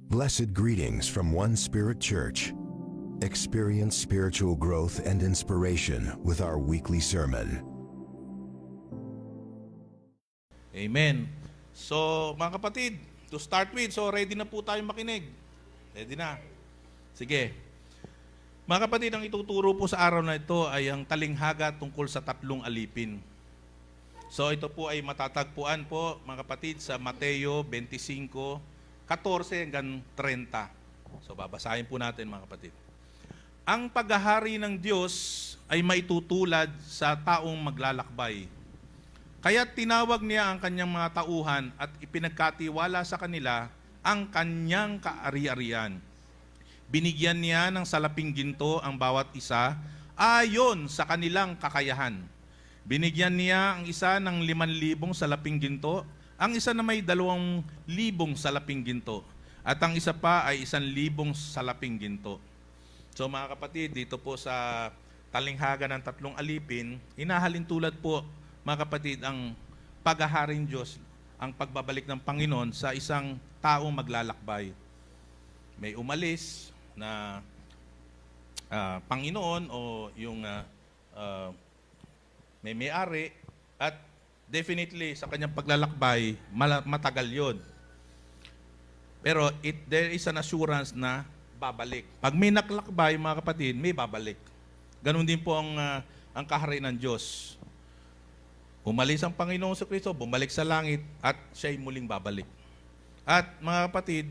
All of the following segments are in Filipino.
Blessed greetings from One Spirit Church. Experience spiritual growth and inspiration with our weekly sermon. Amen. So, mga kapatid, to start with, so ready na po tayo makinig. Ready na. Sige. Mga kapatid, ang ituturo po sa araw na ito ay ang talinghaga tungkol sa tatlong alipin. So, ito po ay matatagpuan po, mga kapatid, sa Mateo 25:14 hanggang 30. So, babasahin po natin, mga kapatid. Ang paghahari ng Diyos ay maitutulad sa taong maglalakbay. Kaya tinawag niya ang kanyang mga tauhan at ipinagkatiwala sa kanila ang kanyang kaari-arian. Binigyan niya ng salaping ginto ang bawat isa ayon sa kanilang kakayahan. Binigyan niya ang isa ng 5,000 salaping ginto, ang isa na may 2,000 salaping ginto, at ang isa pa ay 1,000 salaping ginto. So mga kapatid, dito po sa talinghaga ng tatlong alipin, inahalin tulad po, mga kapatid, ang paghaharing Diyos, ang pagbabalik ng Panginoon sa isang taong maglalakbay. May umalis na Panginoon o yung may-ari, at definitely sa kanyang paglalakbay, matagal yun. Pero there is an assurance na babalik. Pag may naklakbay, mga kapatid, may babalik. Ganon din po ang kaharian ng Diyos. Umalis ang Panginoon sa Kristo, bumalik sa langit, at siya'y muling babalik. At mga kapatid,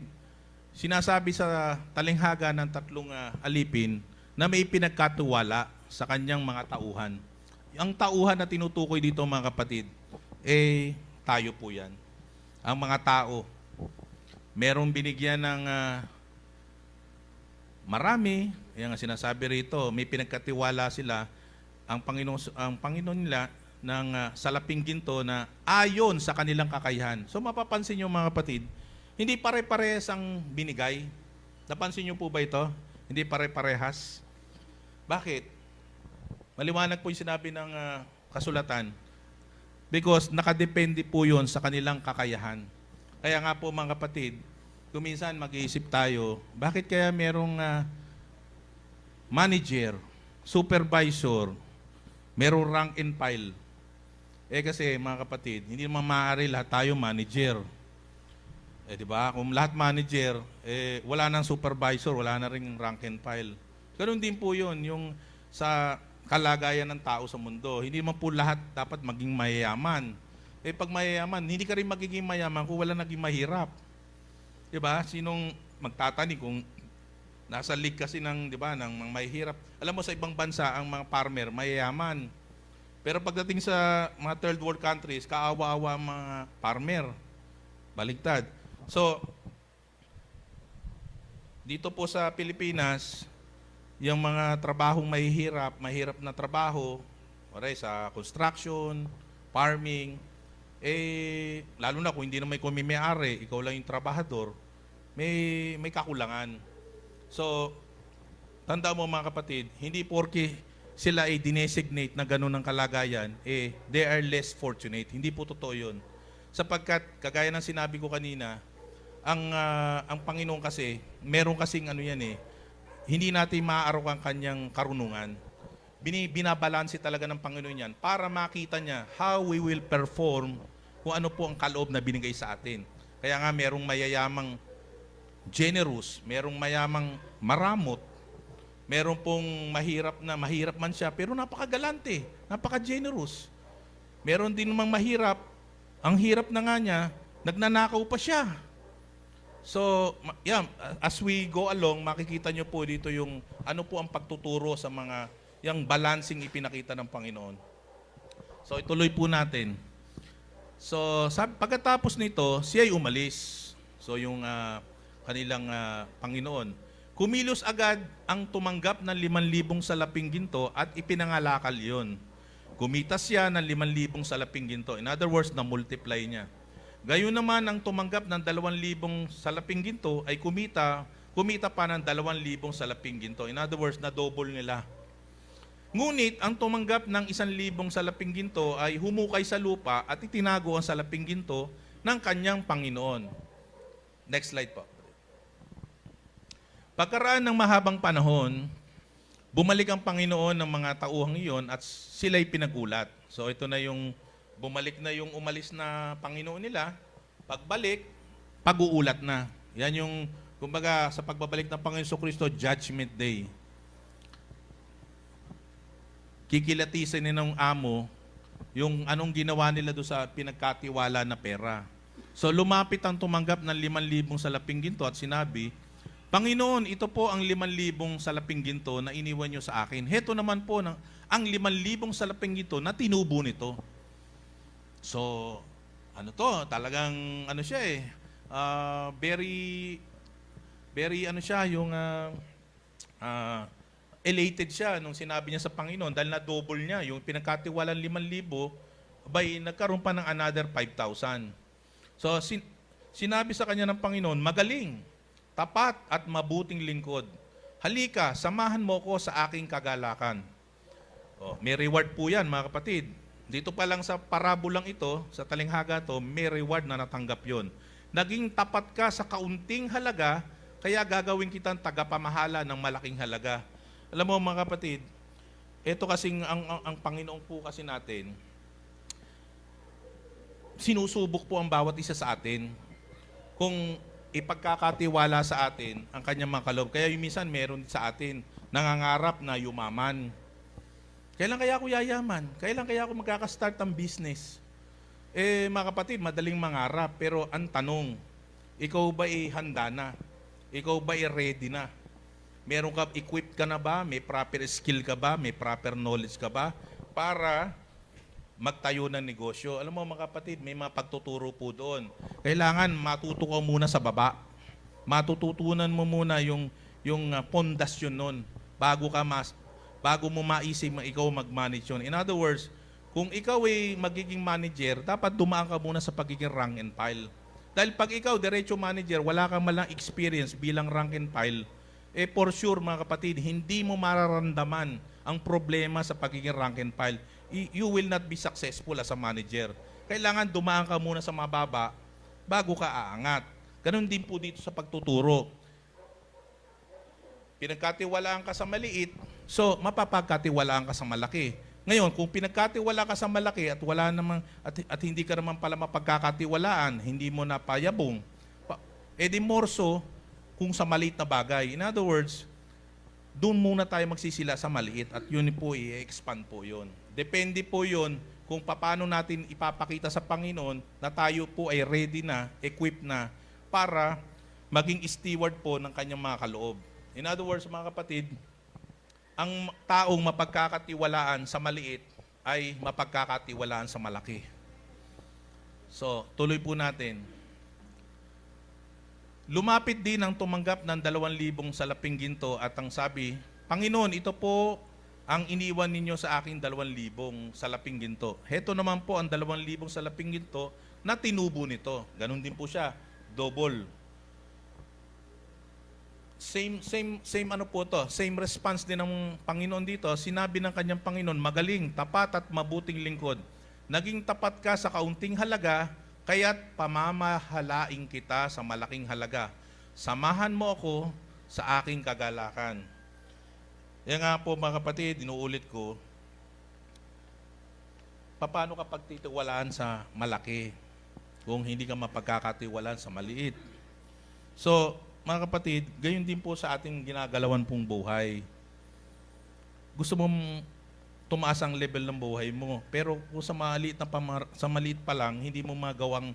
sinasabi sa talinghaga ng tatlong alipin na may pinagkatiwala sa kanyang mga tauhan. Ang tauhan na tinutukoy dito, mga kapatid, tayo po yan. Ang mga tao. Merong binigyan ng marami, yan ang sinasabi rito, may pinagkatiwala sila, ang Panginoon nila ng salaping ginto na ayon sa kanilang kakayahan. So mapapansin nyo, mga kapatid, hindi pare-parehas ang binigay. Napansin nyo po ba ito? Hindi pare-parehas. Bakit? Maliwanag po yung sinabi ng kasulatan. Because nakadepende po yun sa kanilang kakayahan. Kaya nga po, mga kapatid, kung minsan mag-iisip tayo, bakit kaya merong manager, supervisor, merong rank and file? Kasi, mga kapatid, hindi naman maaari lahat tayo manager. Di ba? Kung lahat manager, wala nang supervisor, wala na ring rank and file. Ganun din po yun, yung sa kalagayan ng tao sa mundo. Hindi naman po lahat dapat maging mayayaman. Pag mayayaman, hindi ka rin magiging mayaman kung wala naging mahirap. Di ba? Sinong magtatanim kung nasa league kasi ng, di ba, ng mahihirap. Alam mo, sa ibang bansa, ang mga farmer, mayayaman. Pero pagdating sa mga third world countries, kaawa-awa ang mga farmer. Baligtad. So, dito po sa Pilipinas, yung mga trabahong mahirap na trabaho, sa construction, farming, lalo na kung hindi na may may-ari, ikaw lang yung trabahador, may kakulangan. So, tandaan mo, mga kapatid, hindi porke sila ay dinesignate na gano'n ang kalagayan, they are less fortunate. Hindi po totoo yun. Sapagkat, kagaya ng sinabi ko kanina, ang Panginoon kasi, meron kasing hindi natin maaaraw ang kanyang karunungan. Binabalanse talaga ng Panginoon yan para makita niya how we will perform kung ano po ang kaloob na binigay sa atin. Kaya nga merong mayayamang generous, merong mayamang maramot, meron pong mahirap man siya pero napakagalante, napaka-generous. Meron din namang mahirap, ang hirap na nga niya, nagnanakaw pa siya. So, as we go along, makikita nyo po dito yung ano po ang pagtuturo sa mga yung balancing ipinakita ng Panginoon. So, ituloy po natin. So, pagkatapos nito, siya ay umalis. So, yung kanilang Panginoon. Kumilos agad ang tumanggap ng 5,000 salaping ginto at ipinangalakal yon. Kumita siya ng 5,000 salaping ginto. In other words, na-multiply niya. Gayon naman ang tumanggap ng 2,000 salaping ginto ay kumita pa ng 2,000 salaping ginto. In other words, na-double nila. Ngunit ang tumanggap ng 1,000 salaping ginto ay humukay sa lupa at itinago ang salaping ginto ng kanyang Panginoon. Next slide po. Pagkaraan ng mahabang panahon, bumalik ang Panginoon ng mga tauhang iyon at sila'y pinagulat. So ito na yung bumalik na yung umalis na Panginoon nila. Pagbalik, pag-uulat na. Yan yung, kumbaga, sa pagbabalik ng Panginoon Kristo, Judgment Day. Kikilatisin ni ng amo yung anong ginawa nila doon sa pinagkatiwala na pera. So lumapit ang tumanggap ng 5,000 salaping ginto at sinabi, Panginoon, ito po ang 5,000 salaping ginto na iniwan nyo sa akin. Heto naman po ang 5,000 salaping ginto na tinubo nito. So, ano to? Talagang ano siya very ano siya, yung elated siya nung sinabi niya sa Panginoon dahil na-double niya. Yung pinagkatiwalaan 5,000, nagkaroon pa ng another 5,000. So, sinabi sa kanya ng Panginoon, magaling, tapat at mabuting lingkod. Halika, samahan mo ko sa aking kagalakan. May reward po yan, mga kapatid. Dito pa lang sa parabolang ito, sa talinghaga to, may reward na natanggap yon. Naging tapat ka sa kaunting halaga, kaya gagawin kitang tagapamahala ng malaking halaga. Alam mo mga kapatid, ito kasing ang Panginoon po kasi natin, sinusubok po ang bawat isa sa atin kung ipagkakatiwala sa atin ang kanyang mga kaloob. Kaya yung minsan meron sa atin nangangarap na yumaman. Kailan kaya ako yayaman? Kailan kaya ako magkakastart ng business? Mga kapatid, madaling mangarap. Pero ang tanong, ikaw ba handa na? Ikaw ba ready na? Meron ka, equipped ka na ba? May proper skill ka ba? May proper knowledge ka ba? Para magtayo ng negosyo. Alam mo mga kapatid, may mga pagtuturo po doon. Kailangan matuto ka muna sa baba. Matututunan mo muna yung pundasyon nun bago mo maisip ikaw mag-manage yun. In other words, kung ikaw ay magiging manager, dapat dumaan ka muna sa pagiging rank and file. Dahil pag ikaw, diretso manager, wala kang malang experience bilang rank and file, for sure mga kapatid, hindi mo mararamdaman ang problema sa pagiging rank and file. You will not be successful as a manager. Kailangan dumaan ka muna sa mababa bago ka aangat. Ganon din po dito sa pagtuturo. Pinagkatiwalaan ka sa maliit, so mapapagkatiwalaan ka sa malaki. Ngayon, kung pinagkatiwala ka sa malaki at wala namang at hindi ka naman pala mapagkakatiwalaan, hindi mo na payabong, edi more so kung sa maliit na bagay. In other words, doon muna tayo magsisila sa maliit at yun po i-expand po yun. Depende po yun kung paano natin ipapakita sa Panginoon na tayo po ay ready na, equipped na para maging steward po ng kanyang mga kaloob. In other words, mga kapatid, ang taong mapagkakatiwalaan sa maliit ay mapagkakatiwalaan sa malaki. So, tuloy po natin. Lumapit din ang tumanggap ng 2,000 salaping ginto at ang sabi, Panginoon, ito po ang iniwan ninyo sa aking 2,000 salaping ginto. Heto naman po ang 2,000 salaping ginto na tinubo nito. Ganon din po siya, double. Same ano po to, same response din ng Panginoon dito. Sinabi ng kanyang Panginoon, magaling, tapat at mabuting lingkod. Naging tapat ka sa kaunting halaga, kaya't pamamahalain kita sa malaking halaga. Samahan mo ako sa aking kagalakan. Yan nga po mga kapatid, inuulit ko, paano ka pagtitiwalaan sa malaki kung hindi ka mapagkakatiwalaan sa maliit? So, mga kapatid, gayon din po sa ating ginagalawan pong buhay. Gusto mong tumaas ang level ng buhay mo, pero kung sa maliit pa lang, hindi mo magawang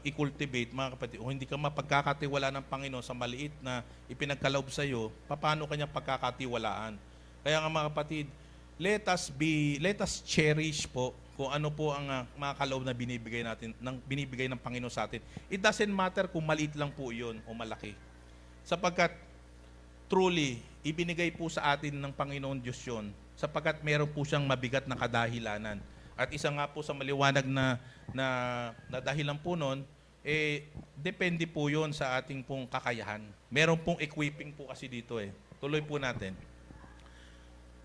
i-cultivate, mga kapatid, o hindi ka mapagkakatiwala ng Panginoon sa maliit na ipinagkaloob sa iyo, paano kanya pagkakatiwalaan? Kaya nga mga kapatid, let us cherish po kung ano po ang mga kaloob na binibigay ng Panginoon sa atin. It doesn't matter kung maliit lang po iyon o malaki. Sapagkat truly, ibinigay po sa atin ng Panginoon Diyos yun, sapagkat meron po siyang mabigat na kadahilanan. At isa nga po sa maliwanag na dahilan po nun, depende po yun sa ating pong kakayahan. Meron pong equipping po kasi dito Tuloy po natin.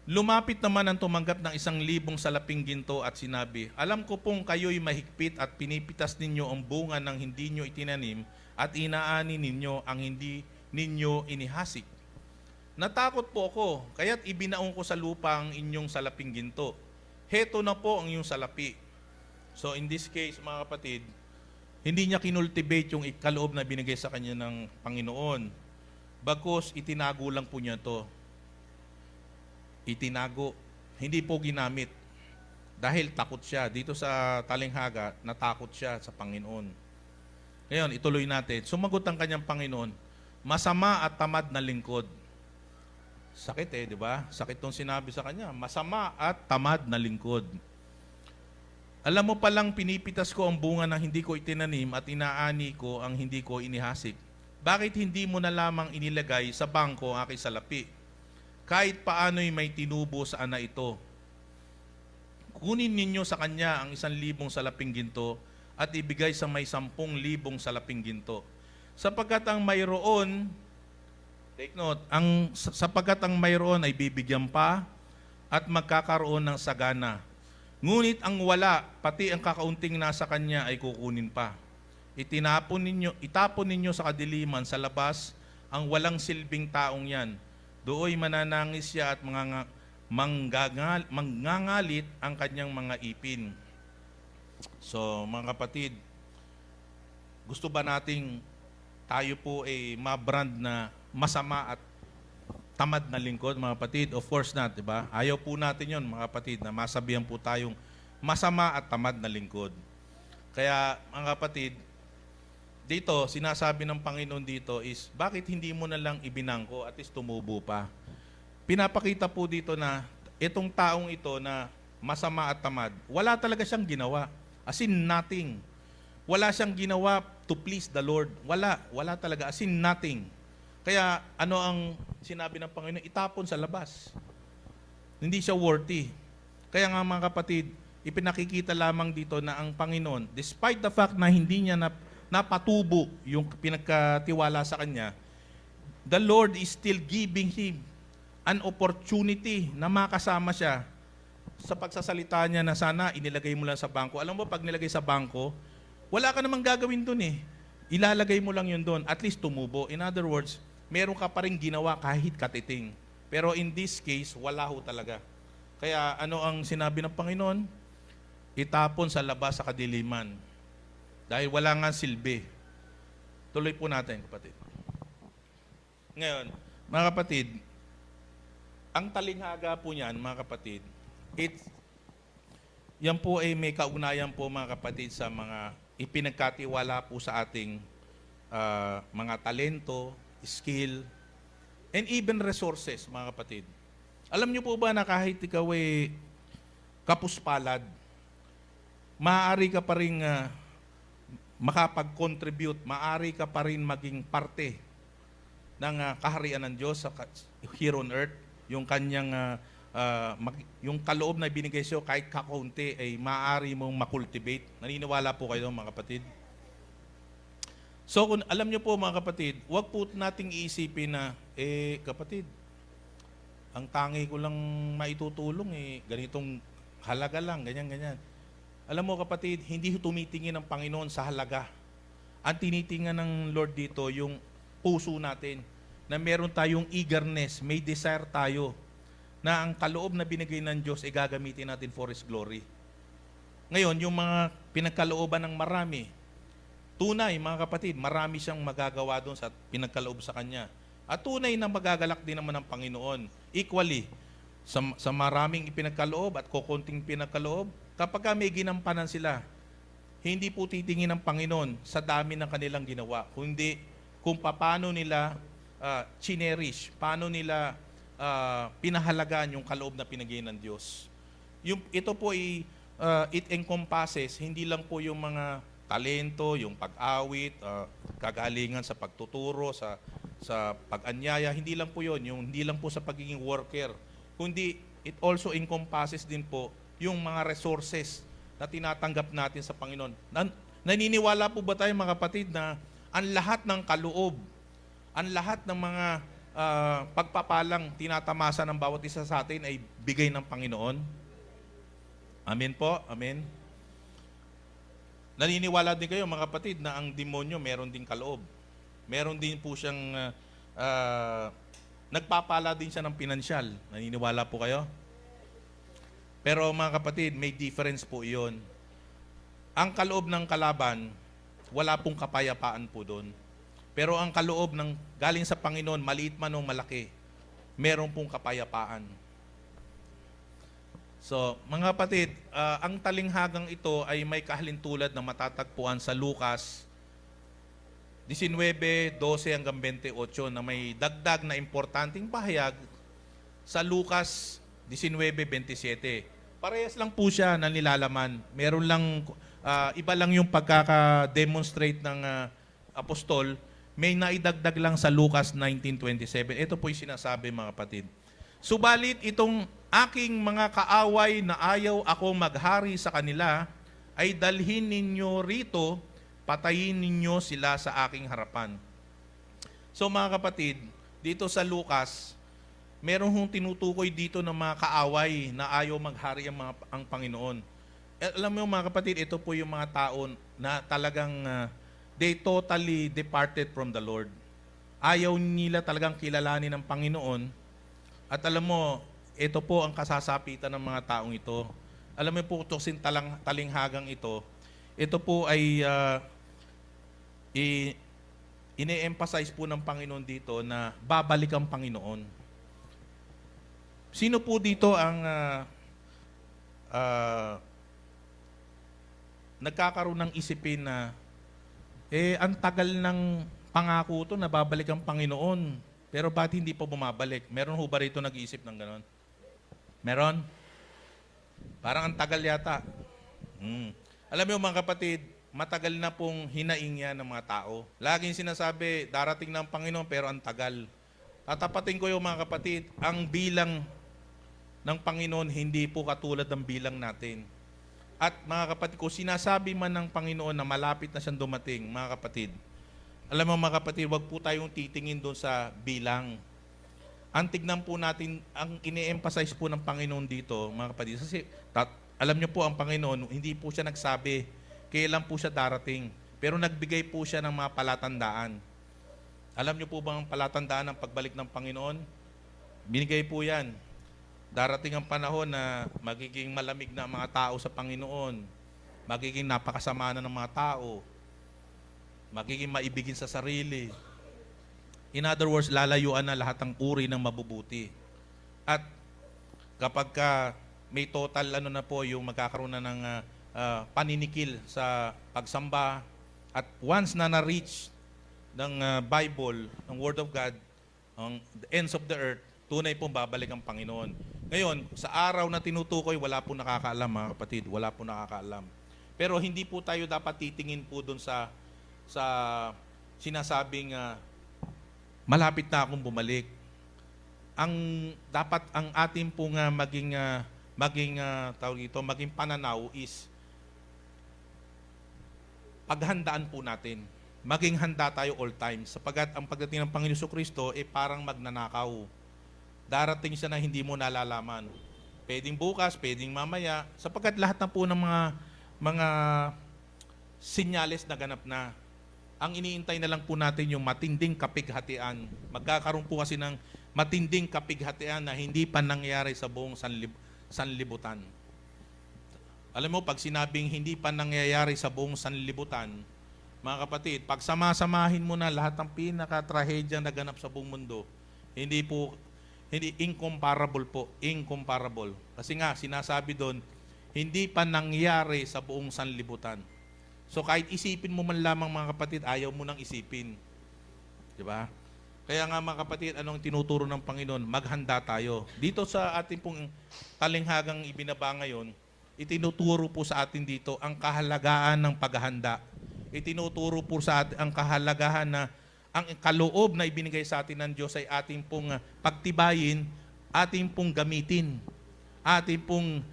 Lumapit naman ang tumanggap ng 1,000 salaping ginto at sinabi, alam ko pong kayo'y mahigpit at pinipitas ninyo ang bunga ng hindi nyo itinanim at inaani ninyo ang hindi ninyo inihasik. Natakot po ako, kaya't ibinaong ko sa lupa ang inyong salaping ginto. Heto na po ang inyong salapi. So in this case, mga kapatid, hindi niya kinultivate yung kaloob na binigay sa kanya ng Panginoon. Bagkus itinago lang po niya to. Itinago. Hindi po ginamit. Dahil takot siya. Dito sa talinghaga, natakot siya sa Panginoon. Ngayon, ituloy natin. Sumagot ang kanyang Panginoon, masama at tamad na lingkod. Sakit di ba? Sakit tong sinabi sa kanya. Masama at tamad na lingkod. Alam mo palang pinipitas ko ang bunga ng hindi ko itinanim at inaani ko ang hindi ko inihasik. Bakit hindi mo na lamang inilagay sa bangko ang aking salapi? Kahit paano'y may tinubo sa ana ito. Kunin ninyo sa kanya ang 1,000 salaping ginto at ibigay sa may 10,000 salaping ginto. Sapagkat ang mayroon, take note, sapagkat ang mayroon ay bibigyan pa at magkakaroon ng sagana. Ngunit ang wala, pati ang kakaunting nasa kanya ay kukunin pa. Itapon ninyo sa kadiliman, sa labas, ang walang silbing taong yan. Dooy mananangis siya at mangangalit ang kanyang mga ipin. So, mga kapatid, gusto ba nating tayo po ay mabrand na masama at tamad na lingkod, mga kapatid? Of course not, di ba? Ayaw po natin yon, mga kapatid, na masabihan po tayong masama at tamad na lingkod. Kaya, mga kapatid, dito, sinasabi ng Panginoon dito is, bakit hindi mo na lang ibinangko at least tumubo pa? Pinapakita po dito na itong taong ito na masama at tamad, wala talaga siyang ginawa. As in nothing. Wala siyang ginawa to please the Lord. Wala talaga. As in nothing. Kaya ano ang sinabi ng Panginoon? Itapon sa labas. Hindi siya worthy. Kaya nga mga kapatid, ipinakikita lamang dito na ang Panginoon, despite the fact na hindi niya napatubo yung pinagkatiwala sa kanya, the Lord is still giving him an opportunity na makasama siya sa pagsasalita niya na sana inilagay mo lang sa bangko. Alam mo, pag nilagay sa bangko, wala ka namang gagawin dun eh. Ilalagay mo lang yun dun. At least tumubo. In other words, meron ka pa rin ginawa kahit katiting. Pero in this case, wala ho talaga. Kaya ano ang sinabi ng Panginoon? Itapon sa labas sa kadiliman. Dahil wala nga silbi. Tuloy po natin, kapatid. Ngayon, mga kapatid, ang talinghaga po niyan, mga kapatid, yan po ay may kaugnayan po, mga kapatid, sa mga ipinagkatiwala po sa ating mga talento, skill, and even resources, mga kapatid. Alam niyo po ba na kahit ikaw ay kapuspalad, maaari ka pa rin makapag-contribute, maaari ka pa rin maging parte ng kaharian ng Diyos here on earth. Yung kanyang yung kaloob na binigay sa'yo kahit kakaunti ay maaari mong makultivate. Naniniwala po kayo, mga kapatid? So, kung alam niyo po, mga kapatid, huwag po nating iisipin na, kapatid, ang tangi ko lang maitutulong ganitong halaga lang, ganyan. Alam mo, kapatid, hindi tumitingin ang Panginoon sa halaga. Ang tinitingnan ng Lord dito, yung puso natin, na meron tayong eagerness, may desire tayo, na ang kaloob na binigay ng Diyos ay gagamitin natin for His glory. Ngayon, yung mga pinagkalooban ng marami, tunay, mga kapatid, marami siyang magagawa doon sa pinagkaloob sa Kanya. At tunay na magagalak din naman ng Panginoon. Equally, sa maraming ipinagkaloob at kukunting pinagkaloob, kapag may ginampanan sila, hindi po titingin ng Panginoon sa dami ng kanilang ginawa, kundi kung paano nila chinerish, paano nila pinahalagaan yung kaloob na pinagay ng Diyos. Ito po it encompasses, hindi lang po yung mga talento, yung pag-awit, kagalingan sa pagtuturo, sa pag-anyaya, hindi lang po yun, hindi lang po sa pagiging worker, kundi it also encompasses din po yung mga resources na tinatanggap natin sa Panginoon. Naniniwala po ba tayo, mga kapatid, na ang lahat ng kaloob, ang lahat ng mga pagpapalang tinatamasa ng bawat isa sa atin ay bigay ng Panginoon? Amen po? Amen? Naniniwala din kayo, mga kapatid, na ang demonyo meron din kaloob. Meron din po siyang nagpapala din siya ng pinansyal. Naniniwala po kayo? Pero mga kapatid, may difference po iyon. Ang kaloob ng kalaban, wala pong kapayapaan po doon. Pero ang kaloob ng galing sa Panginoon, maliit man o malaki, meron pong kapayapaan. So, mga kapatid, ang talinghagang ito ay may kahalintulad na matatagpuan sa Lucas 19:12 hanggang 28 na may dagdag na importanteng pahayag sa Lucas 19:27. Parehas lang po siya na nilalaman. Meron lang, iba lang yung pagkaka-demonstrate ng apostol. May naidagdag lang sa Lucas 19:27. Ito po yung sinasabi, mga kapatid. Subalit itong aking mga kaaway na ayaw ako maghari sa kanila, ay dalhin ninyo rito, patayin ninyo sila sa aking harapan. So mga kapatid, dito sa Lucas, meron hong tinutukoy dito ng mga kaaway na ayaw maghari ang Panginoon. Alam mo mga kapatid, ito po yung mga tao na talagang they totally departed from the Lord. Ayaw nila talagang kilalanin ng Panginoon. At alam mo, ito po ang kasasapitan ng mga taong ito. Alam mo po, tuksin talinghagang ito po ay ine-emphasize po ng Panginoon dito na babalik ang Panginoon. Sino po dito ang nagkakaroon ng isipin na ang tagal ng pangako to na babalik ang Panginoon, pero ba't hindi pa bumabalik? Meron ho ba rito nag-iisip ng ganon? Meron? Parang ang tagal yata. Alam mo mga kapatid, matagal na pong hinaing yan ng mga tao. Laging sinasabi, darating na ang Panginoon pero ang tagal. Tatapatin ko yung mga kapatid, ang bilang ng Panginoon hindi po katulad ng bilang natin. At mga kapatid, kung sinasabi man ng Panginoon na malapit na siyang dumating, mga kapatid, alam mo mga kapatid, wag po tayong titingin doon sa bilang. Ang tignan po natin, ang ine-emphasize po ng Panginoon dito, mga kapatid, kasi alam niyo po ang Panginoon, hindi po siya nagsabi kailan po siya darating, pero nagbigay po siya ng mga palatandaan. Alam niyo po bang palatandaan ng pagbalik ng Panginoon? Binigay po yan. Darating ang panahon na magiging malamig na ang mga tao sa Panginoon, magiging napakasama na ng mga tao, magiging maibigin sa sarili. In other words, lalayuan na lahat ng uri ng mabubuti. At kapag may total na po yung magkakaroon na ng paninikil sa pagsamba, at once na na-reach ng Bible, ng Word of God, ang the ends of the earth, tunay pong babalik ang Panginoon. Ngayon, sa araw na tinutukoy, wala po nakakaalam, mga kapatid, wala po nakakaalam. Pero hindi po tayo dapat titingin po doon sa sinasabing malapit na akong bumalik. Ang dapat ang ating pong maging pananaw is paghandaan po natin. Maging handa tayo all time sapagkat ang pagdating ng Panginoon Jesucristo parang magnanakaw. Darating siya na hindi mo nalalaman. Pwedeng bukas, pwedeng mamaya, sapagkat lahat na po ng mga sinyales na ganap na. Ang iniintay na lang po natin yung matinding kapighatian. Magkakaroon po kasi ng matinding kapighatian na hindi pa nangyari sa buong sanlibutan. Alam mo, pag sinabing hindi pa nangyayari sa buong sanlibutan, mga kapatid, pag samasamahin mo na lahat ng pinaka-trahedya na ganap sa buong mundo, hindi incomparable po, incomparable. Kasi nga, sinasabi doon, hindi pa nangyari sa buong sanlibutan. So kahit isipin mo man lamang mga kapatid, ayaw mo nang isipin. Di ba? Kaya nga mga kapatid, anong tinuturo ng Panginoon? Maghanda tayo. Dito sa ating pong talinghagang ibinaba ngayon, itinuturo po sa atin dito ang kahalagaan ng paghahanda. Itinuturo po sa atin ang kahalagahan na ang kaloob na ibinigay sa atin ng Diyos ay ating pong pagtibayin, ating pong gamitin, ating pong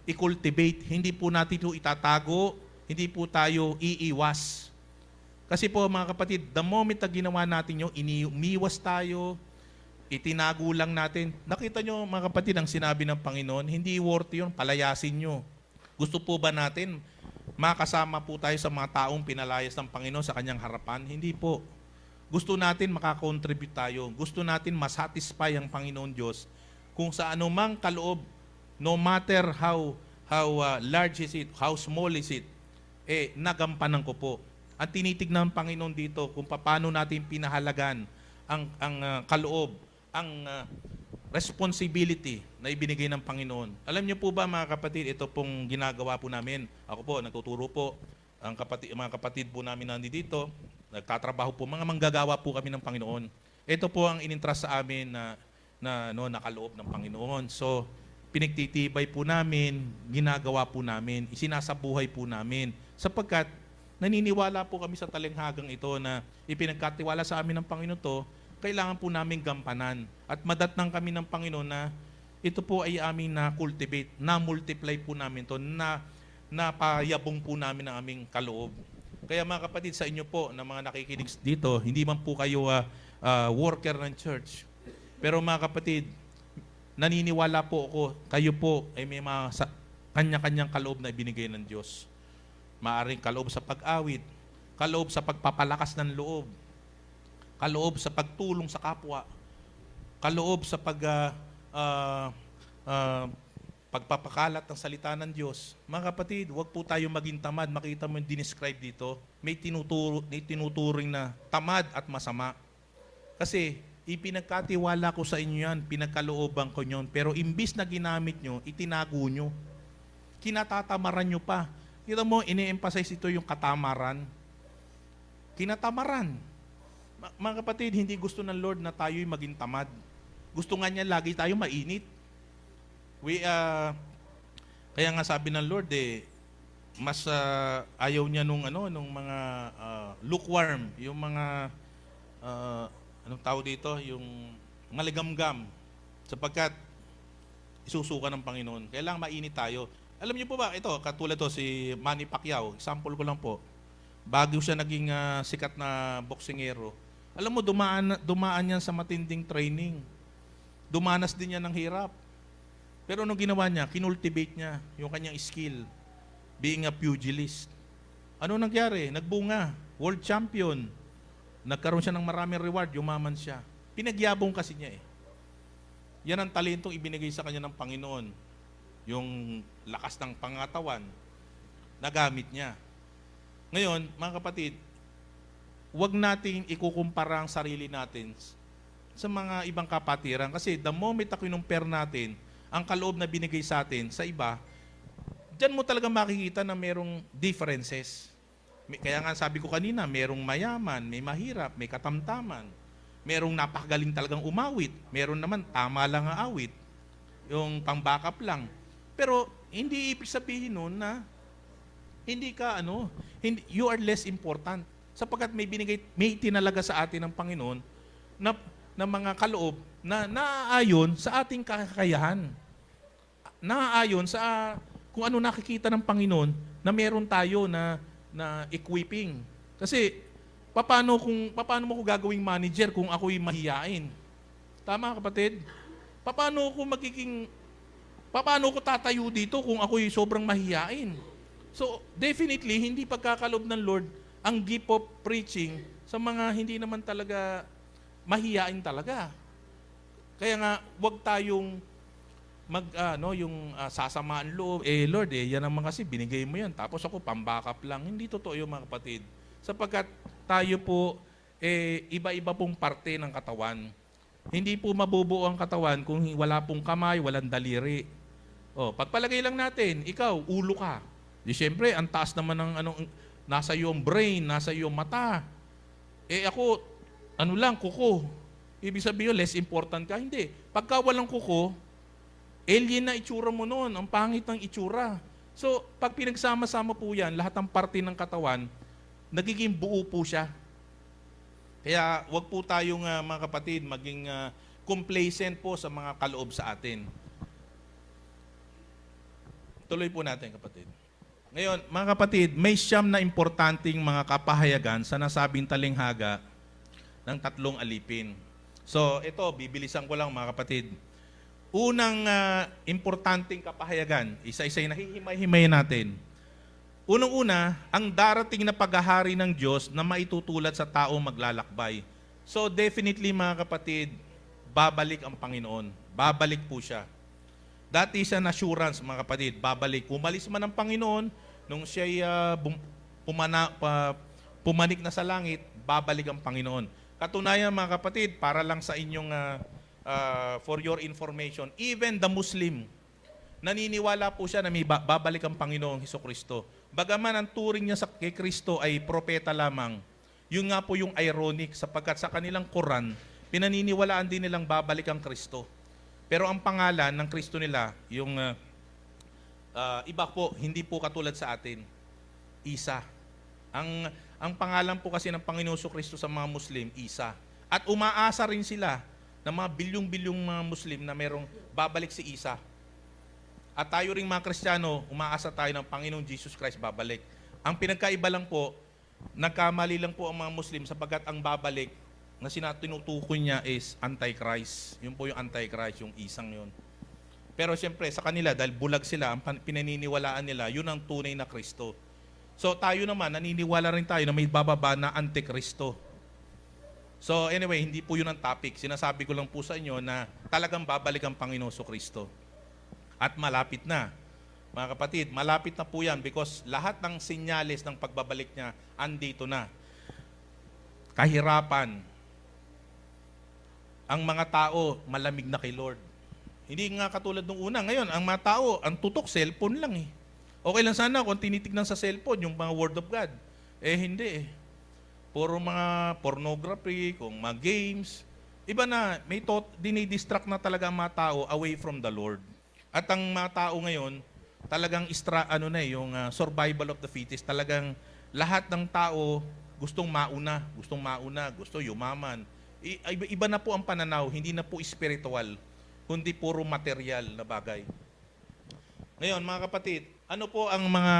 i-cultivate. Hindi po natin ito itatago, hindi po tayo iiwas. Kasi po mga kapatid, the moment na ginawa natin yun, umiwas tayo, itinago lang natin. Nakita nyo mga kapatid, ang sinabi ng Panginoon, hindi worth yun, palayasin nyo. Gusto po ba natin makasama po tayo sa mga taong pinalayas ng Panginoon sa kanyang harapan? Hindi po. gusto natin makakontribute tayo. Gusto natin masatisfy ang Panginoon Diyos kung sa anumang kaloob, no matter how large is it, how small is it, nagampanan ko po. Ang tinitignan ng Panginoon dito kung paano natin pinahalagan ang kaloob, ang responsibility na ibinigay ng Panginoon. Alam niyo po ba mga kapatid, ito pong ginagawa po namin. Ako po, nagtuturo po. Mga kapatid po namin nandito, nagtatrabaho po, mga manggagawa po kami ng Panginoon. Ito po ang inintrust sa amin na nakaloob ng Panginoon. So, pinagtitibay po namin, ginagawa po namin, isinasabuhay po namin. Sapagkat naniniwala po kami sa talinghagang ito na ipinagkatiwala sa amin ng Panginoon to, kailangan po namin gampanan. At madatnang kami ng Panginoon na ito po ay aming na-cultivate, na-multiply po namin to, napayabong po namin ang aming kaloob. Kaya mga kapatid, sa inyo po na mga nakikinig dito, hindi man po kayo worker ng church. Pero mga kapatid, naniniwala po ako, kayo po ay may mga kanya-kanyang kaloob na ibinigay ng Diyos. Maaring kaloob sa pag-awit, kaloob sa pagpapalakas ng loob, kaloob sa pagtulong sa kapwa, kaloob sa pagpapakalat ng salita ng Diyos. Mga kapatid, huwag po tayo maging tamad. Makita mo yung dinescribe dito. May tinuturing na tamad at masama. Kasi ipinagkatiwala ko sa inyo yan, pinagkalooban ko nyon. Pero imbis na ginamit nyo, itinago nyo. Kinatatamaran nyo pa. Kita mo, ini-emphasize ito yung katamaran. Kinatamaran. Mga kapatid, hindi gusto ng Lord na tayo'y maging tamad. Gusto nga niya lagi tayo mainit. Kaya nga sabi ng Lord, mas ayaw niya nung mga lukewarm, yung mga anong tawag dito, yung maligamgam, sapagkat isusuka ng Panginoon. Kailangan mainit tayo. Alam niyo po ba, ito, katulad to si Manny Pacquiao, example ko lang po, bago siya naging sikat na boksingero, alam mo, dumaan yan sa matinding training. Dumanas din yan ng hirap. Pero anong ginawa niya? Kinultivate niya yung kanyang skill, being a pugilist. Ano nangyari? Nagbunga. World champion. Nagkaroon siya ng maraming reward, yumaman siya. Pinagyabong kasi niya eh. Yan ang talentong ibinigay sa kanya ng Panginoon. Yung lakas ng pangatawan, nagamit niya. Ngayon, mga kapatid, huwag nating ikukumpara ang sarili natin sa mga ibang kapatiran. Kasi the moment na kinumpare natin ang kaloob na binigay sa atin sa iba, diyan mo talaga makikita na merong differences. Kaya nga sabi ko kanina, merong mayaman, may mahirap, may katamtaman. Merong napakagaling talagang umawit. Meron naman, tama lang ang awit. Yung pang-backup lang. Pero hindi ibig sabihin nun na hindi ka, you are less important. Sapagkat may tinalaga sa atin ng Panginoon na mga kaloob na naaayon sa ating kakayahan. Naaayon sa kung ano nakikita ng Panginoon na meron tayo na equipping. Kasi paano mo ko gagawing manager kung ako'y mahiyain? Tama kapatid? Paano ko tatayo dito kung ako'y sobrang mahiyain? So definitely hindi pagkakalob ng Lord ang gift of preaching sa mga hindi naman talaga mahiyain talaga. Kaya nga, wag tayong sasamaan loob. Lord, yan naman kasi binigay mo yan. Tapos ako, pambackup lang. Hindi totoo yun, mga kapatid. Sapagkat tayo po, iba-iba pong parte ng katawan. Hindi po mabubuo ang katawan kung wala pong kamay, walang daliri. Pagpalagay lang natin, ikaw, ulo ka. Di syempre, ang taas naman ng nasa iyong brain, nasa iyong mata. Ako, kuko. Ibig sabihin, less important ka. Hindi. Pagka walang kuko, alien na itsura mo noon. Ang pangit ng itsura. So, pag pinagsama-sama po yan, lahat ng parte ng katawan, nagiging buo po siya. Kaya, wag po tayong, mga kapatid, maging complacent po sa mga kaloob sa atin. Tuloy po natin, kapatid. Ngayon, mga kapatid, may siyam na importanteng mga kapahayagan sa nasabing talinghaga ng 3 alipin. So, ito, bibilisan ko lang mga kapatid. Unang importanteng kapahayagan, isa-isay na hihimay-himay natin. Unang-una, ang darating na paghahari ng Diyos na maitutulad sa taong maglalakbay. So definitely mga kapatid, babalik ang Panginoon. Babalik po siya. That is an assurance mga kapatid, babalik. Umalis man ang Panginoon, nung siya'y pumanik na sa langit, babalik ang Panginoon. Katunayan mga kapatid, para lang sa inyong, for your information, even the Muslim, naniniwala po siya na may babalik ang Panginoong Hesukristo. Bagaman ang turing niya kay Kristo ay propeta lamang, yun nga po yung ironic sapagkat sa kanilang Quran, pinaniniwalaan din nilang babalik ang Kristo. Pero ang pangalan ng Kristo nila, yung iba po, hindi po katulad sa atin. Isa. Ang pangalan po kasi ng Panginoon Kristo sa mga Muslim, Isa. At umaasa rin sila ng mga bilyong-bilyong mga Muslim na merong babalik si Isa. At tayo ring mga Kristiyano, umaasa tayo ng Panginoong Jesus Christ babalik. Ang pinagkaiba lang po, nagkamali lang po ang mga Muslim sapagkat ang babalik na tinutukoy niya is Antichrist. Yun po yung Antichrist, yung isang yun. Pero siyempre, sa kanila, dahil bulag sila, ang pinaniniwalaan nila, yun ang tunay na Kristo. So tayo naman, naniniwala rin tayo na may bababa na Antikristo. So anyway, hindi po yun ang topic. Sinasabi ko lang po sa inyo na talagang babalik ang Panginoon Kristo. At malapit na. Mga kapatid, malapit na po yan because lahat ng senyales ng pagbabalik niya, andito na. Kahirapan. Ang mga tao, malamig na kay Lord. Hindi nga katulad nung una. Ngayon, ang mga tao, ang tutok, cellphone lang eh. Okay lang sana kung tinitignan sa cellphone yung mga Word of God. Hindi eh. Puro mga pornography, kung mga games. Iba na, dinidistract na talaga ang mga tao away from the Lord. At ang mga tao ngayon, talagang yung survival of the fittest. Talagang lahat ng tao gustong mauna, gusto yumaman. Iba na po ang pananaw, hindi na po spiritual, kundi puro material na bagay. Ngayon, mga kapatid, ano po ang mga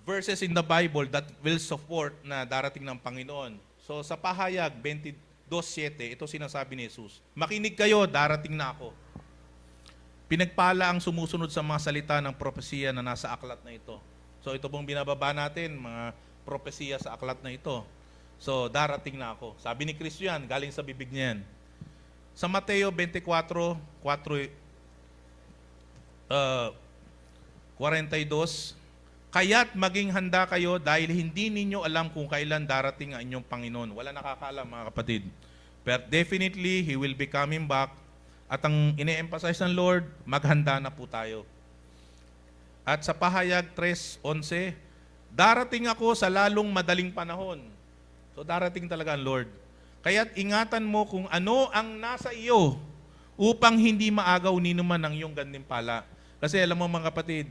verses in the Bible that will support na darating ng Panginoon? So, sa Pahayag 22:7, ito sinasabi ni Jesus, makinig kayo, darating na ako. Pinagpala ang sumusunod sa mga salita ng propesiya na nasa aklat na ito. So, ito pong binababa natin, mga propesiya sa aklat na ito. So, darating na ako. Sabi ni Kristo yan, galing sa bibig niya yan. Sa Mateo 24:42, kaya't maging handa kayo dahil hindi ninyo alam kung kailan darating ang inyong Panginoon. Wala nakakaalam mga kapatid. But definitely, He will be coming back. At ang ine-emphasize ng Lord, maghanda na po tayo. At sa Pahayag 3:11, darating ako sa lalong madaling panahon. So darating talaga ang Lord. Kaya't ingatan mo kung ano ang nasa iyo upang hindi maagaw ni naman ang iyong gantimpala. Kasi alam mo mga kapatid,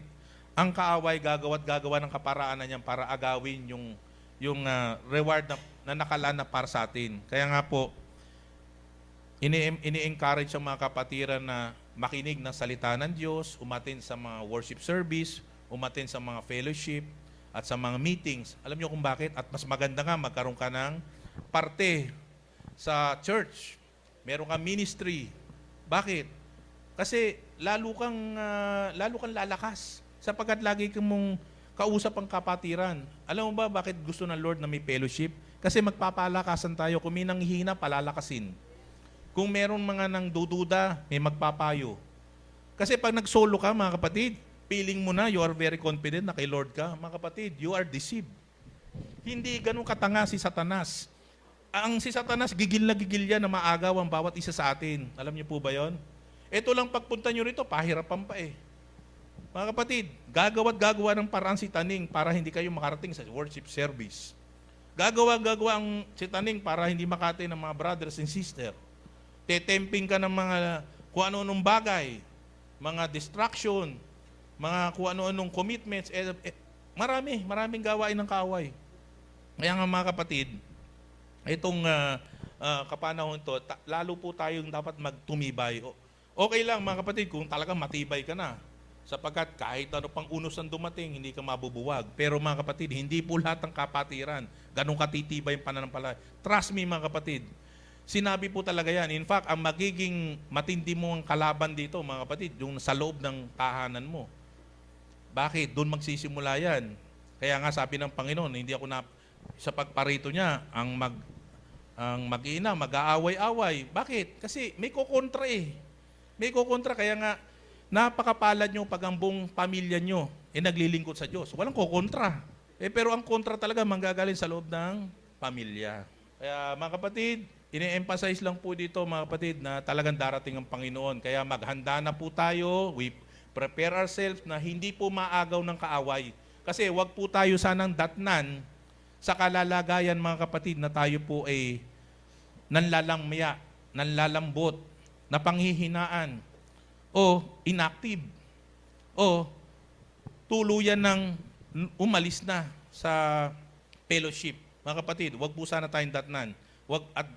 ang kaaway gagawa ng kaparaanan niyan para agawin yung reward na nakalana para sa atin. Kaya nga po, ini-encourage ang mga kapatiran na makinig ng salita ng Diyos, umattend sa mga worship service, umattend sa mga fellowship, at sa mga meetings. Alam niyo kung bakit? At mas maganda nga, magkaroon ka ng parte sa church. Meron kang ministry. Bakit? Kasi lalo kang lalakas. Sapagkat lagi kang mong kausap ang kapatiran. Alam mo ba bakit gusto ng Lord na may fellowship? Kasi magpapalakasan tayo. Kung may nanghihina, palalakasin. Kung meron mga nang dududa, may magpapayo. Kasi pag nag-solo ka, mga kapatid, feeling mo na, you are very confident na kay Lord ka. Mga kapatid, you are deceived. Hindi ganun katanga si Satanas. Ang si Satanas, gigil na gigil yan na maagaw ang bawat isa sa atin. Alam niyo po ba yon? Ito lang pagpunta nyo rito, pahirapan pa eh. Mga kapatid, gagawa ng paraan si Taning para hindi kayo makarating sa worship service. Gagawa ang si Taning para hindi makarating ng mga brothers and sisters. Tetemping ka ng mga kung ano-anong bagay, mga distraction, mga kung ano-anong commitments, maraming gawain ng kaaway. Kaya nga mga kapatid, itong kapanahon to, lalo po tayong dapat magtumibay. Okay lang mga kapatid kung talagang matibay ka na, sapagkat kahit ano pang unos ang dumating, hindi ka mabubuwag. Pero mga kapatid, hindi po lahat ng kapatiran, ganun katitibay yung pananampalataya. Trust me mga kapatid, sinabi po talaga yan. In fact, ang magiging matindi mo ang kalaban dito mga kapatid, yung sa loob ng tahanan mo. Bakit? Doon magsisimula yan. Kaya nga sabi ng Panginoon, hindi ako sa pagparito niya, ang ang mag-ina, mag-aaway-away. Bakit? Kasi may kukontra eh. May kukontra, kaya nga napakapalad nyo pag ang buong pamilya nyo naglilingkod sa Diyos. Walang kukontra. Pero ang kontra talaga manggagaling sa loob ng pamilya. Kaya mga kapatid, ini-emphasize lang po dito mga kapatid na talagang darating ang Panginoon. Kaya maghanda na po tayo, we prepare ourselves na hindi po maagaw ng kaaway. Kasi wag po tayo sanang datnan sa kalalagayan mga kapatid na tayo po ay nanlalangmaya, nanlalambot, napanghihinaan, o inactive, o tuluyan ng umalis na sa fellowship. Mga kapatid, wag po sana tayong datnan. At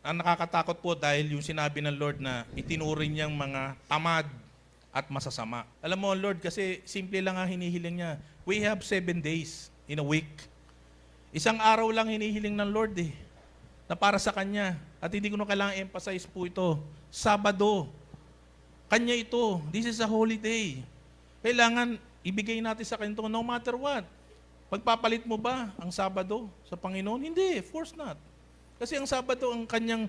ang nakakatakot po dahil yung sinabi ng Lord na itinuring niyang mga tamad at masasama. Alam mo, Lord, kasi simple lang ang hinihiling niya. We have 7 days in a week. Isang araw lang hinihiling ng Lord na para sa Kanya. At hindi ko na kailangan emphasize po ito. Sabado. Kanya ito. This is a holy day. Kailangan ibigay natin sa Kanya ito no matter what. Pagpapalit mo ba ang Sabado sa Panginoon? Hindi, of course not. Kasi ang Sabado, ang Kanyang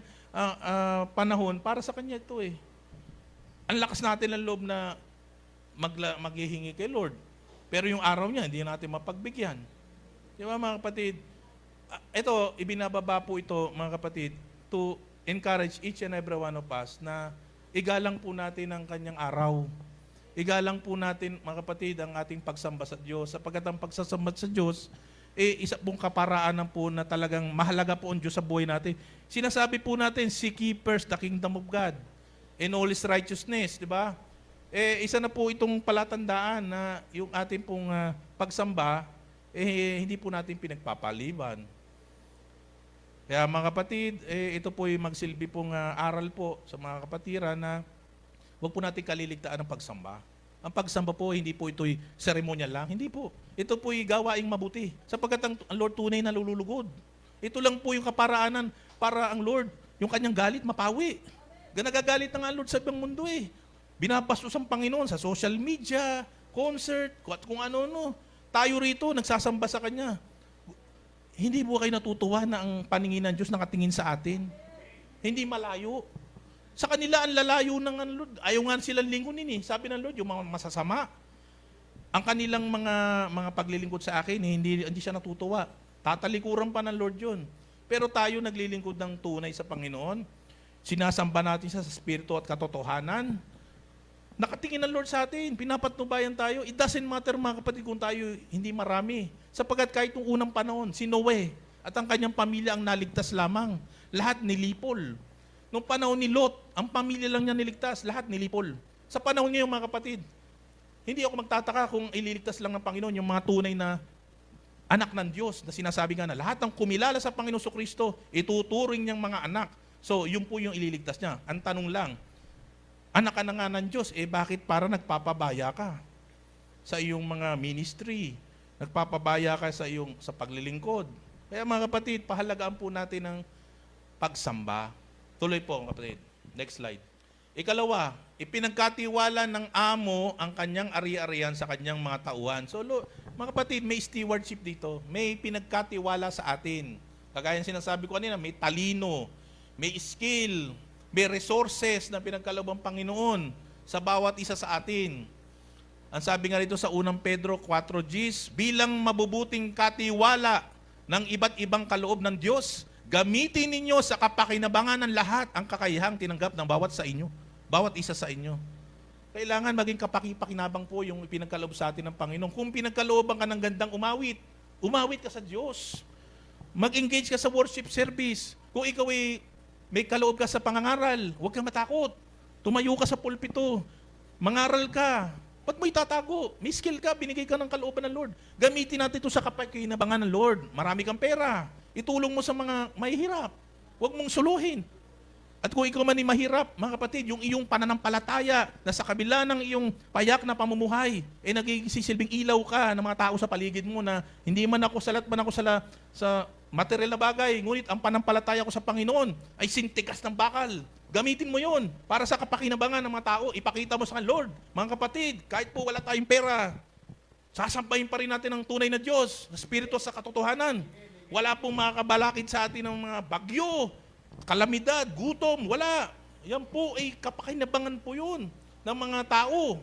panahon, para sa Kanya ito Ang lakas natin ng loob na maghihingi kay Lord. Pero yung araw niya, hindi natin mapagbigyan. Di ba mga kapatid? Ito, ibinababa po ito mga kapatid to encourage each and every one of us na igalang po natin ang kanyang araw. Igalang po natin mga kapatid ang ating pagsamba sa Diyos. Sapagkat ang pagsasamba sa Diyos, isa pong kaparaanan po na talagang mahalaga po ang Diyos sa buhay natin. Sinasabi po natin, seek ye first the kingdom of God and all His righteousness. Di ba? Isa na po itong palatandaan na yung ating pong pagsamba, hindi po natin pinagpapaliban. Kaya mga kapatid, ito po yung magsilbi pong aral po sa mga kapatiran na huwag po natin kaliligtaan ang pagsamba. Ang pagsamba po, hindi po ito'y seremonyal lang. Hindi po. Ito po'y gawaing mabuti. Sapagkat ang Lord tunay na lululugod. Ito lang po yung kaparaanan para ang Lord, yung kanyang galit, mapawi. Nagagalit na nga Lord sa ibang mundo Binabastos ang Panginoon sa social media, concert, kung ano-ano. Tayo rito, nagsasamba sa Kanya. Hindi po kayo natutuwa na ang paningin ng Diyos nakatingin sa atin? Hindi malayo. Sa kanila, ang lalayo ng Lord. Ayaw nga silang lingkunin Sabi ng Lord, yung mga masasama. Ang kanilang mga paglilingkod sa akin, hindi siya natutuwa. Tatalikuran pa ng Lord yun. Pero tayo naglilingkod ng tunay sa Panginoon. Sinasamba natin siya sa Espiritu at katotohanan. Nakatingin ng Lord sa atin, pinapatnubayan tayo. It doesn't matter mga kapatid kung tayo hindi marami. Sapagkat kahit nung unang panahon, si Noe at ang kanyang pamilya ang naligtas lamang. Lahat nilipol. Nung panahon ni Lot, ang pamilya lang niya niligtas, lahat nilipol. Sa panahon ngayon mga kapatid, hindi ako magtataka kung ililigtas lang ng Panginoon yung mga tunay na anak ng Diyos na sinasabi nga na lahat ng kumilala sa Panginoon Kristo, ituturing niyang mga anak. So, yun po yung ililigtas niya. Ang tanong lang, anak ka na nga ng Diyos, bakit para nagpapabaya ka sa iyong mga ministry? Nagpapabaya ka sa paglilingkod. Kaya mga kapatid, pahalagaan po natin ang pagsamba. Tuloy po, kapatid. Next slide. Ikalawa, ipinagkatiwala ng amo ang kanyang ari-arian sa kanyang mga tauhan. So, mga kapatid, may stewardship dito. May pinagkatiwala sa atin. Kagaya sinasabi ko kanina, may talino, may skill, may resources na pinagkaloob ng Panginoon sa bawat isa sa atin. Ang sabi nga rito sa 1 Pedro 4:10, bilang mabubuting katiwala ng iba't ibang kaloob ng Diyos, gamitin ninyo sa kapakinabangan ng lahat ang kakayahang tinanggap ng bawat isa sa inyo. Kailangan maging kapaki-pakinabang po yung pinagkaloob sa atin ng Panginoon. Kung pinagkalooban ka ng gandang umawit ka sa Diyos. Mag-engage ka sa worship service. Kung ikaw may kaloob ka sa pangangaral, huwag kang matakot. Tumayo ka sa pulpito. Mangaral ka. Ba't mo itatago? May skill ka, binigay ka ng kalooban ng Lord. Gamitin natin ito sa kapakinabangan ng Lord. Marami kang pera. Itulong mo sa mga mahihirap. Huwag mong suluhin. At kung ikaw man ay mahirap, mga kapatid, yung iyong pananampalataya na sa kabila ng iyong payak na pamumuhay, nagiging sisilbing ilaw ka ng mga tao sa paligid mo na hindi man ako salat man ako sa material na bagay, ngunit ang panampalataya ko sa Panginoon ay sintikas ng bakal. Gamitin mo yon para sa kapakinabangan ng mga tao. Ipakita mo sa Lord, mga kapatid, kahit po wala tayong pera, sasampahin pa rin natin ang tunay na Diyos, na Espiritu sa katotohanan. Wala pong makabalakid sa atin ng mga bagyo, kalamidad, gutom, wala. Yan po ay kapakinabangan po yun ng mga tao.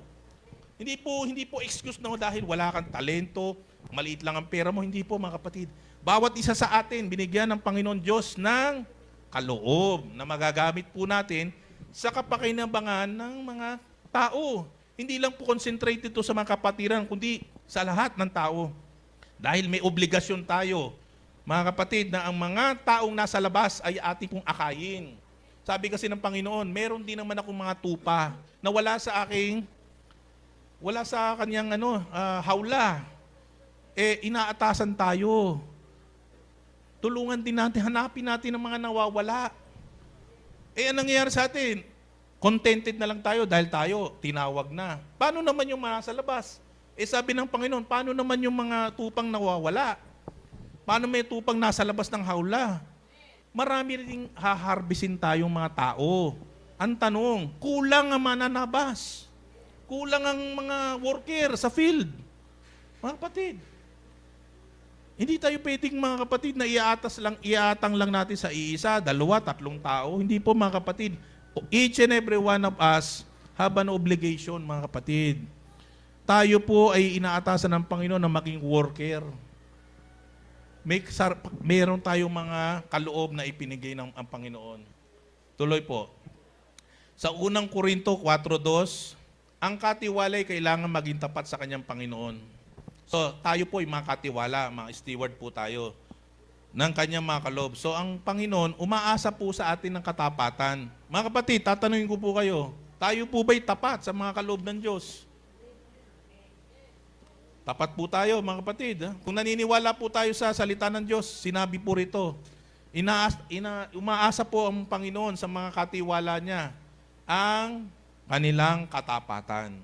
Hindi po excuse na dahil wala kang talento, maliit lang ang pera mo. Hindi po mga kapatid. Bawat isa sa atin, binigyan ng Panginoon Diyos ng kaloob na magagamit po natin sa kapakinabangan ng mga tao. Hindi lang po concentrated ito sa mga kapatiran, kundi sa lahat ng tao. Dahil may obligasyon tayo, mga kapatid, na ang mga taong nasa labas ay ating pong akayin. Sabi kasi ng Panginoon, meron din naman akong mga tupa na wala sa kanyang hawla. Inaatasan tayo. Tulungan din natin, hanapin natin ang mga nawawala. Anong nangyayari sa atin? Contented na lang tayo dahil tayo tinawag na. Paano naman yung mga sa labas? Sabi ng Panginoon, paano naman yung mga tupang nawawala? Paano may tupang nasa labas ng hawla? Marami rin haharbisin tayong mga tao. Ang tanong, kulang ang mananabas. Kulang ang mga worker sa field. Mga kapatid, hindi tayo pwedeng mga kapatid na iatang lang natin sa isa, dalawa, tatlong tao. Hindi po mga kapatid. Each and every one of us have an obligation, mga kapatid. Tayo po ay inaatasan ng Panginoon na maging worker. Meron tayong mga kaloob na ipinigay ng ang Panginoon. Tuloy po. Sa unang Korinto 4:2, ang katiwala ay kailangan maging tapat sa kanyang Panginoon. So, tayo po ay mga katiwala, mga steward po tayo ng kanyang mga kaloob. So, ang Panginoon, umaasa po sa atin ng katapatan. Mga kapatid, tatanungin ko po kayo, tayo po ba'y tapat sa mga kaloob ng Diyos? Tapat po tayo, mga kapatid. Kung naniniwala po tayo sa salita ng Diyos, sinabi po rito, umaasa po ang Panginoon sa mga katiwala niya ang kanilang katapatan.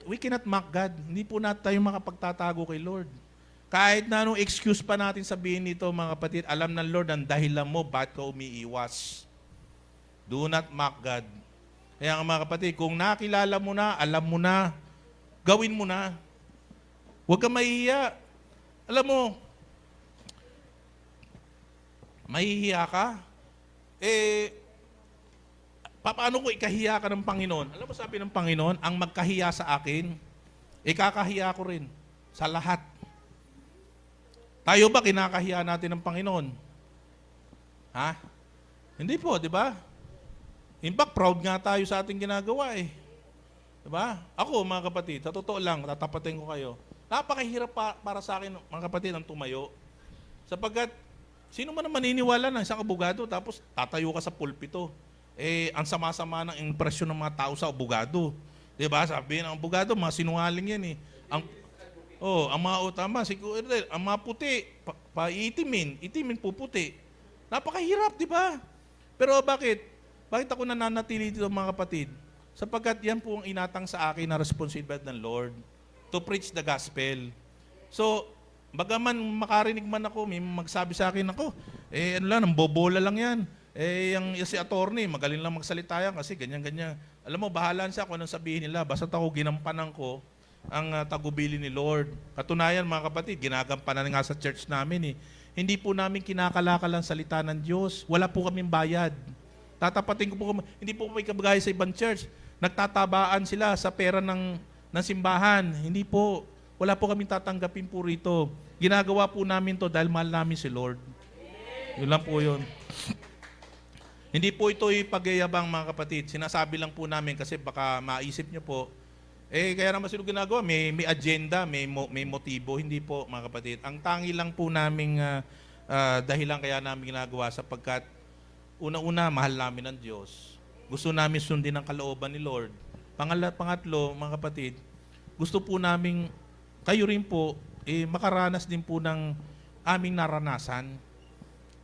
We cannot mock God. Hindi po natin tayo makapagtatago kay Lord. Kahit na anong excuse pa natin sabihin nito, mga kapatid, alam ng Lord ang dahilan mo, ba't ka umiiwas. Do not mock God. Kaya mga kapatid, kung nakilala mo na, alam mo na, gawin mo na. Huwag kang mahihiya. Alam mo, mahihiya ka, paano ko ikahiya ka ng Panginoon? Alam mo sabi ng Panginoon, ang magkahiya sa akin, ikakahiya ko rin sa lahat. Tayo ba kinakahiya natin ng Panginoon? Ha? Hindi po, di ba? In fact, proud nga tayo sa ating ginagawa eh. Diba? Ako, mga kapatid, sa totoo lang, tatapatin ko kayo. Napakahirap para sa akin, mga kapatid, ang tumayo. Sapagkat, sino man ang maniniwala ng isang abogado, tapos tatayo ka sa pulpito. Ang sama-sama ng impresyon ng mga tao sa abogado. Diba? Sabi ng abogado, mga sinungaling yan eh. Ang mga utama, ang mga puti, itimin puputi. Napakahirap, di ba? Pero bakit? Bakit ako nananatili dito, mga kapatid? Sapagkat yan po ang inatang sa akin na responsibilidad ng Lord to preach the gospel. So, bagaman makarinig man ako, may magsabi sa akin ako, ang bobola lang yan. Yung si attorney, magaling lang magsalita yan kasi ganyan-ganyan. Alam mo, bahalaan siya kung anong sabihin nila. Basta ako ginampanan ko ang tagubili ni Lord. Katunayan, mga kapatid, ginagampanan nga sa church namin eh. Hindi po namin kinakalakal ang salita ng Diyos. Wala po kaming bayad. Tatapatin ko po, hindi po kami kabagay sa ibang church. Nagtatabaan sila sa pera ng simbahan. Hindi po. Wala po kaming tatanggapin po rito. Ginagawa po namin to dahil mahal namin si Lord. Yun lang po yun. Hindi po ito pagyayabang, mga kapatid. Sinasabi lang po namin kasi baka maisip nyo po, kaya naman sila ginagawa, may agenda, may motibo. Hindi po, mga kapatid. Ang tangi lang po naming dahilan kaya namin ginagawa sapagkat una-una, mahal namin ang Diyos. Gusto namin sundin ang kalooban ni Lord. Pangatlo, mga kapatid, gusto po namin, kayo rin po, makaranas din po ng aming naranasan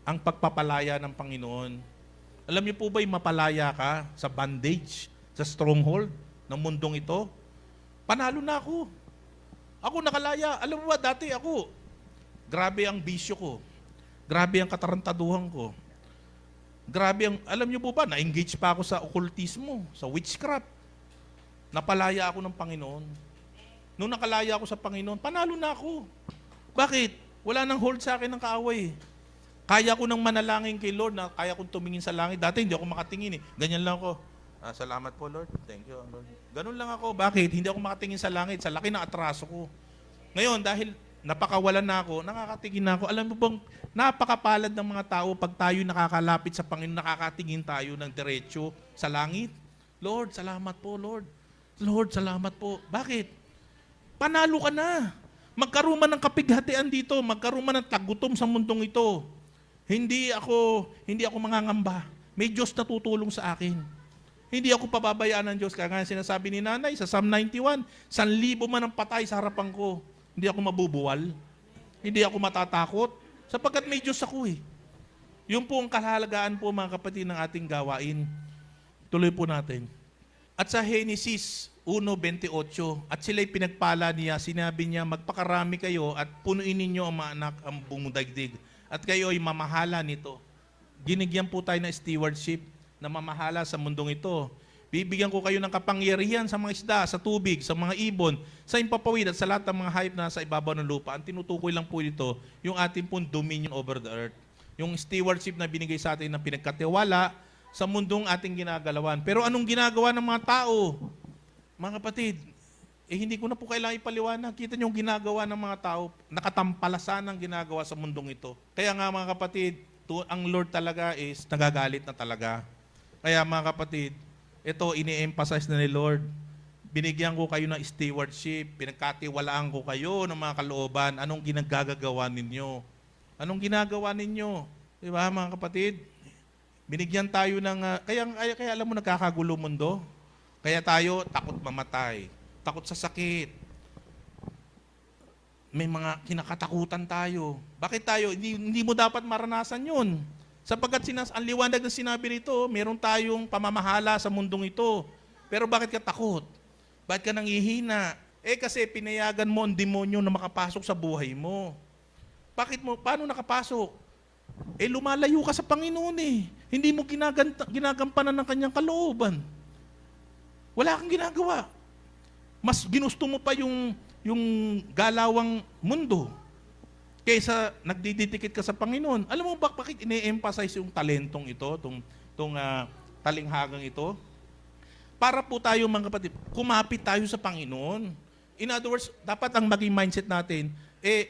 ang pagpapalaya ng Panginoon. Alam niyo po ba'y mapalaya ka sa bondage, sa stronghold ng mundong ito? Panalo na ako. Ako nakalaya. Alam mo ba, dati ako, grabe ang bisyo ko. Grabe ang katarantaduhan ko. Grabe ang, alam niyo po ba, na-engage pa ako sa occultismo, sa witchcraft. Napalaya ako ng Panginoon. Nung nakalaya ako sa Panginoon, panalo na ako. Bakit? Wala nang hold sa akin ng kaaway. Kaya ko nang manalangin kay Lord na kaya kong tumingin sa langit. Dati hindi ako makatingin eh. Ganyan lang ako. Salamat po Lord. Thank you Lord. Ganun lang ako. Bakit? Hindi ako makatingin sa langit. Sa laki ng atraso ko. Ngayon, dahil napakawalan na ako, nakakatingin na ako. Alam mo bang, napakapalad ng mga tao pag tayo nakakalapit sa Panginoon, nakakatingin tayo ng diretso sa langit. Lord, salamat po, Lord. Lord, salamat po. Bakit? Panalo ka na. Magkaroon man ng kapighatian dito, magkaroon man ng tagutom sa mundong ito. Hindi ako mangangamba. May Diyos na tutulong sa akin. Hindi ako pababayaan ng Diyos. Kaya nga sinasabi ni Nanay sa Psalm 91, 1,000 man ang patay sa harapan ko. Hindi ako mabubuwal. Hindi ako matatakot. Sapagkat may Diyos ako eh. Yun po ang kahalagaan po mga kapatid ng ating gawain. Tuloy po natin. At sa Genesis 1:28, at sila'y pinagpala niya, sinabi niya, magpakarami kayo at punuin ninyo ang mga anak ang buong daigdig. At kayo ay mamahala nito. Ginigyan po tayo ng stewardship na mamahala sa mundong ito. Bibigyan ko kayo ng kapangyarihan sa mga isda, sa tubig, sa mga ibon, sa impapawid at sa lahat ng mga hayop na sa ibabaw ng lupa. Ang tinutukoy lang po ito, yung ating pong dominion over the earth. Yung stewardship na binigay sa atin ng pinagkatiwala sa mundong ating ginagalawan. Pero anong ginagawa ng mga tao? Mga kapatid, hindi ko na po kailangan ipaliwanag. Kita niyo yung ginagawa ng mga tao, nakatampalasan ang ginagawa sa mundong ito. Kaya nga mga kapatid, ang Lord talaga is nagagalit na talaga. Kaya mga kapatid, ito ini-emphasize na ni Lord. Binigyan ko kayo ng stewardship, pinagkatiwalaan ko kayo ng mga kalooban. Anong ginagagawa ninyo? Anong ginagawa ninyo? Di ba mga kapatid? Binigyan tayo ng, kaya alam mo nagkakagulo mundo. Kaya tayo takot mamatay, takot sa sakit. May mga kinakatakutan tayo. Bakit tayo? Hindi mo dapat maranasan yun. Sapagkat ang liwanag na sinabi nito, meron tayong pamamahala sa mundong ito. Pero bakit ka takot? Bakit ka nangihina? Kasi pinayagan mo ang demonyo na makapasok sa buhay mo. Paano nakapasok? Lumalayo ka sa Panginoon eh. Hindi mo ginagampanan ng kanyang kalooban. Wala kang ginagawa. Mas ginusto mo pa yung galawang mundo kaysa nagdidikit ka sa Panginoon. Alam mo bakit ine-emphasize yung talentong ito, itong talinghagang ito? Para po tayo mga kapatid, kumapit tayo sa Panginoon. In other words, dapat ang maging mindset natin,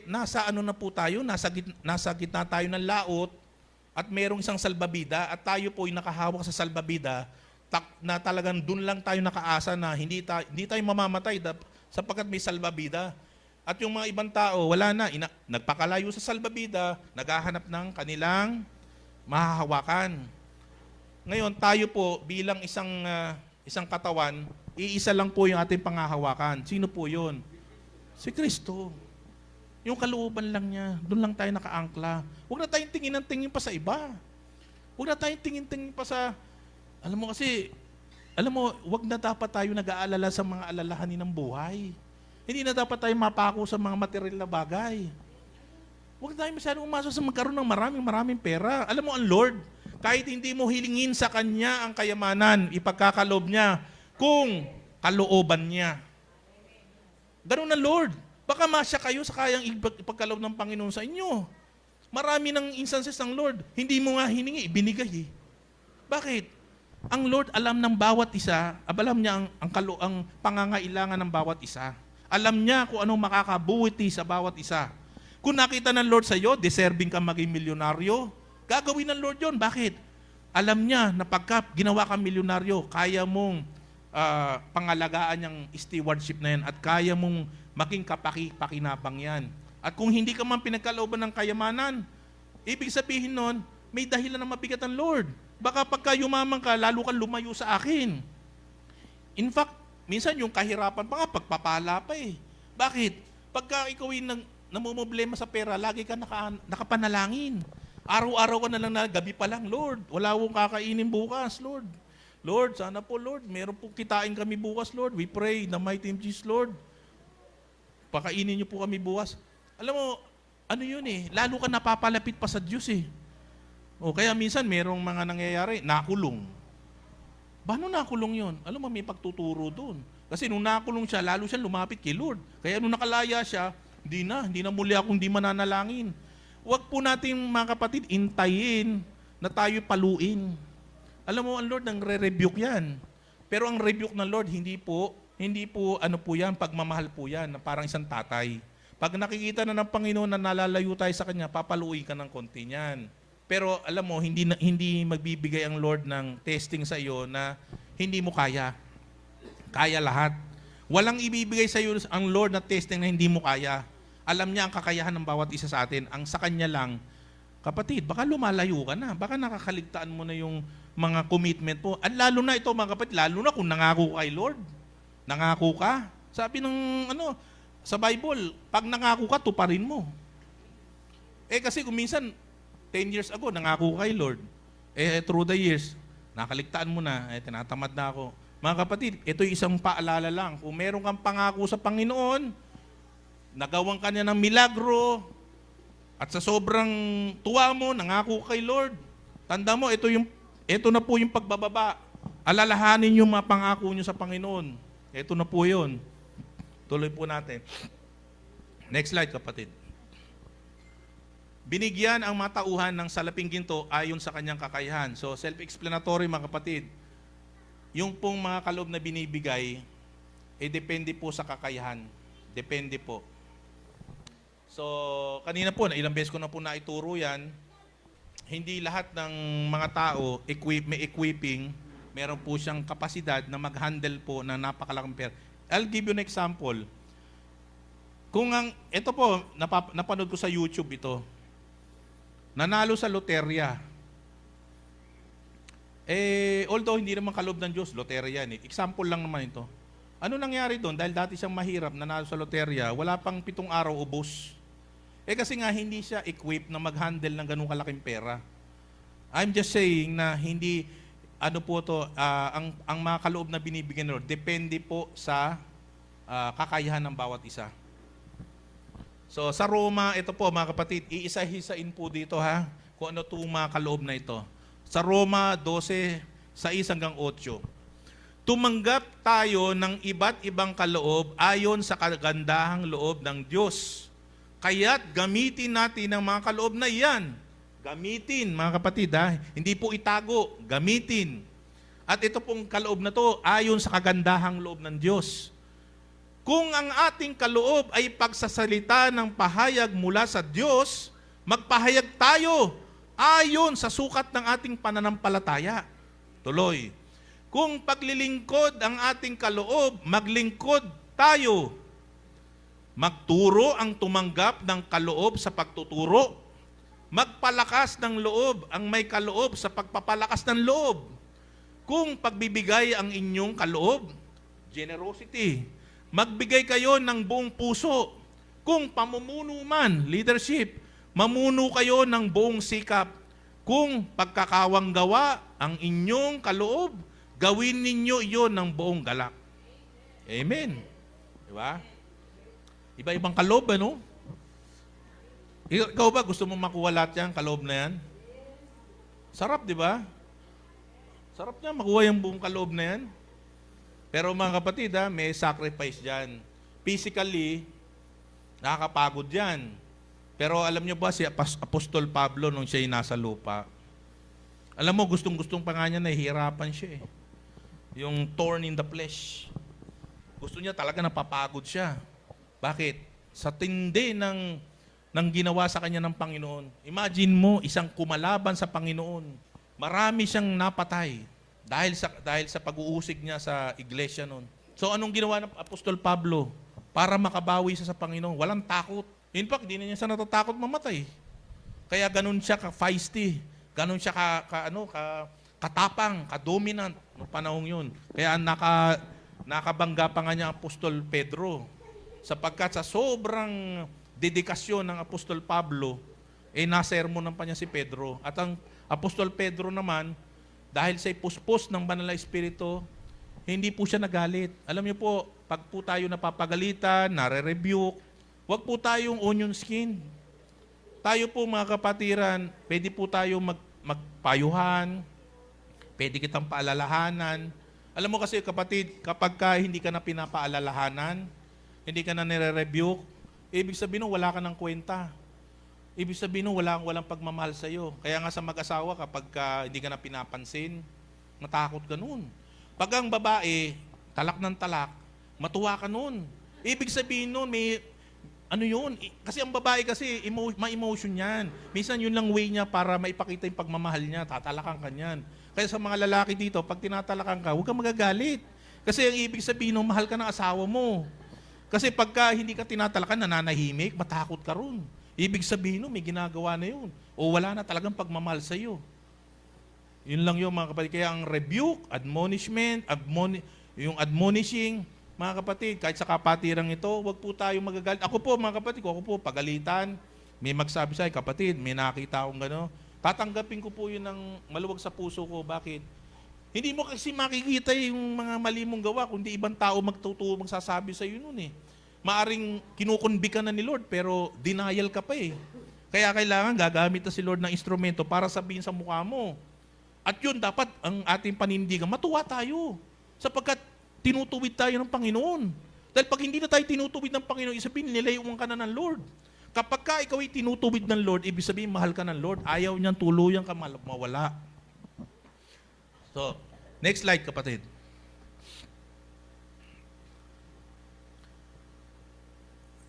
nasa ano na po tayo, nasa gitna tayo ng laot at merong isang salbabida at tayo po ay nakahawak sa salbabida na talagang dun lang tayo nakaasa na hindi tayo mamamatay sapagkat may salbabida. At yung mga ibang tao, wala na, nagpakalayo sa salbabida, naghahanap ng kanilang mahahawakan. Ngayon, tayo po bilang isang katawan, iisa lang po yung ating pangahawakan. Sino po yun? Si Kristo. Yung kalooban lang niya, doon lang tayo nakaangkla. Huwag na tayong tingin pa sa iba. Huwag na tayong tingin pa sa, alam mo, huwag na dapat tayo nag-aalala sa mga alalahanin ng buhay. Hindi na dapat tayo mapako sa mga material na bagay. Huwag tayo masyadong umasok sa magkaroon ng maraming pera. Alam mo, ang Lord, kahit hindi mo hilingin sa Kanya ang kayamanan, ipagkakaloob niya kung kalooban niya. Ganun ang Lord. Baka masya kayo sa kayang ipagkaloob ng Panginoon sa inyo. Marami ng instances ng Lord, hindi mo nga hiningi, ibinigay. Bakit? Ang Lord alam ng bawat isa, alam niya ang pangangailangan ng bawat isa. Alam niya kung anong makakabuti sa bawat isa. Kung nakita ng Lord sa iyo, deserving ka maging milyonaryo, gagawin ng Lord yon. Bakit? Alam niya na pagka ginawa kang milyonaryo, kaya mong pangalagaan yung stewardship na yan at kaya mong maging kapaki-pakinabang yan. At kung hindi ka man pinagkalooban ng kayamanan, ibig sabihin nun, may dahilan na mabigat ang Lord. Baka pagka yumaman ka, lalo kang lumayo sa akin. In fact, minsan yung kahirapan pa nga, pagpapala pa eh. Bakit? Pagka ikaw yung namumblema sa pera, lagi ka nakapanalangin. Araw-araw ka na lang gabi pa lang, Lord. Wala akong kakainin bukas, Lord. Lord, sana po, Lord, meron po kitain kami bukas, Lord. We pray in the mighty name of Jesus, Lord. Pakainin niyo po kami bukas. Alam mo, ano yun eh, lalo ka napapalapit pa sa Diyos eh. O kaya minsan merong mga nangyayari, nakulong. Paano nakulong yun? Alam mo, may pagtuturo doon. Kasi nung nakulong siya, lalo siya lumapit kay Lord. Kaya nung nakalaya siya, Hindi na muli akong di mananalangin. Huwag po natin mga kapatid, intayin na tayo paluin. Alam mo, ang Lord nang re-rebuke yan. Pero ang rebuke ng Lord, hindi po ano po yan, pagmamahal po yan, na parang isang tatay. Pag nakikita na ng Panginoon na nalalayo tayo sa Kanya, papaluin ka ng konti niyan. Pero alam mo, hindi magbibigay ang Lord ng testing sa iyo na hindi mo kaya. Kaya lahat. Walang ibibigay sa iyo ang Lord na testing na hindi mo kaya. Alam niya ang kakayahan ng bawat isa sa atin. Ang sa Kanya lang, kapatid, baka lumalayo ka na. Baka nakakaligtaan mo na yung mga commitment mo. At lalo na ito mga kapatid, lalo na kung nangako ka kay Lord. Nangako ka. Sabi ng sa Bible, pag nangako ka, tuparin mo. Kasi kung minsan, 10 years ago, nangako ka kay Lord. Through the years, nakaligtaan mo na, tinatamad na ako. Mga kapatid, ito yung isang paalala lang. Kung meron kang pangako sa Panginoon, nagawang ka niya ng milagro, at sa sobrang tuwa mo, nangako ka kay Lord, tanda mo, ito na po yung pagbababa. Alalahanin yung mga pangako nyo sa Panginoon. Ito na po yun. Tuloy po natin. Next slide, kapatid. Binigyan ang mga tauhan ng salaping ginto ayon sa kanyang kakayahan. So, self-explanatory mga kapatid. Yung pong mga kaloob na binibigay, depende po sa kakayahan. Depende po. So, kanina po, ilang beses ko na po naituro yan, hindi lahat ng mga tao may equipping, meron po siyang kapasidad na mag-handle po ng napakalaking pera. I'll give you an example. Ito po, napanood ko sa YouTube ito. Nanalo sa loterya. Although hindi naman kaloob ng Diyos, loterya yan. Example lang naman ito. Ano nangyari doon? Dahil dati siyang mahirap, nanalo sa loterya, wala pang 7 araw ubos. Kasi nga hindi siya equipped na mag-handle ng ganung kalaking pera. I'm just saying na hindi, ang mga kaloob na binibigyan ng Lord, depende po sa kakayahan ng bawat isa. So sa Roma, ito po mga kapatid, iisa-hisain po dito kung ano itong mga kaloob na ito. Sa Roma 12, 6 hanggang 8. Tumanggap tayo ng iba't ibang kaloob ayon sa kagandahang loob ng Diyos. Kaya't gamitin natin ang mga kaloob na iyan. Gamitin, mga kapatid, hindi po itago, gamitin. At ito pong kaloob na to ayon sa kagandahang loob ng Diyos. Kung ang ating kaloob ay pagsasalita ng pahayag mula sa Diyos, magpahayag tayo ayon sa sukat ng ating pananampalataya. Tuloy. Kung paglilingkod ang ating kaloob, maglingkod tayo. Magturo ang tumanggap ng kaloob sa pagtuturo. Magpalakas ng loob ang may kaloob sa pagpapalakas ng loob. Kung pagbibigay ang inyong kaloob, generosity. Magbigay kayo ng buong puso. Kung pamumuno man, leadership, mamuno kayo ng buong sikap. Kung pagkakawang gawa ang inyong kaloob, gawin ninyo iyon ng buong galak. Amen. Diba? Iba-ibang kaloob, ano? Ikaw ba gusto mo makuha lahat yan, kaloob na yan? Sarap, di ba? Sarap niya makuha yung buong kaloob na yan. Pero mga kapatid, may sacrifice dyan. Physically, nakakapagod yan. Pero alam niyo ba si Apostol Pablo nung siya'y nasa lupa? Alam mo, gustong-gustong pa nga niya, nahihirapan siya . Yung thorn in the flesh. Gusto niya talaga napapagod siya. Bakit? Sa tindi ng ginawa sa kanya ng Panginoon. Imagine mo, isang kumalaban sa Panginoon. Marami siyang napatay dahil sa pag-uusig niya sa iglesia noon. So anong ginawa ng Apostol Pablo para makabawi siya sa Panginoon? Walang takot. In fact, hindi na niya siya natatakot mamatay. Kaya ganun siya ka-feisty. Ganun siya katapang, ka-dominant noong panahong yun. Kaya nakabangga pa nga niya ang Apostol Pedro. Sapagkat sa sobrang dedikasyon ng Apostol Pablo, nasermonan pa niya si Pedro. At ang Apostol Pedro naman, dahil sa ipuspos ng Banal na Espiritu, hindi po siya nagalit. Alam niyo po, pag po tayo napapagalitan, nare-rebuke, huwag po tayong onion skin. Tayo po mga kapatiran, pwede po tayo magpayuhan, pwede kitang paalalahanan. Alam mo kasi kapatid, kapag hindi ka na pinapaalalahanan, hindi ka na nire-rebuke, ibig sabihin wala ka ng kwenta. Ibig sabihin walang pagmamahal sa'yo. Kaya nga sa mag-asawa, kapag hindi ka na pinapansin, matakot ka nun. Pag ang babae, talak ng talak, matuwa ka nun. Ibig sabihin nun, may, ano yun? Kasi ang babae kasi, ma-emotion yan. Minsan yun lang way niya para maipakita yung pagmamahal niya, tatalakan ka niyan. Kaya sa mga lalaki dito, pag tinatalakan ka, huwag kang magagalit. Kasi ang ibig sabihin nun, mahal ka ng asawa mo. Kasi pagka hindi ka tinatalakan, nananahimik, matakot ka ron. Ibig sabihin nun, may ginagawa na yun. O wala na talagang pagmamahal sa'yo. Yun lang yun mga kapatid. Kaya ang rebuke, admonishment, yung admonishing, mga kapatid, kahit sa kapatirang ito, wag po tayo magagalit. Ako po mga kapatid, ako po pagalitan, may magsabi sa'yo, kapatid, may nakita akong gano'n. Tatanggapin ko po yun ng maluwag sa puso ko. Bakit? Hindi mo kasi makikita yung mga mali mong gawa, kundi ibang tao magsasabi sa'yo nun eh. Maaring kinukunbi ka na ni Lord, pero denial ka pa eh. Kaya kailangan gagamit na si Lord ng instrumento para sabihin sa mukha mo. At yun, dapat ang ating panindigan, matuwa tayo. Sapagkat tinutuwid tayo ng Panginoon. Dahil pag hindi na tayo tinutuwid ng Panginoon, isabihin, nilayuan ka na ng Lord. Kapag ka ikaw ay tinutuwid ng Lord, ibig sabihin, mahal ka ng Lord. Ayaw niyang tuluyan ka mawala. So, next slide, kapatid.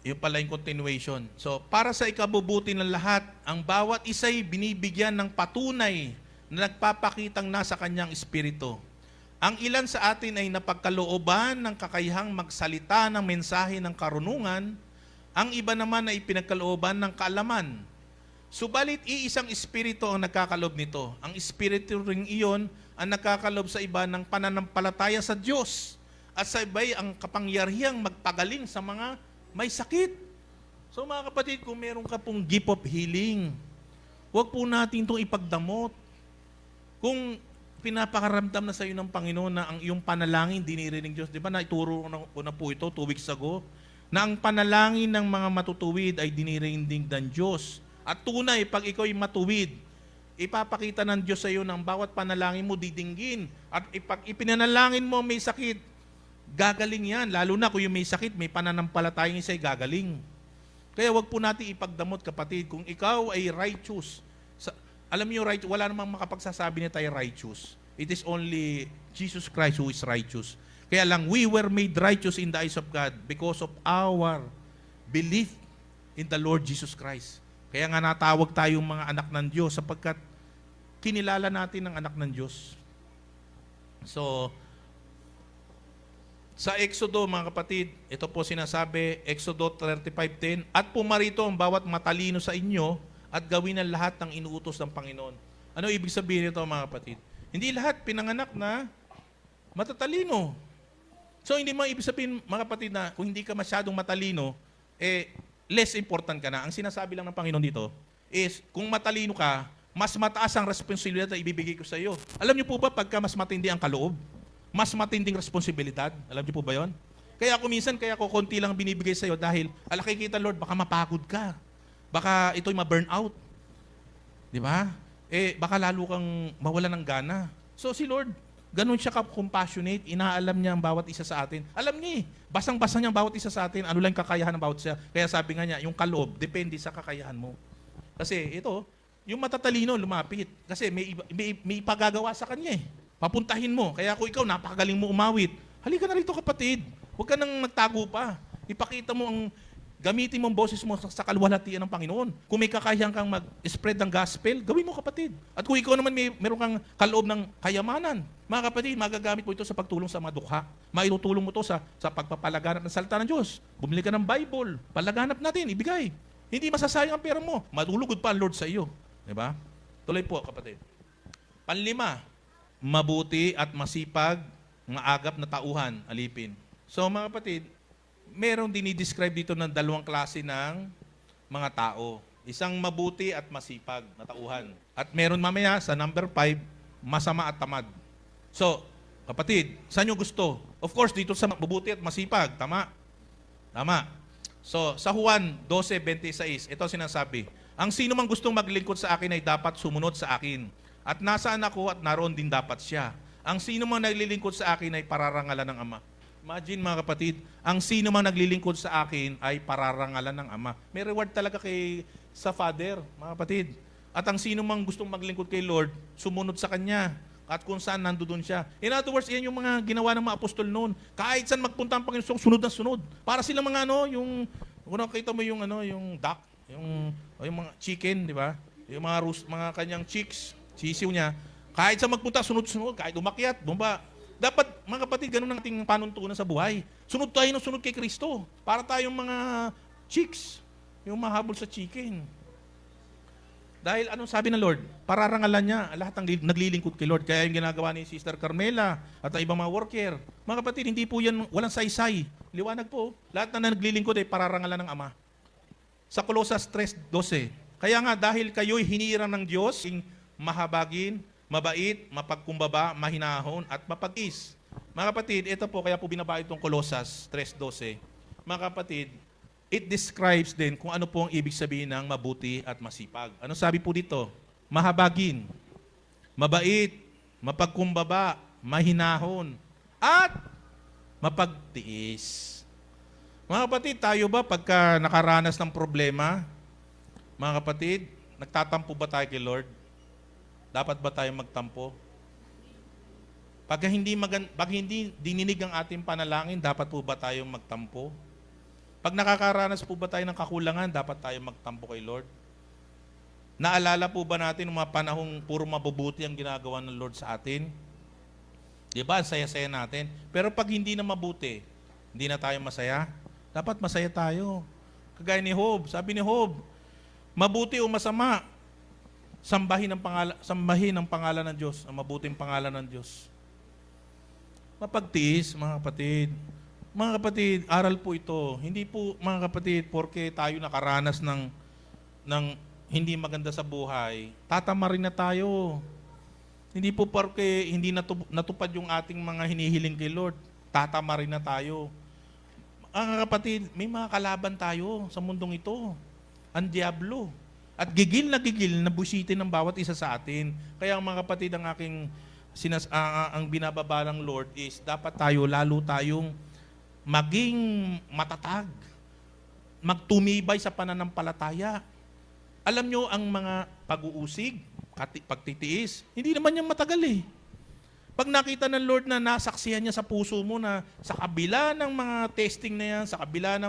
Yung pala yung continuation. So, para sa ikabubuti ng lahat, ang bawat isa'y binibigyan ng patunay na nagpapakitang nasa kanyang espiritu. Ang ilan sa atin ay napagkalooban ng kakayahang magsalita ng mensahe ng karunungan, ang iba naman ay pinagkalooban ng kaalaman. Subalit iisang espiritu ang nagkakaloob nito. Ang espiritu ring iyon ang nagkakaloob sa iba ng pananampalataya sa Diyos at sa iba'y ang kapangyarihang magpagaling sa mga may sakit. So mga kapatid, kung meron ka pong gift of healing, huwag po natin itong ipagdamot. Kung pinapakaramdam na sa iyo ng Panginoon na ang iyong panalangin dinirinig Diyos, di ba naituro ko na po ito 2 weeks ago, na ang panalangin ng mga matutuwid ay dinirinig ng Diyos. At tunay, pag ikaw ay matuwid, ipapakita ng Diyos sa iyo ng bawat panalangin mo didinggin. At pag ipinanalangin mo may sakit, gagaling yan. Lalo na kung yung may sakit, may pananampalatayang isa'y gagaling. Kaya wag po natin ipagdamot, kapatid. Kung ikaw ay righteous, alam niyo, right, wala namang makapagsasabi na tayo righteous. It is only Jesus Christ who is righteous. Kaya lang, we were made righteous in the eyes of God because of our belief in the Lord Jesus Christ. Kaya nga natawag tayong mga anak ng Diyos sapagkat kinilala natin ang anak ng Diyos. So, sa Exodo, mga kapatid, ito po sinasabi, Exodo 35:10, at pumarito ang bawat matalino sa inyo at gawin ang lahat ng inuutos ng Panginoon. Ano ibig sabihin nito, mga kapatid? Hindi lahat pinanganak na matatalino. So, hindi mo ibig sabihin, mga kapatid, na kung hindi ka masyadong matalino, less important ka na. Ang sinasabi lang ng Panginoon dito is, kung matalino ka, mas mataas ang responsibilidad na ibibigay ko sa iyo. Alam niyo po ba, pagka mas matindi ang kaloob, mas matinding responsibilidad. Alam niyo po ba yon? Kaya ako minsan, konti lang binibigay sa'yo dahil, kita Lord, baka mapagod ka. Baka ito'y ma-burn out. Di ba? Baka lalo kang mawala ng gana. So si Lord, ganun siya ka-compassionate, inaalam niya ang bawat isa sa atin. Alam niya basang-basa niya ang bawat isa sa atin, ano lang kakayahan ng bawat isa. Kaya sabi nga niya, yung kaloob, depende sa kakayahan mo. Kasi ito, yung matatalino, lumapit. Kasi may ipagagawa sa kanya Papuntahin mo. Kaya kung ikaw, napakagaling mo umawit, halika na rito, kapatid. Huwag ka nang nagtago pa. Ipakita mo gamitin mo ang boses mo sa kaluwalhatian ng Panginoon. Kung may kakayahan kang mag-spread ng gospel, gawin mo, kapatid. At kung ikaw naman meron kang kaloob ng kayamanan, mga kapatid, magagamit mo ito sa pagtulong sa mga dukha. Maitutulong mo ito sa pagpapalaganap ng salita ng Diyos. Bumili ka ng Bible. Palaganap natin, ibigay. Hindi masasayang ang pera mo. Madulugod pa ang Lord sa iyo. Diba? Tuloy po, kapatid. Panlima, mabuti at masipag, maagap na tauhan, alipin. So mga kapatid, merong dinidescribe dito ng dalawang klase ng mga tao. Isang mabuti at masipag na tauhan. At meron mamaya sa number 5, masama at tamad. So, kapatid, saan nyo gusto? Of course, dito sa mabuti at masipag. Tama? Tama. So, sa Juan 12:26, ito sinasabi, ang sino mang gustong maglingkod sa akin ay dapat sumunod sa akin. At nasaan ako at naroon din dapat siya. Ang sino mang naglilingkod sa akin ay pararangalan ng Ama. Imagine mga kapatid, ang sino mang naglilingkod sa akin ay pararangalan ng Ama. May reward talaga sa Father, mga kapatid. At ang sino mang gustong maglingkod kay Lord, sumunod sa Kanya. At kung saan, nandoon siya. In other words, yan yung mga ginawa ng mga apostol noon. Kahit saan magpunta ang Panginoon, sunod na sunod. Para silang mga kung nakita mo yung duck, yung mga chicken, di ba? Yung mga kanyang chicks, sisiw niya. Kahit saan magpunta, sunod-sunod. Kahit umakyat, bumaba. Dapat, mga kapatid, ganun ang ating panuntunan sa buhay. Sunod tayo ng sunod kay Kristo. Para tayong mga chicks, yung mahabol sa chicken. Dahil anong sabi ng Lord? Pararangalan niya lahat ng naglilingkod kay Lord. Kaya yung ginagawa ni Sister Carmela at ang ibang mga worker. Mga kapatid, hindi po yan walang saysay. Liwanag po. Lahat na naglilingkod ay pararangalan ng Ama. Sa Colosas 3:12. Kaya nga, dahil kayo'y hinirang ng Diyos, mahabagin, mabait, mapagkumbaba, mahinahon, at mapag-is. Mga kapatid, ito po, kaya po binaba itong Colosas 3:12. Mga kapatid, it describes din kung ano po ang ibig sabihin ng mabuti at masipag. Ano sabi po dito? Mahabagin, mabait, mapagkumbaba, mahinahon, at mapagtiis. Mga kapatid, tayo ba pagka nakaranas ng problema, mga kapatid, nagtatampo ba tayo kay Lord? Dapat ba tayo magtampo? Pag hindi dininig ang ating panalangin, dapat po ba tayong magtampo? Pag nakakaranas po ba tayo ng kakulangan, dapat tayo magtampo kay Lord? Naalala po ba natin mga panahong puro mabubuti ang ginagawa ng Lord sa atin? Di ba? Ang saya-saya natin. Pero pag hindi na mabuti, hindi na tayo masaya, dapat masaya tayo. Kagaya ni Job, sabi ni Job, mabuti o masama, sambahin ang pangalan ng Diyos, ang mabuting pangalan ng Diyos. Mapagtiis, mga kapatid. Mga kapatid, aral po ito. Hindi po, mga kapatid, porke tayo nakaranas ng hindi maganda sa buhay, tatama rin na tayo. Hindi po porke hindi natupad yung ating mga hinihiling kay Lord, tatama rin na tayo. Mga kapatid, may mga kalaban tayo sa mundong ito. Ang diablo. At gigil na busitin ng bawat isa sa atin. Kaya mga kapatid, ang binababa ng Lord is dapat lalo tayong maging matatag. Magtumibay sa pananampalataya. Alam nyo, ang mga pag-uusig, pagtitiis, hindi naman yan matagal eh. Pag nakita ng Lord na nasaksihan niya sa puso mo na sa kabila ng mga testing na yan, sa kabila ng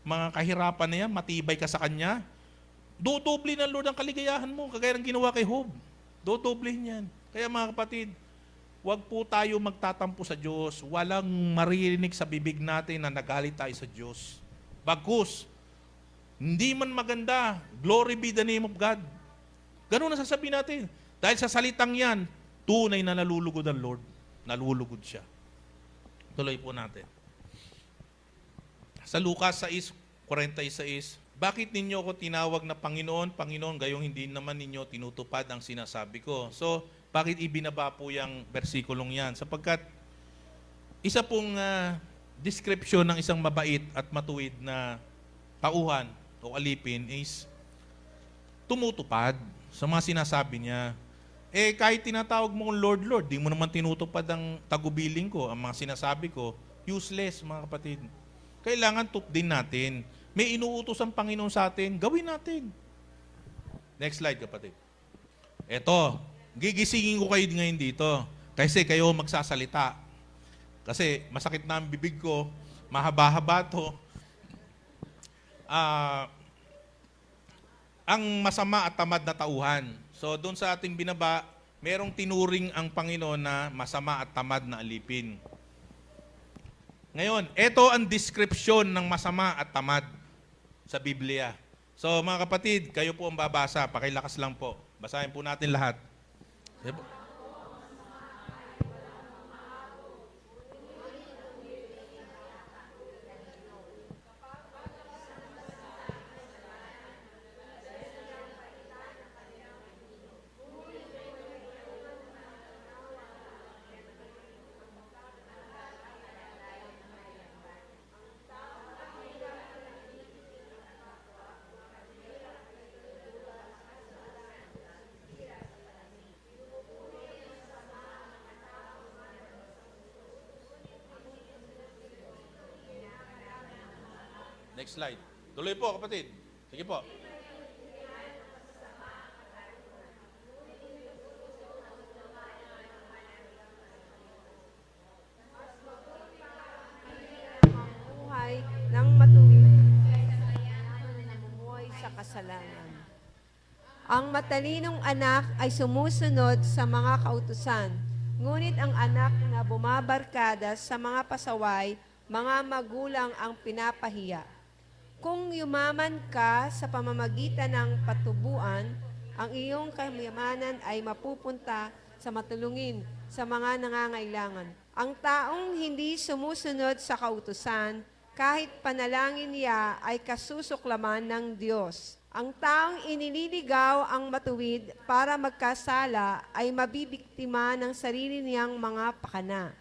mga kahirapan na yan, matibay ka sa Kanya, dodoble ng Lord ang kaligayahan mo, kagaya ng ginawa kay Job. Dodoblehin yan. Kaya mga kapatid, huwag po tayo magtatampo sa Diyos. Walang maririnig sa bibig natin na nagalit tayo sa Diyos. Bagkus, hindi man maganda, glory be the name of God. Ganun na sasabihin natin. Dahil sa salitang yan, tunay na nalulugod ang Lord. Nalulugod siya. Tuloy po natin. Sa Lucas 6:46, bakit ninyo ako tinawag na Panginoon, Panginoon, gayong hindi naman ninyo tinutupad ang sinasabi ko? So, bakit ibinaba po yung versikulong yan? Sapagkat isa pong description ng isang mabait at matuwid na tauhan o alipin is tumutupad sa mga sinasabi niya. Kahit tinatawag mo kong Lord, Lord, di mo naman tinutupad ang tagubilin ko, ang mga sinasabi ko, useless, mga kapatid. Kailangan din natin. May inuutos ang Panginoon sa atin, gawin natin. Next slide, kapatid. Eto, gigisingin ko kayo ngayon dito. Kasi kayo magsasalita. Kasi masakit na ang bibig ko, mahaba-haba to. Ang masama at tamad na tauhan. So, doon sa ating binaba, merong tinuring ang Panginoon na masama at tamad na alipin. Ngayon, ito ang description ng masama at tamad sa Biblia. So, mga kapatid, kayo po ang babasa. Pakilakas lang po. Basahin po natin lahat. next slide. Tuloy po, kapatid. Sige po. Buhay ng matuwid kaysa namumuhay sa kasalanan. Ang matalinong anak ay sumusunod sa mga kautusan, ngunit ang anak na bumabarkada sa mga pasaway, mga magulang ang pinapahiya. Kung yumaman ka sa pamamagitan ng patubuan, ang iyong kayamanan ay mapupunta sa matulungin sa mga nangangailangan. Ang taong hindi sumusunod sa kautusan, kahit panalangin niya ay kasusuklaman ng Diyos. Ang taong inililigaw ang matuwid para magkasala ay mabibiktima ng sarili niyang mga pakana.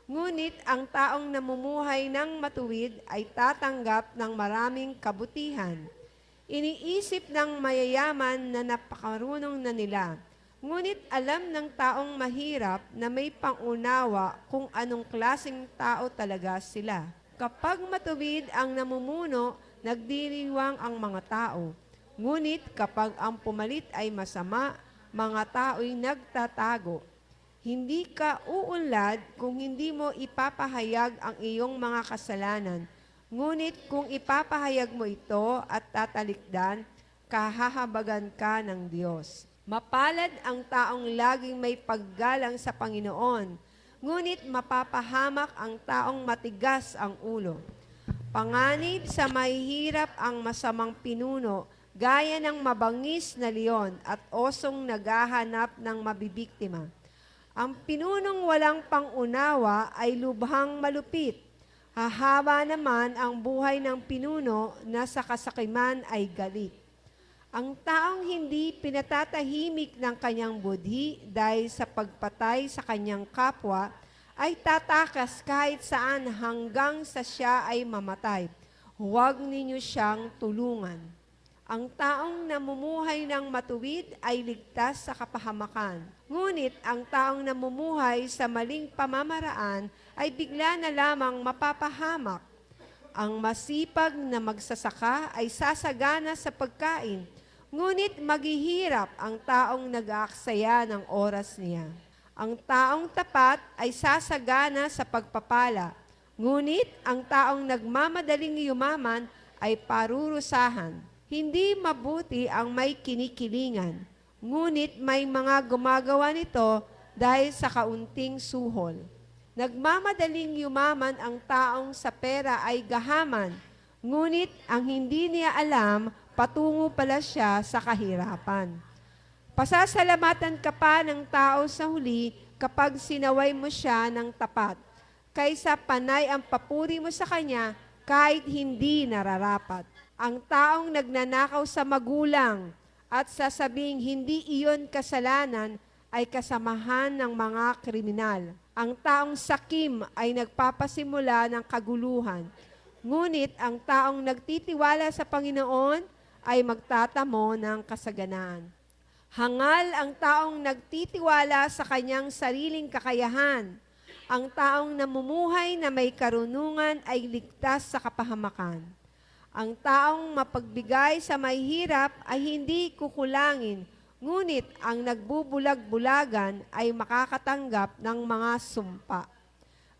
Ngunit ang taong namumuhay ng matuwid ay tatanggap ng maraming kabutihan. Iniisip ng mayayaman na napakarunong na nila. Ngunit alam ng taong mahirap na may pangunawa kung anong klaseng tao talaga sila. Kapag matuwid ang namumuno, nagdiriwang ang mga tao. Ngunit kapag ang pumalit ay masama, mga tao'y nagtatago. Hindi ka uunlad kung hindi mo ipapahayag ang iyong mga kasalanan. Ngunit kung ipapahayag mo ito at tatalikdan, kahahabagan ka ng Diyos. Mapalad ang taong laging may paggalang sa Panginoon, ngunit mapapahamak ang taong matigas ang ulo. Panganib sa mahihirap ang masamang pinuno, gaya ng mabangis na leon at osong naghahanap ng mabibiktima. Ang pinunong walang pangunawa ay lubhang malupit. Hahaba naman ang buhay ng pinuno na sa kasakiman ay galit. Ang taong hindi pinatatahimik ng kanyang budhi dahil sa pagpatay sa kanyang kapwa ay tatakas kahit saan hanggang sa siya ay mamatay. Huwag ninyo siyang tulungan. Ang taong namumuhay ng matuwid ay ligtas sa kapahamakan. Ngunit ang taong namumuhay sa maling pamamaraan ay bigla na lamang mapapahamak. Ang masipag na magsasaka ay sasagana sa pagkain, ngunit maghihirap ang taong nag-aaksaya ng oras niya. Ang taong tapat ay sasagana sa pagpapala, ngunit ang taong nagmamadaling yumaman ay parurusahan. Hindi mabuti ang may kinikilingan, ngunit may mga gumagawa nito dahil sa kaunting suhol. Nagmamadaling yumaman ang taong sa pera ay gahaman, ngunit ang hindi niya alam, patungo pala siya sa kahirapan. Pasasalamatan ka pa ng tao sa huli kapag sinaway mo siya ng tapat, kaysa panay ang papuri mo sa kanya kahit hindi nararapat. Ang taong nagnanakaw sa magulang at sasabing hindi iyon kasalanan ay kasamahan ng mga kriminal. Ang taong sakim ay nagpapasimula ng kaguluhan. Ngunit ang taong nagtitiwala sa Panginoon ay magtatamo ng kasaganaan. Hangal ang taong nagtitiwala sa kanyang sariling kakayahan. Ang taong namumuhay na may karunungan ay ligtas sa kapahamakan. Ang taong mapagbigay sa mahihirap ay hindi kukulangin, ngunit ang nagbubulag-bulagan ay makakatanggap ng mga sumpa.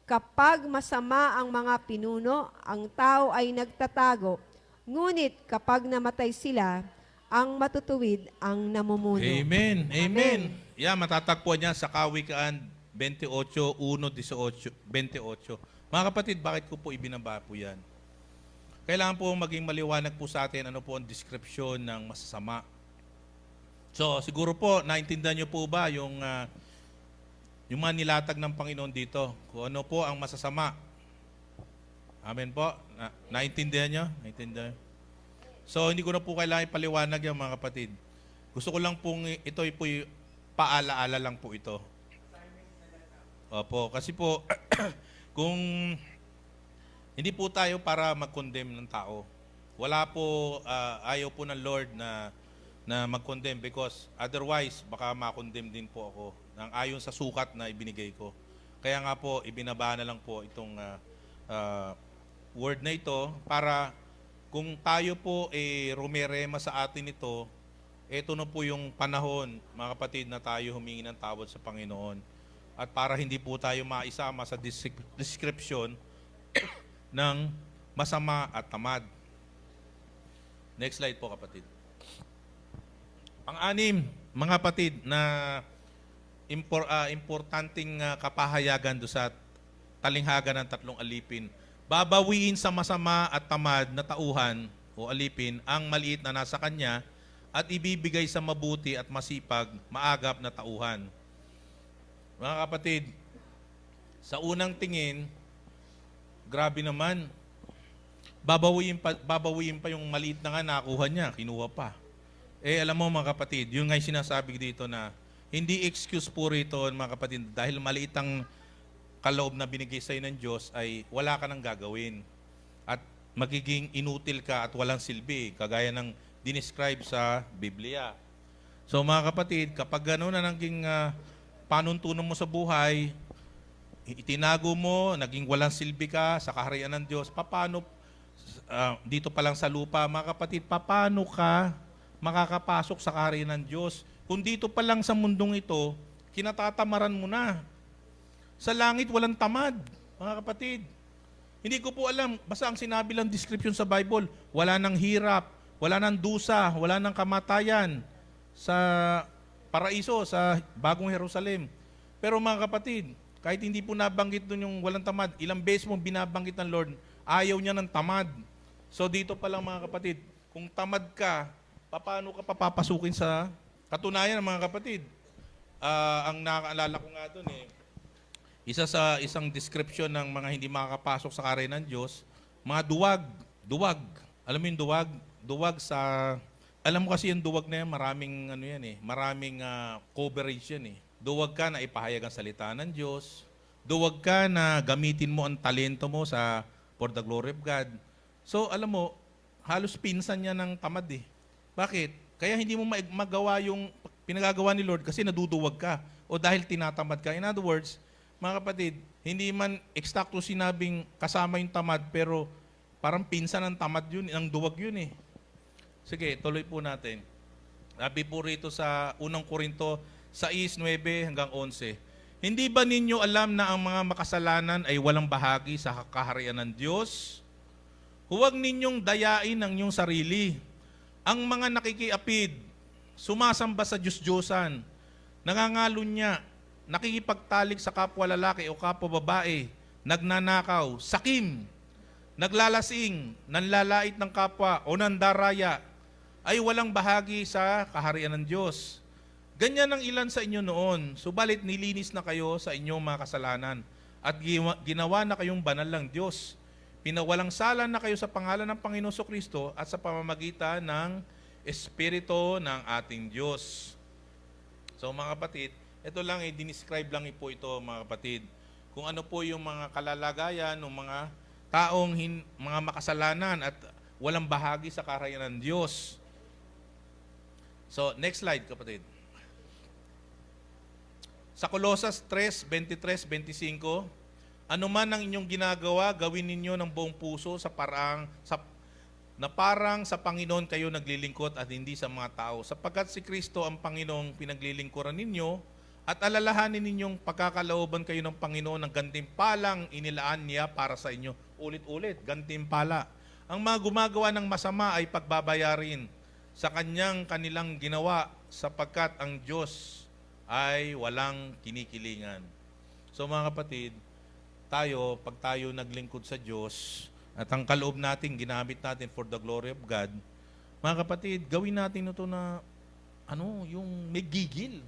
Kapag masama ang mga pinuno, ang tao ay nagtatago, ngunit kapag namatay sila, ang matutuwid ang namumuno. Amen. Amen. Yeah, matatagpuan niya sa Kawikaan 28:1-28. Mga kapatid, bakit ko po ibinaba po yan? Kailangan po maging maliwanag po sa atin ano po ang description ng masasama. So, siguro po, naintindihan niyo po ba yung mga nilatag ng Panginoon dito? Kung ano po ang masasama. Amen po? Naintindihan niyo? Naintindihan? So, hindi ko na po kailangan ipaliwanag yan mga kapatid. Gusto ko lang pong, ito po paalaala lang po ito. Opo, kasi po, kung hindi po tayo para mag-condemn ng tao. Wala po, ayaw po ng Lord na mag-condemn because otherwise, baka ma-condemn din po ako ayon sa sukat na ibinigay ko. Kaya nga po, ibinaba na lang po itong word na ito para kung tayo po rumerema sa atin ito, ito na po yung panahon, mga kapatid, na tayo humingi ng tawad sa Panginoon. At para hindi po tayo maisama sa description ng masama at tamad. Next slide po, kapatid. Pang-anim, mga kapatid, na importanteng kapahayagan do sa talinghaga ng tatlong alipin. Babawiin sa masama at tamad na tauhan o alipin ang maliit na nasa kanya at ibibigay sa mabuti at masipag, maagap na tauhan. Mga kapatid, sa unang tingin, grabe naman. Babawiin pa yung maliit na nga nakuha niya, kinuha pa. Alam mo mga kapatid, yung nga sinasabi dito na hindi excuse po rito mga kapatid, dahil maliit ang kaloob na binigay sa'yo ng Diyos ay wala ka nang gagawin. At magiging inutil ka at walang silbi, kagaya ng dinescribe sa Biblia. So mga kapatid, kapag gano'n na naging panuntunan mo sa buhay, itinago mo, naging walang silbi ka sa kaharian ng Diyos, paano, dito pa lang sa lupa, mga kapatid, paano ka makakapasok sa kaharian ng Diyos? Kung dito pa lang sa mundong ito, kinatatamaran mo na. Sa langit, walang tamad, mga kapatid. Hindi ko po alam, basta ang sinabi lang description sa Bible, wala nang hirap, wala nang dusa, wala nang kamatayan sa paraiso, sa bagong Jerusalem. Pero mga kapatid, kahit hindi po nabanggit doon yung walang tamad, ilang beses mo binabanggit ng Lord, ayaw niya ng tamad. So dito pa lang mga kapatid, kung tamad ka, paano ka papapasukin sa katunayan mga kapatid? Ang nakaalala ko nga doon isa sa isang description ng mga hindi makakapasok sa kaharian ng Diyos, mga duwag. Alam mo yung duwag? Duwag sa, alam mo kasi yung duwag na yan, maraming coverage yan Duwag ka na ipahayag ang salita ng Diyos. Duwag ka na gamitin mo ang talento mo for the glory of God. So, alam mo, halos pinsan niya ng tamad Bakit? Kaya hindi mo magawa yung pinagagawa ni Lord kasi naduduwag ka o dahil tinatamad ka. In other words, mga kapatid, hindi man eksakto sinabing kasama yung tamad pero parang pinsan ng tamad yun, ng duwag yun Sige, tuloy po natin. Sabi po rito sa 1 Korinto 6:9 hanggang 11. Hindi ba ninyo alam na ang mga makasalanan ay walang bahagi sa kaharian ng Diyos? Huwag ninyong dayain ang inyong sarili. Ang mga nakikiapid, sumasamba sa Diyos-Diyosan, nangangalunya, nakikipagtalik sa kapwa lalaki o kapwa babae, nagnanakaw, sakim, naglalasing, nanlalait ng kapwa o nandaraya, ay walang bahagi sa kaharian ng Diyos. Ganyan ang ilan sa inyo noon, subalit nilinis na kayo sa inyong mga kasalanan at ginawa na kayong banal ng Diyos. Pinawalang sala na kayo sa pangalan ng Panginoon Kristo at sa pamamagitan ng Espiritu ng ating Diyos. So mga kapatid, ito lang dinescribe lang po ito mga kapatid. Kung ano po yung mga kalalagayan ng mga taong mga makasalanan at walang bahagi sa kaharian ng Diyos. So next slide kapatid. Sa Colosas 3:23-25, ano man ang inyong ginagawa, gawin ninyo ng buong puso parang sa Panginoon kayo naglilingkod at hindi sa mga tao. Sapagkat si Kristo ang Panginoong pinaglilingkuran ninyo at alalahanin ninyong pagkakalooban kayo ng Panginoon ng gantimpalang inilaan niya para sa inyo. Ulit-ulit, gantimpala. Ang mga gumagawa ng masama ay pagbabayarin sa kanilang ginawa sapagkat ang Diyos ay walang kinikilingan. So mga kapatid, pag tayo naglingkod sa Diyos at ang kaloob natin, ginamit natin for the glory of God, mga kapatid, gawin natin ito na yung may gigil.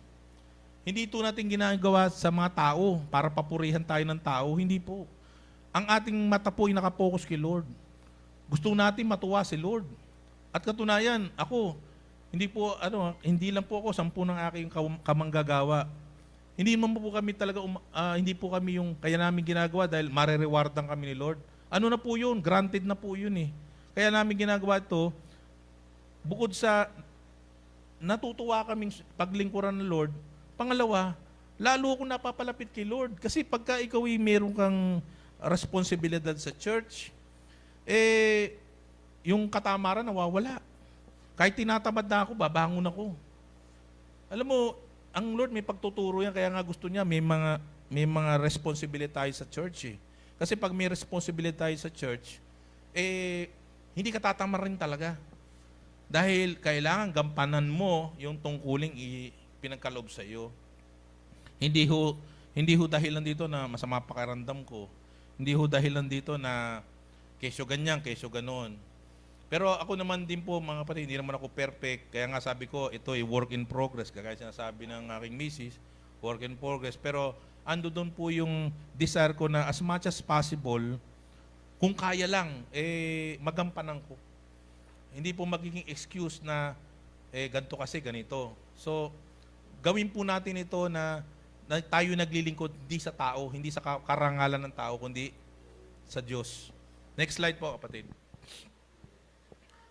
Hindi ito natin ginagawa sa mga tao para papurihan tayo ng tao. Hindi po. Ang ating mata po ay nakapokus kay Lord. Gusto natin matuwa si Lord. At katunayan, hindi lang po ako 10 ng aking kamanggagawa. Hindi man po kami talaga, hindi po kami yung kaya namin ginagawa dahil marerewardan kami ni Lord. Ano na po yun? Granted na po yun Kaya namin ginagawa ito, bukod sa natutuwa kaming paglingkuran ng Lord, pangalawa, lalo akong napapalapit kay Lord. Kasi pagka ikaw meron kang responsibilidad sa church, yung katamaran nawawala. Kahit tinatamad na ako, babangon ako. Alam mo, ang Lord may pagtuturo yan, kaya nga gusto niya may mga responsibility tayo sa church eh. Kasi pag may responsibility tayo sa church, hindi ka tatamarin talaga. Dahil kailangan gampanan mo yung tungkuling pinagkaloob sa iyo. Hindi ho dahilan dito na masama pakiramdam ko. Hindi ho dahilan dito na kesyo ganyan, kesyo ganon. Pero ako naman din po, mga kapatid, hindi naman ako perfect. Kaya nga sabi ko, ito ay work in progress. Kaya sinasabi ng aking misis, work in progress. Pero ando doon po yung desire ko na as much as possible, kung kaya lang, magampanan ko. Hindi po magiging excuse na ganito kasi, ganito. So, gawin po natin ito na tayo naglilingkod hindi sa tao, hindi sa karangalan ng tao, kundi sa Diyos. Next slide po, kapatid.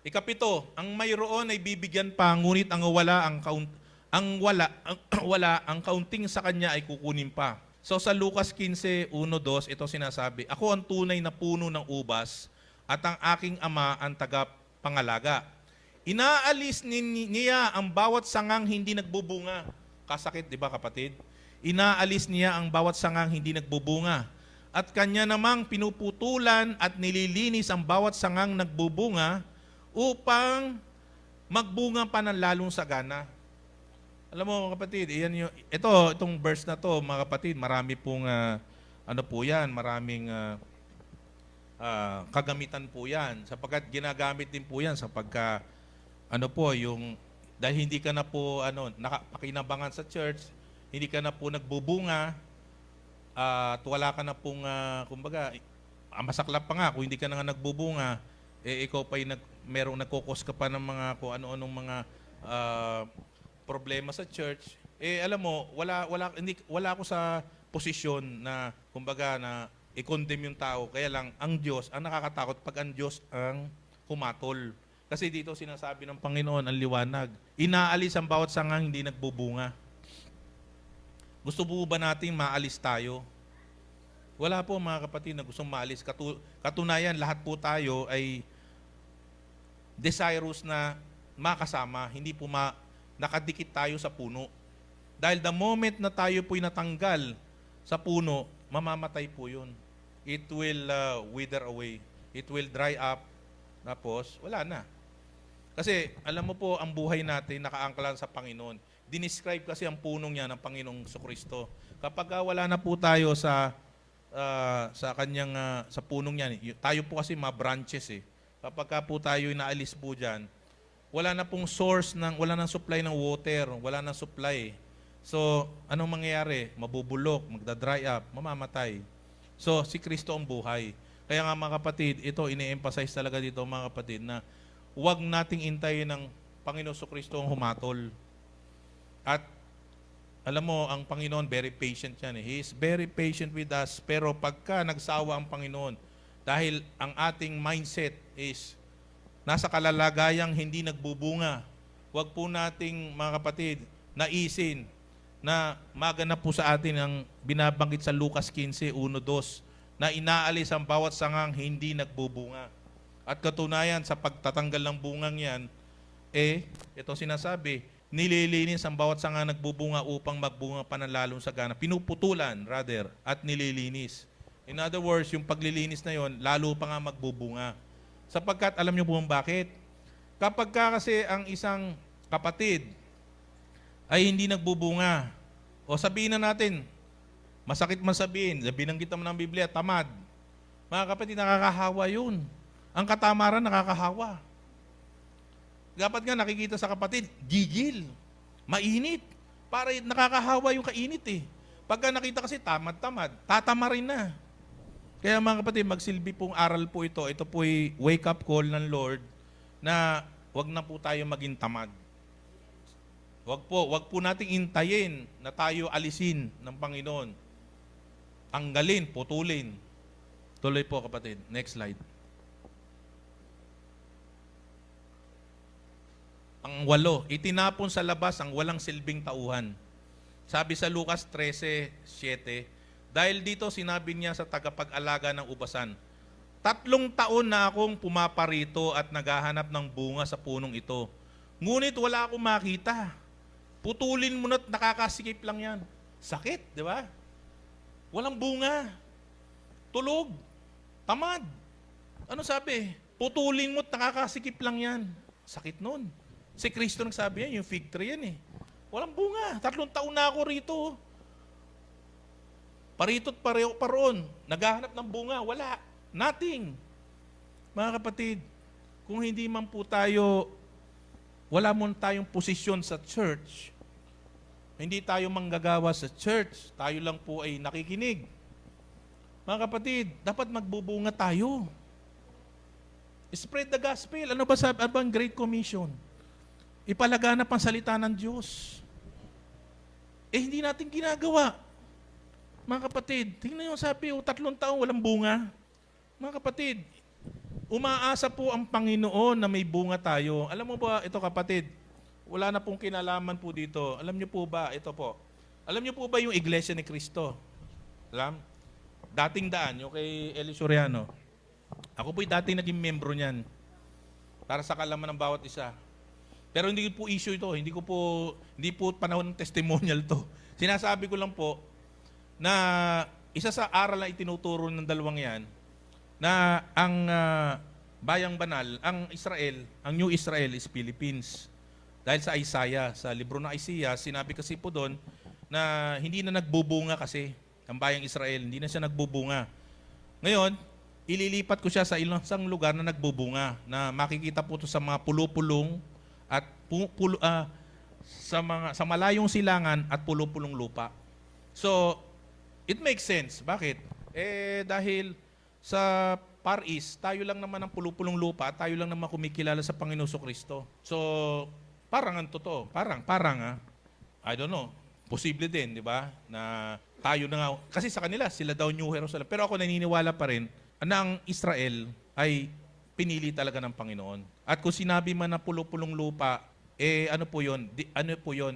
Ikapito, ang mayroon ay bibigyan pa, ngunit ang ang kaunting sa kanya ay kukunin pa. So sa Lucas 15:1-2, ito sinasabi, ako ang tunay na puno ng ubas at ang aking ama ang tagapangalaga. Inaalis niya ang bawat sangang hindi nagbubunga. Kasakit, di ba kapatid? Inaalis niya ang bawat sangang hindi nagbubunga. At kanya namang pinuputulan at nililinis ang bawat sangang nagbubunga upang magbunga pa ng lalong sagana. Alam mo mga kapatid, itong verse na to, mga kapatid, marami pong maraming kagamitan po yan. Sapagkat ginagamit din po yan sa dahil hindi ka na po nakapakinabangan sa church, hindi ka na po nagbubunga, at wala ka na pong, masaklap pa nga, kung hindi ka na nga nagbubunga, ikaw pa merong nagkukos ka pa ng mga kung ano-anong mga problema sa church. Alam mo, wala ako sa posisyon na, na i-condemn yung tao. Kaya lang, ang Diyos, ang nakakatakot pag ang Diyos ang humatol. Kasi dito sinasabi ng Panginoon, ang liwanag, inaalis ang bawat sangang hindi nagbubunga. Gusto po ba natin maalis tayo? Wala po mga kapatid na gustong maalis. Katunayan, lahat po tayo ay desirous na makasama, hindi po nakadikit tayo sa puno. Dahil the moment na tayo po'y natanggal sa puno, mamamatay po yun. It will wither away. It will dry up. Tapos, wala na. Kasi, alam mo po, ang buhay natin nakaangklan sa Panginoon. Dinescribe kasi ang punong niya ng Panginoong Jesucristo. Kapag wala na po tayo sa punong niya, tayo po kasi mga branches eh. Kapag po tayo inaalis po dyan, wala na pong wala nang supply ng water, wala nang supply. So, anong mangyayari? Mabubulok, magdadry up, mamamatay. So, si Kristo ang buhay. Kaya nga mga kapatid, ito ini-emphasize talaga dito mga kapatid na huwag nating intayin ng Panginoon Kristo ang humatol. At alam mo, ang Panginoon very patient yan. He is very patient with us. Pero pagka nagsawa ang Panginoon, dahil ang ating mindset is nasa kalalagayang hindi nagbubunga, huwag po nating mga kapatid naisin na maganap po sa atin ang binabanggit sa Lucas 15:1-2 na inaalis ang bawat sangang hindi nagbubunga. At katunayan sa pagtatanggal ng bungang yan, ito sinasabi, nililinis ang bawat sangang nagbubunga upang magbunga pa ng lalong sagana. Pinuputulan, at nililinis. In other words, yung paglilinis na yon, lalo pa nga magbubunga. Sapagkat, alam niyo po bakit? Kapag kasi ang isang kapatid ay hindi nagbubunga, o sabihin na natin, masakit man sabihin, binanggit naman ng Biblia, tamad. Mga kapatid, nakakahawa yun. Ang katamaran, nakakahawa. Dapat nga nakikita sa kapatid, gigil, mainit. Para nakakahawa yung kainit eh. Pagka nakita kasi tamad-tamad, tatama rin na. Kaya mga kapatid, magsilbi pong aral po ito. Ito po'y wake-up call ng Lord na wag na po tayo maging tamad. Wag po nating intayin na tayo alisin ng Panginoon. Tanggalin, putulin. Tuloy po kapatid. Next slide. Pang-8, itinapon sa labas ang walang silbing tauhan. Sabi sa Lucas 13:7, dahil dito sinabi niya sa tagapag-alaga ng ubasan, 3 taon na akong pumaparito at naghahanap ng bunga sa punong ito. Ngunit wala akong makita. Putulin mo na't nakakasikip lang yan. Sakit, di ba? Walang bunga. Tulog. Tamad. Ano sabi? Putulin mo't nakakasikip lang yan. Sakit nun. Si Kristo nagsabi yan, yung fig tree yan eh. Walang bunga. 3 taon na ako rito. Parito't pareho pa roon. Naghahanap ng bunga. Wala. Nothing. Mga kapatid, kung hindi man po tayo, wala mo tayong posisyon sa church, hindi tayo manggagawa sa church, tayo lang po ay nakikinig. Mga kapatid, dapat magbubunga tayo. Spread the gospel. Ano ba sabi? Ano ba ang Great Commission? Ipalaganap ang salita ng Diyos. Hindi natin ginagawa. Mga kapatid, tingnan nyo sabi, 3 taon walang bunga. Mga kapatid, umaasa po ang Panginoon na may bunga tayo. Alam mo ba, ito kapatid, wala na pong kinalaman po dito. Alam nyo po ba, ito po, alam nyo po ba yung Iglesia ni Cristo? Alam? Dating daan, yung kay Eli Soriano. Ako po'y dating naging membro niyan. Para sa kalaman ng bawat isa. Pero hindi po issue ito. Hindi po panahon ng testimonial to. Sinasabi ko lang po, na isa sa aral na itinuturo ng dalawang yan, na ang bayang banal, ang Israel, ang New Israel is Philippines. Dahil sa Isaiah, sa libro ng Isaiah, sinabi kasi po doon na hindi na nagbubunga kasi ang bayang Israel, hindi na siya nagbubunga. Ngayon, ililipat ko siya sa isang lugar na nagbubunga, na makikita po ito sa mga pulo-pulong at sa malayong silangan at pulo-pulong lupa. So, it makes sense. Bakit? Dahil sa Far East, tayo lang naman ang pulupulong lupa at tayo lang naman kumikilala sa Panginoon Kristo. So, parang ang totoo. Parang I don't know. Posible din, di ba? Na tayo na nga. Kasi sa kanila, sila daw New Jerusalem. Pero ako naniniwala pa rin na ang Israel ay pinili talaga ng Panginoon. At kung sinabi man na pulupulong lupa, ano po yun?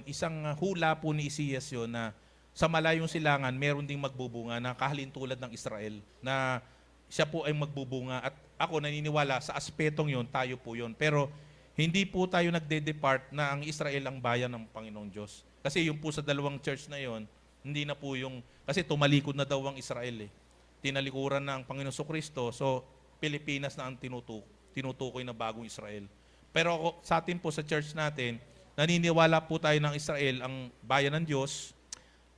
Isang hula po ni Isias yun na sa malayong silangan, meron ding magbubunga na kahalintulad ng Israel na siya po ay magbubunga. At ako naniniwala sa aspetong yon, tayo po yon. Pero hindi po tayo nagde-depart na ang Israel ang bayan ng Panginoong Diyos. Kasi yung po sa dalawang church na yon, hindi na po yung, kasi tumalikod na daw ang Israel eh. Tinalikuran na ang Panginoong Kristo, so Pilipinas na ang tinutukoy na bagong Israel. Pero ako, sa atin po sa church natin, naniniwala po tayo ng Israel ang bayan ng Diyos.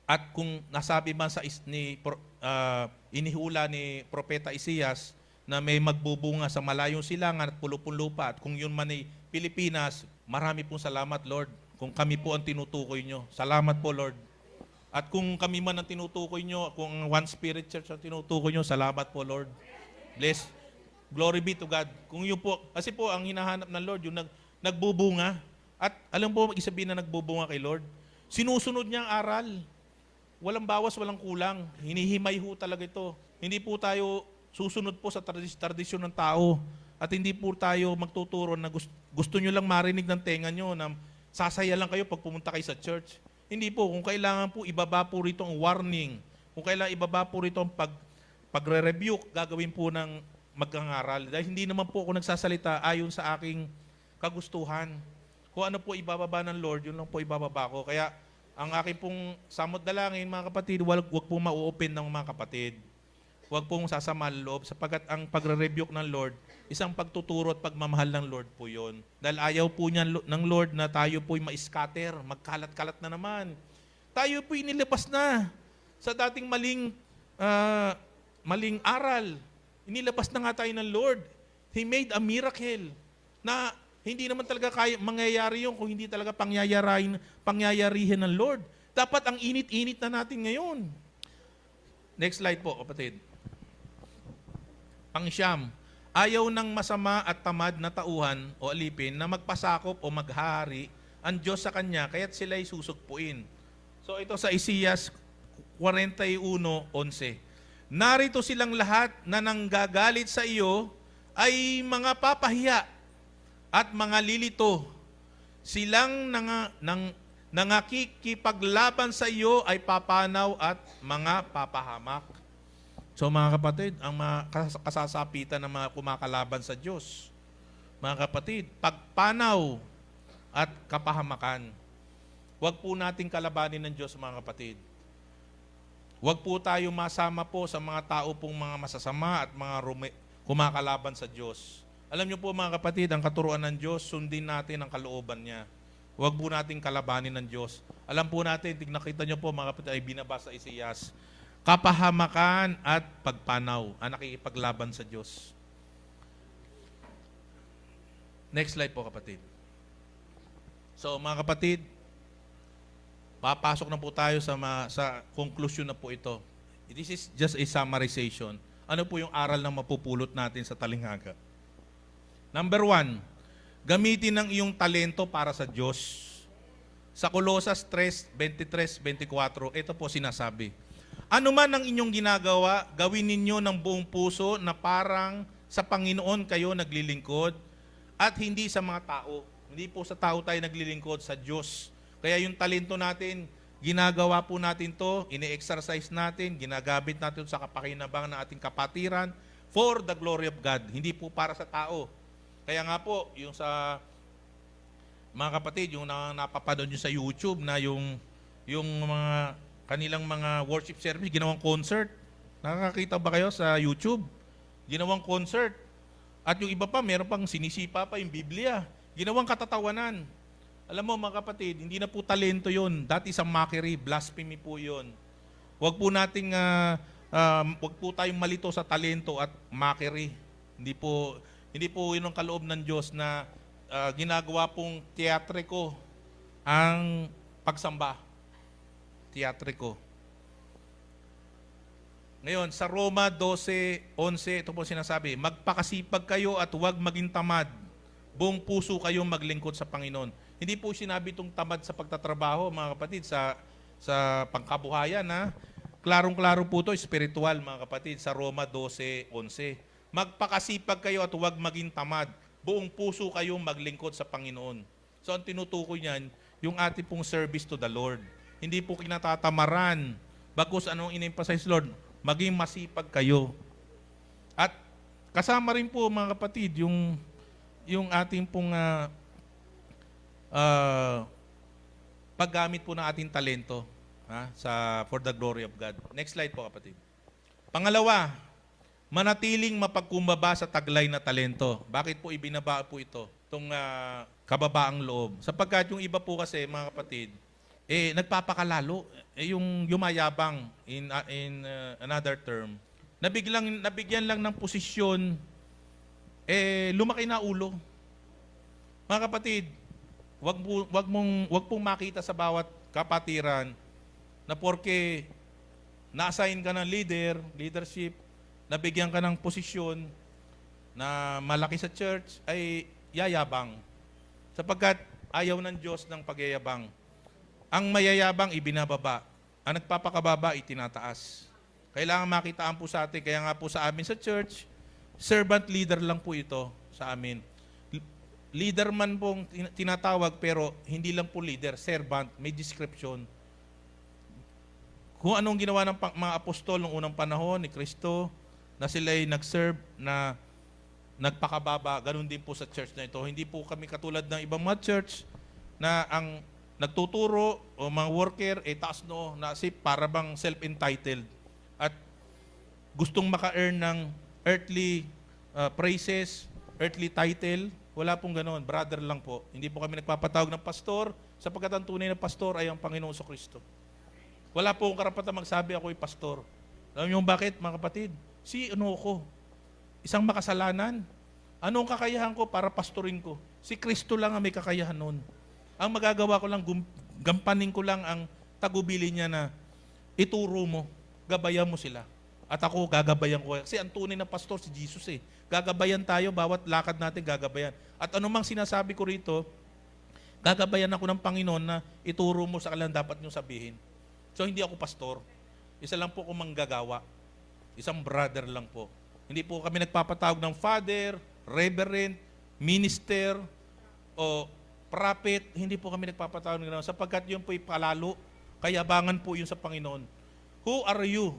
At kung nasabi man inihula ni Propeta Isias na may magbubunga sa malayong silangan at pulupong lupa, at kung yun man ay Pilipinas, marami pong salamat, Lord. Kung kami po ang tinutukoy nyo, salamat po, Lord. At kung kami man ang tinutukoy nyo, kung One Spirit Church ang tinutukoy nyo, salamat po, Lord. Bless. Glory be to God. Kung yun po, kasi po ang hinahanap ng Lord, yung nagbubunga. At alam po, isabihin na nagbubunga kay Lord, sinusunod niya ang aral. Walang bawas, walang kulang. Hinihimay ho talaga ito. Hindi po tayo susunod po sa tradisyon ng tao. At hindi po tayo magtuturo na gusto nyo lang marinig ng tenga nyo na sasaya lang kayo pag pumunta kayo sa church. Hindi po. Kung kailangan po, ibaba po rito ang warning. Kung kailangan ibaba po rito ang pagre-rebuke, gagawin po ng mag-angaral. Dahil hindi naman po ako nagsasalita ayon sa aking kagustuhan. Kung ano po ibababa ng Lord, yun lang po ibababa ko. Kaya, ang aking pong samot dalangin, mga kapatid, wag pong ma-open ng mga kapatid. Wag pong sasama ang loob, sapagkat ang pagre-rebuke ng Lord, isang pagtuturo at pagmamahal ng Lord po yun. Dahil ayaw po niya ng Lord na tayo po'y ma-scatter, magkalat-kalat na naman. Tayo po'y nilipas na sa dating maling aral. Inilabas na nga tayo ng Lord. He made a miracle na hindi naman talaga mangyayari yun kung hindi talaga pangyayarihin ng Lord. Dapat ang init-init na natin ngayon. Next slide po, kapatid. Pang-siyam, ayaw ng masama at tamad na tauhan o alipin na magpasakop o maghahari ang Diyos sa kanya, kaya't sila'y susugpuin. So ito sa Isaias 41:11. Narito silang lahat na nanggagalit sa iyo ay mga papahiya at mga lilito. Silang nangakikipaglaban sa iyo ay papanaw at mga papahamak. So mga kapatid, ang mga kasasapitan ng mga kumakalaban sa Diyos, mga kapatid, pagpanaw at kapahamakan. Huwag po nating kalabanin ng Diyos, mga kapatid. Huwag po tayo masama po sa mga tao pong mga masasama at mga kumakalaban sa Diyos. Alam niyo po mga kapatid, ang katuruan ng Diyos, sundin natin ang kalooban niya. Huwag po nating kalabanin ng Diyos. Alam po natin, nakita niyo po mga kapatid, ay binabasa Isaias, kapahamakan at pagpanaw ang nakikipaglaban sa Diyos. Next slide po kapatid. So mga kapatid, papasok na po tayo sa conclusion na po ito. This is just a summarization. Ano po yung aral na mapupulot natin sa talinghaga? Number 1, gamitin ang iyong talento para sa Diyos. Sa Colosas 3:23-24, ito po sinasabi. Ano man ang inyong ginagawa, gawin ninyo ng buong puso na parang sa Panginoon kayo naglilingkod at hindi sa mga tao. Hindi po sa tao tayo naglilingkod, sa Diyos. Kaya yung talento natin, ginagawa po natin to, ini-exercise natin, ginagamit natin sa kapakinabang ng ating kapatiran for the glory of God. Hindi po para sa tao. Kaya nga po, yung sa mga kapatid, yung napapanood nyo sa YouTube na yung mga kanilang mga worship service, ginawang concert. Nakakakita ba kayo sa YouTube? Ginawang concert. At yung iba pa, meron pang sinisipa pa yung Biblia. Ginawang katatawanan. Alam mo mga kapatid, hindi na po talento yun. Dati sa mockery, blasphemy po yun. Huwag po nating, huwag po tayong malito sa talento at mockery. Hindi po yun ang kaloob ng Diyos na ginagawa pong teatriko ang pagsamba. Teatriko. Ngayon, sa Roma 12:11, ito po sinasabi, magpakasipag kayo at huwag maging tamad. Buong puso kayong maglingkod sa Panginoon. Hindi po sinabi itong tamad sa pagtatrabaho, mga kapatid, sa pangkabuhayan. Klarong-klaro po ito, spiritual, mga kapatid, sa Roma 12:11. Magpakasipag kayo at huwag maging tamad. Buong puso kayong maglingkod sa Panginoon. So, ang tinutukoy niyan, yung ating pong service to the Lord. Hindi po kinatatamaran. Bagkus anong in-emphasize, Lord? Maging masipag kayo. At kasama rin po, mga kapatid, yung ating pong paggamit po ng ating talento for the glory of God. Next slide po, kapatid. Pangalawa, manatiling mapagkumbaba sa taglay na talento. Bakit po ibinaba po ito? Itong kababaang loob. Sapagkat yung iba po kasi, mga kapatid, nagpapakalalo. Yung yumayabang, in another term, nabigyan lang ng posisyon, lumaki na ulo. Mga kapatid, wag pong makita sa bawat kapatiran na porke na-assign ka ng leadership, nabigyan ka ng posisyon na malaki sa church, ay yayabang. Sapagkat ayaw ng Diyos ng pagyayabang. Ang mayayabang ibinababa. Ang nagpapakababa itinataas. Kailangan makitaan po sa atin. Kaya nga po sa amin sa church, servant leader lang po ito sa amin. Leader man pong tinatawag pero hindi lang po leader, servant, may description. Kung anong ginawa ng mga apostol noong unang panahon ni Kristo, na sila'y nag-serve, na nagpakababa, ganun din po sa church na ito. Hindi po kami katulad ng ibang mga church na ang nagtuturo o mga worker, taas no, na para bang self-entitled at gustong maka-earn ng earthly praises, earthly title. Wala pong ganoon, brother lang po. Hindi po kami nagpapatawag ng pastor, sapagkat ang tunay na pastor ay ang Panginoon Kristo. Wala po akong karapatan magsabi ako'y pastor. Alam niyo bakit, mga kapatid? Ko? Isang makasalanan. Anong kakayahan ko para pastorin ko? Si Kristo lang ang may kakayahan noon. Ang magagawa ko lang, gampanin ko lang ang tagubili niya na ituro mo, gabayan mo sila. At ako, gagabayan ko. Kasi ang tunay na pastor, si Jesus eh. Gagabayan tayo, bawat lakad natin gagabayan. At anumang sinasabi ko rito, gagabayan ako ng Panginoon na ituro mo sa kanilang dapat nyo sabihin. So, hindi ako pastor. Isa lang po akong manggagawa. Isang brother lang po. Hindi po kami nagpapatawag ng father, reverend, minister, o prophet. Hindi po kami nagpapatawag ng gano'n. Sapagkat yun po'y palalo, kayabangan po yun sa Panginoon. Who are you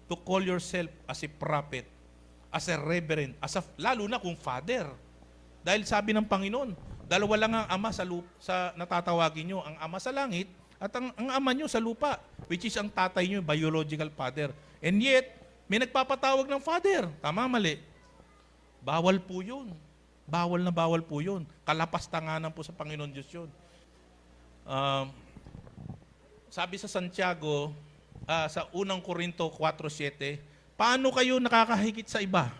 to to call yourself as a prophet, as a reverend, lalo na kung father. Dahil sabi ng Panginoon, dalawa lang ang ama sa natatawagin nyo, ang ama sa langit at ang ama nyo sa lupa, which is ang tatay nyo, biological father. And yet, may nagpapatawag ng father. Tama, mali? Bawal po yun. Bawal na bawal po yun. Kalapastanganan po sa Panginoon Diyos yun. Sabi sa Santiago, sa unang Korinto 4:7, paano kayo nakakahigit sa iba?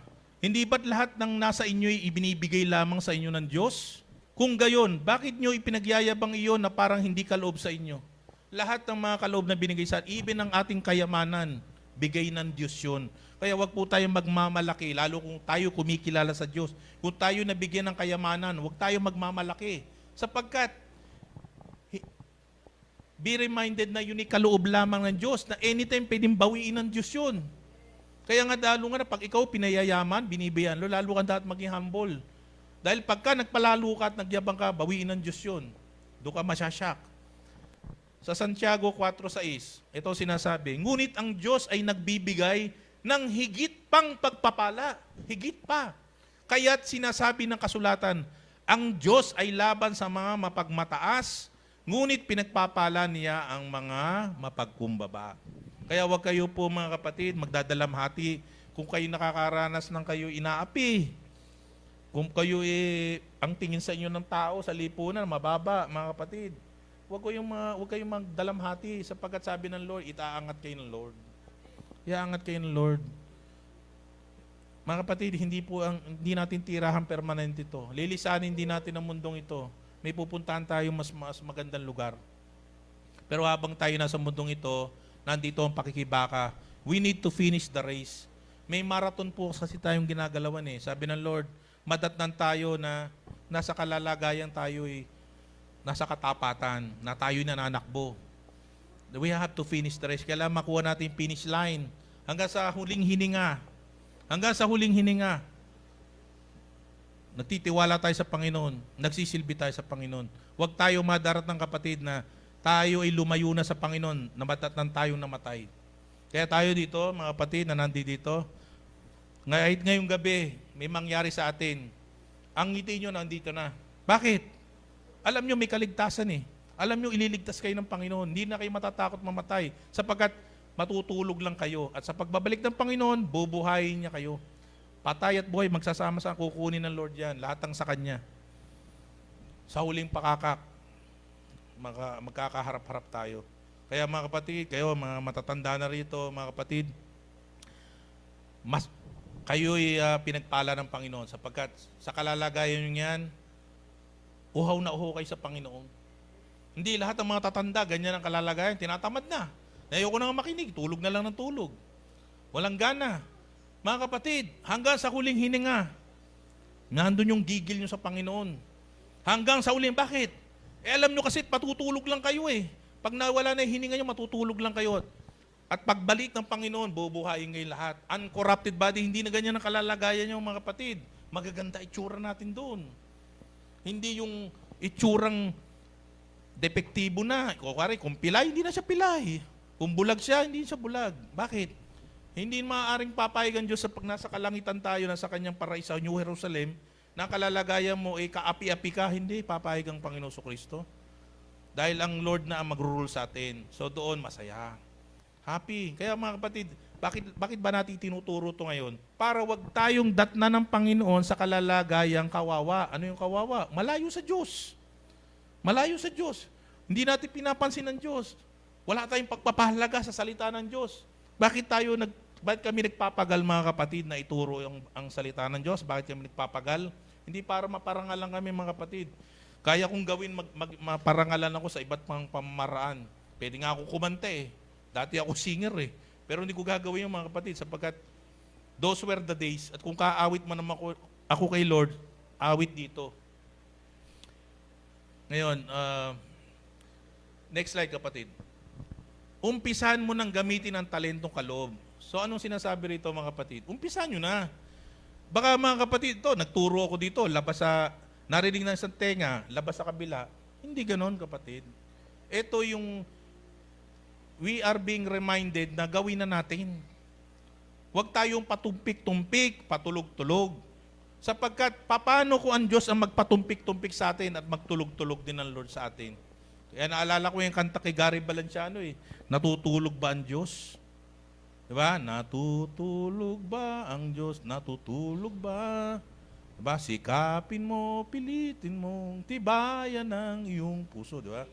Hindi ba't lahat ng nasa inyo'y ibinibigay lamang sa inyo ng Diyos? Kung gayon, bakit nyo ipinagyayabang iyon na parang hindi kaloob sa inyo? Lahat ng mga kaloob na binigay sa atin, even ang ating kayamanan, bigay ng Diyos yun. Kaya wag po tayong magmamalaki, lalo kung tayo kumikilala sa Diyos. Kung tayo nabigyan ng kayamanan, wag tayo magmamalaki. Sapagkat, be reminded na yun ay kaloob lamang ng Diyos, na anytime pwedeng bawiin ng Diyos yun. Kaya nga lalo nga na pag ikaw pinayayaman, binibayan, lalo kang dapat maging humble. Dahil pagka nagpalalo ka at nagyabang ka, bawiin ng Diyos yun. Doon ka masyasyak. Sa Santiago 4:6, ito sinasabi, ngunit ang Diyos ay nagbibigay ng higit pang pagpapala. Higit pa. Kaya't sinasabi ng kasulatan, ang Diyos ay laban sa mga mapagmataas, ngunit pinagpapala niya ang mga mapagkumbaba. Kaya wag kayo po mga kapatid, magdadalamhati kung kayo nakakaranas ng kayo inaapi. Kung kayo ang tingin sa inyo ng tao sa lipunan, mababa mga kapatid. Wag kayong magdalamhati sapagkat sabi ng Lord, itaangat kayo ng Lord. Iaangat kayo ng Lord. Mga kapatid, hindi natin tirahan permanente ito. Lilisanin din natin ang mundong ito. May pupuntahan tayo mas magandang lugar. Pero habang tayo nasa mundong ito, nandito ang pakikibaka. We need to finish the race. May marathon po kasi tayong ginagalawan eh. Sabi ng Lord, madatnan tayo na nasa kalalagayan tayo nasa katapatan, na tayo'y nananakbo. We have to finish the race. Kailangan makuha natin yung finish line. Hanggang sa huling hininga. Hanggang sa huling hininga. Nagtitiwala tayo sa Panginoon. Nagsisilbi tayo sa Panginoon. Huwag tayo madarat ng kapatid na tayo ay lumayo na sa Panginoon, namatatan tayong namatay. Kaya tayo dito, mga kapatid na nandito, ngayong gabi, may mangyari sa atin. Ang ngiti nyo nandito na. Bakit? Alam nyo may kaligtasan eh. Alam nyo ililigtas kayo ng Panginoon. Hindi na kayo matatakot mamatay sapagkat matutulog lang kayo. At sa pagbabalik ng Panginoon, bubuhayin niya kayo. Patay at buhay, magsasama sa kukunin ng Lord yan. Lahat ang sa Kanya. Sa huling pakakak, magkakaharap-harap tayo. Kaya mga kapatid, kayo mga matatanda na rito, mga kapatid, kayo'y pinagpala ng Panginoon sapagkat sa kalalagayan nyo yan, uhaw na uhaw kayo sa Panginoon. Hindi lahat ng mga tatanda, ganyan ang kalalagayan, tinatamad na. Ayoko na nga makinig, tulog na lang ng tulog. Walang gana. Mga kapatid, hanggang sa huling hininga, nandun yung gigil nyo sa Panginoon. Hanggang sa huling, bakit? Alam nyo kasi patutulog lang kayo eh. Pag nawala na yung hininga nyo, matutulog lang kayo. At pagbalik ng Panginoon, bubuhayin ngayon lahat. Uncorrupted body, hindi na ganyan ang kalalagayan nyo mga kapatid. Magaganda itsura natin doon. Hindi yung itsurang depektibo na. Kung pilay, hindi na siya pilay. Kung bulag siya, hindi siya bulag. Bakit? Hindi maaaring papayagan Diyos sa pag nasa kalangitan tayo, nasa kanyang paraiso, New Jerusalem, na kalalagayan mo kaapi-api ka, hindi papayagang Panginoon Kristo. Dahil ang Lord na ang mag-rule sa atin. So doon, masaya. Happy. Kaya mga kapatid, bakit ba natin tinuturo ito ngayon? Para wag tayong datna ng Panginoon sa kalalagayang kawawa. Ano yung kawawa? Malayo sa Diyos. Malayo sa Diyos. Hindi natin pinapansin ng Diyos. Wala tayong pagpapahalaga sa salita ng Diyos. Bakit kami nagpapagal mga kapatid na ituro ang salita ng Diyos? Bakit kami nagpapagal? Hindi para maparangalan kami mga kapatid. Kaya kong gawin maparangalan ako sa iba't pang pamamaraan. Pwede nga ako kumanta eh. Dati ako singer eh. Pero hindi ko gagawin yung mga kapatid sapagkat those were the days. At kung kaawit man naman ako kay Lord, awit dito. Ngayon, next slide kapatid. Umpisan mo nang gamitin ang talentong kaloob. So anong sinasabi rito mga kapatid? Umpisan nyo na. Baka mga kapatid, nagturo ako dito, narinig ng isang tenga, labas sa kabila. Hindi ganon kapatid. Ito yung we are being reminded na gawin na natin. Huwag tayong patumpik-tumpik, patulog-tulog. Sapagkat paano kung ang Diyos ang magpatumpik-tumpik sa atin at magtulog-tulog din ang Lord sa atin? Kaya naalala ko yung kanta kay Gary Valenciano natutulog ba ang Diyos? Diba? Natutulog ba ang Diyos? Natutulog ba? Diba? Sikapin mo, pilitin mong tibayan ng iyong puso. Diba?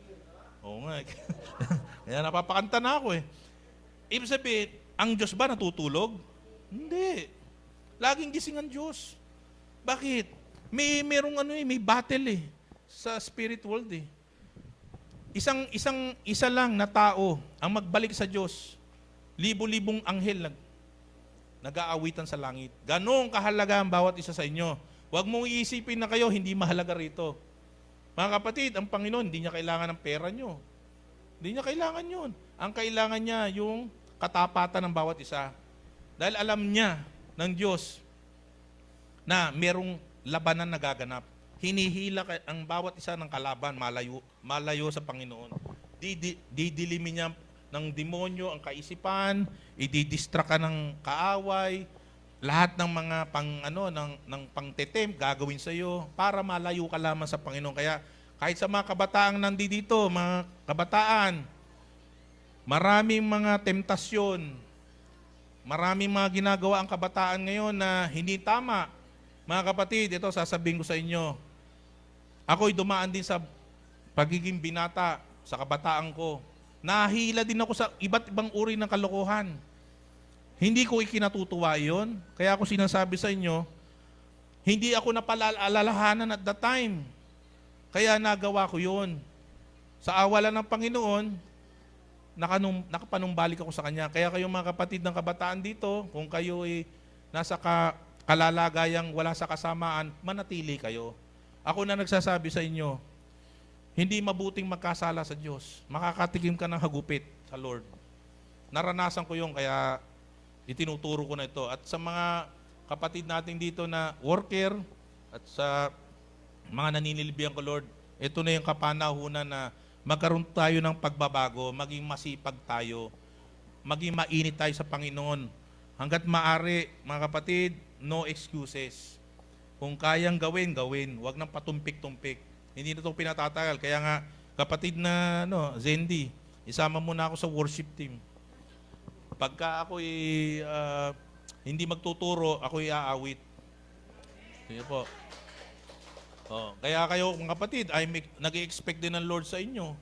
Oo nga. Kaya napapakanta na ako Ibig sabihin, ang Diyos ba natutulog? Hindi. Laging gising ang Diyos. Bakit? Merong may battle sa spirit world Isa lang na tao ang magbalik sa Diyos. Libo-libong anghel nag-aawitan sa langit. Ganong kahalaga ang bawat isa sa inyo. Huwag mong iisipin na kayo hindi mahalaga rito. Mga kapatid, ang Panginoon, hindi niya kailangan ng pera nyo. Hindi niya kailangan yun. Ang kailangan niya yung katapatan ng bawat isa. Dahil alam niya ng Diyos na merong labanan na gaganap. Hinihila ang bawat isa ng kalaban, malayo sa Panginoon. Didilimin niya ng demonyo ang kaisipan, ididistract ka ng kaaway, lahat ng mga ng pangtetem gagawin sa iyo para malayo ka lamang sa Panginoon. Kaya kahit sa mga kabataang nandito, mga kabataan, maraming mga temptasyon, maraming mga ginagawa ang kabataan ngayon na hindi tama. Mga kapatid, ito sasabihin ko sa inyo, ako'y dumaan din sa pagiging binata sa kabataan ko. Nahila din ako sa iba't ibang uri ng kalokohan. Hindi ko ikinatutuwa yun. Kaya ako sinasabi sa inyo, hindi ako napalalahanan at the time. Kaya nagawa ko yun. Sa awalan ng Panginoon, nakapanumbalik ako sa Kanya. Kaya kayong mga kapatid ng kabataan dito, kung kayo ay nasa kalalagayang wala sa kasamaan, manatili kayo. Ako na nagsasabi sa inyo, hindi mabuting magkasala sa Diyos. Makakatikim ka ng hagupit sa Lord. Naranasan ko yun, kaya itinuturo ko na ito. At sa mga kapatid natin dito na worker at sa mga naninilbihan ko, Lord, ito na yung kapanahunan na magkaroon tayo ng pagbabago, maging masipag tayo, maging mainit tayo sa Panginoon. Hanggat maaari, mga kapatid, no excuses. Kung kayang gawin, gawin. Huwag nang patumpik-tumpik. Hindi na ito pinatatagal. Kaya nga, kapatid na Zendi, isama mo na ako sa worship team. Pagka ako hindi magtuturo, ako aawit. Sige po. Kaya kayo, mga kapatid, nag-i-expect din ng Lord sa inyo.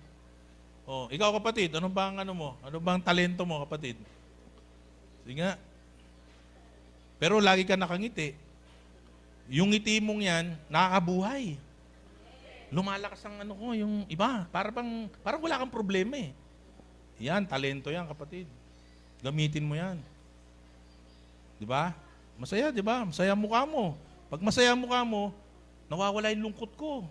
Ikaw kapatid, ano bang Ano bang talento mo, kapatid? Sige nga. Pero lagi ka nakangiti. Yung ngiti mong yan, nakakabuhay. Lumalakas ang yung iba. Parang wala kang problema Yan, talento yan, kapatid. Gamitin mo yan. Di ba? Masaya, di ba? Masaya mukha mo. Pag masaya mukha mo, nawawala yung lungkot ko.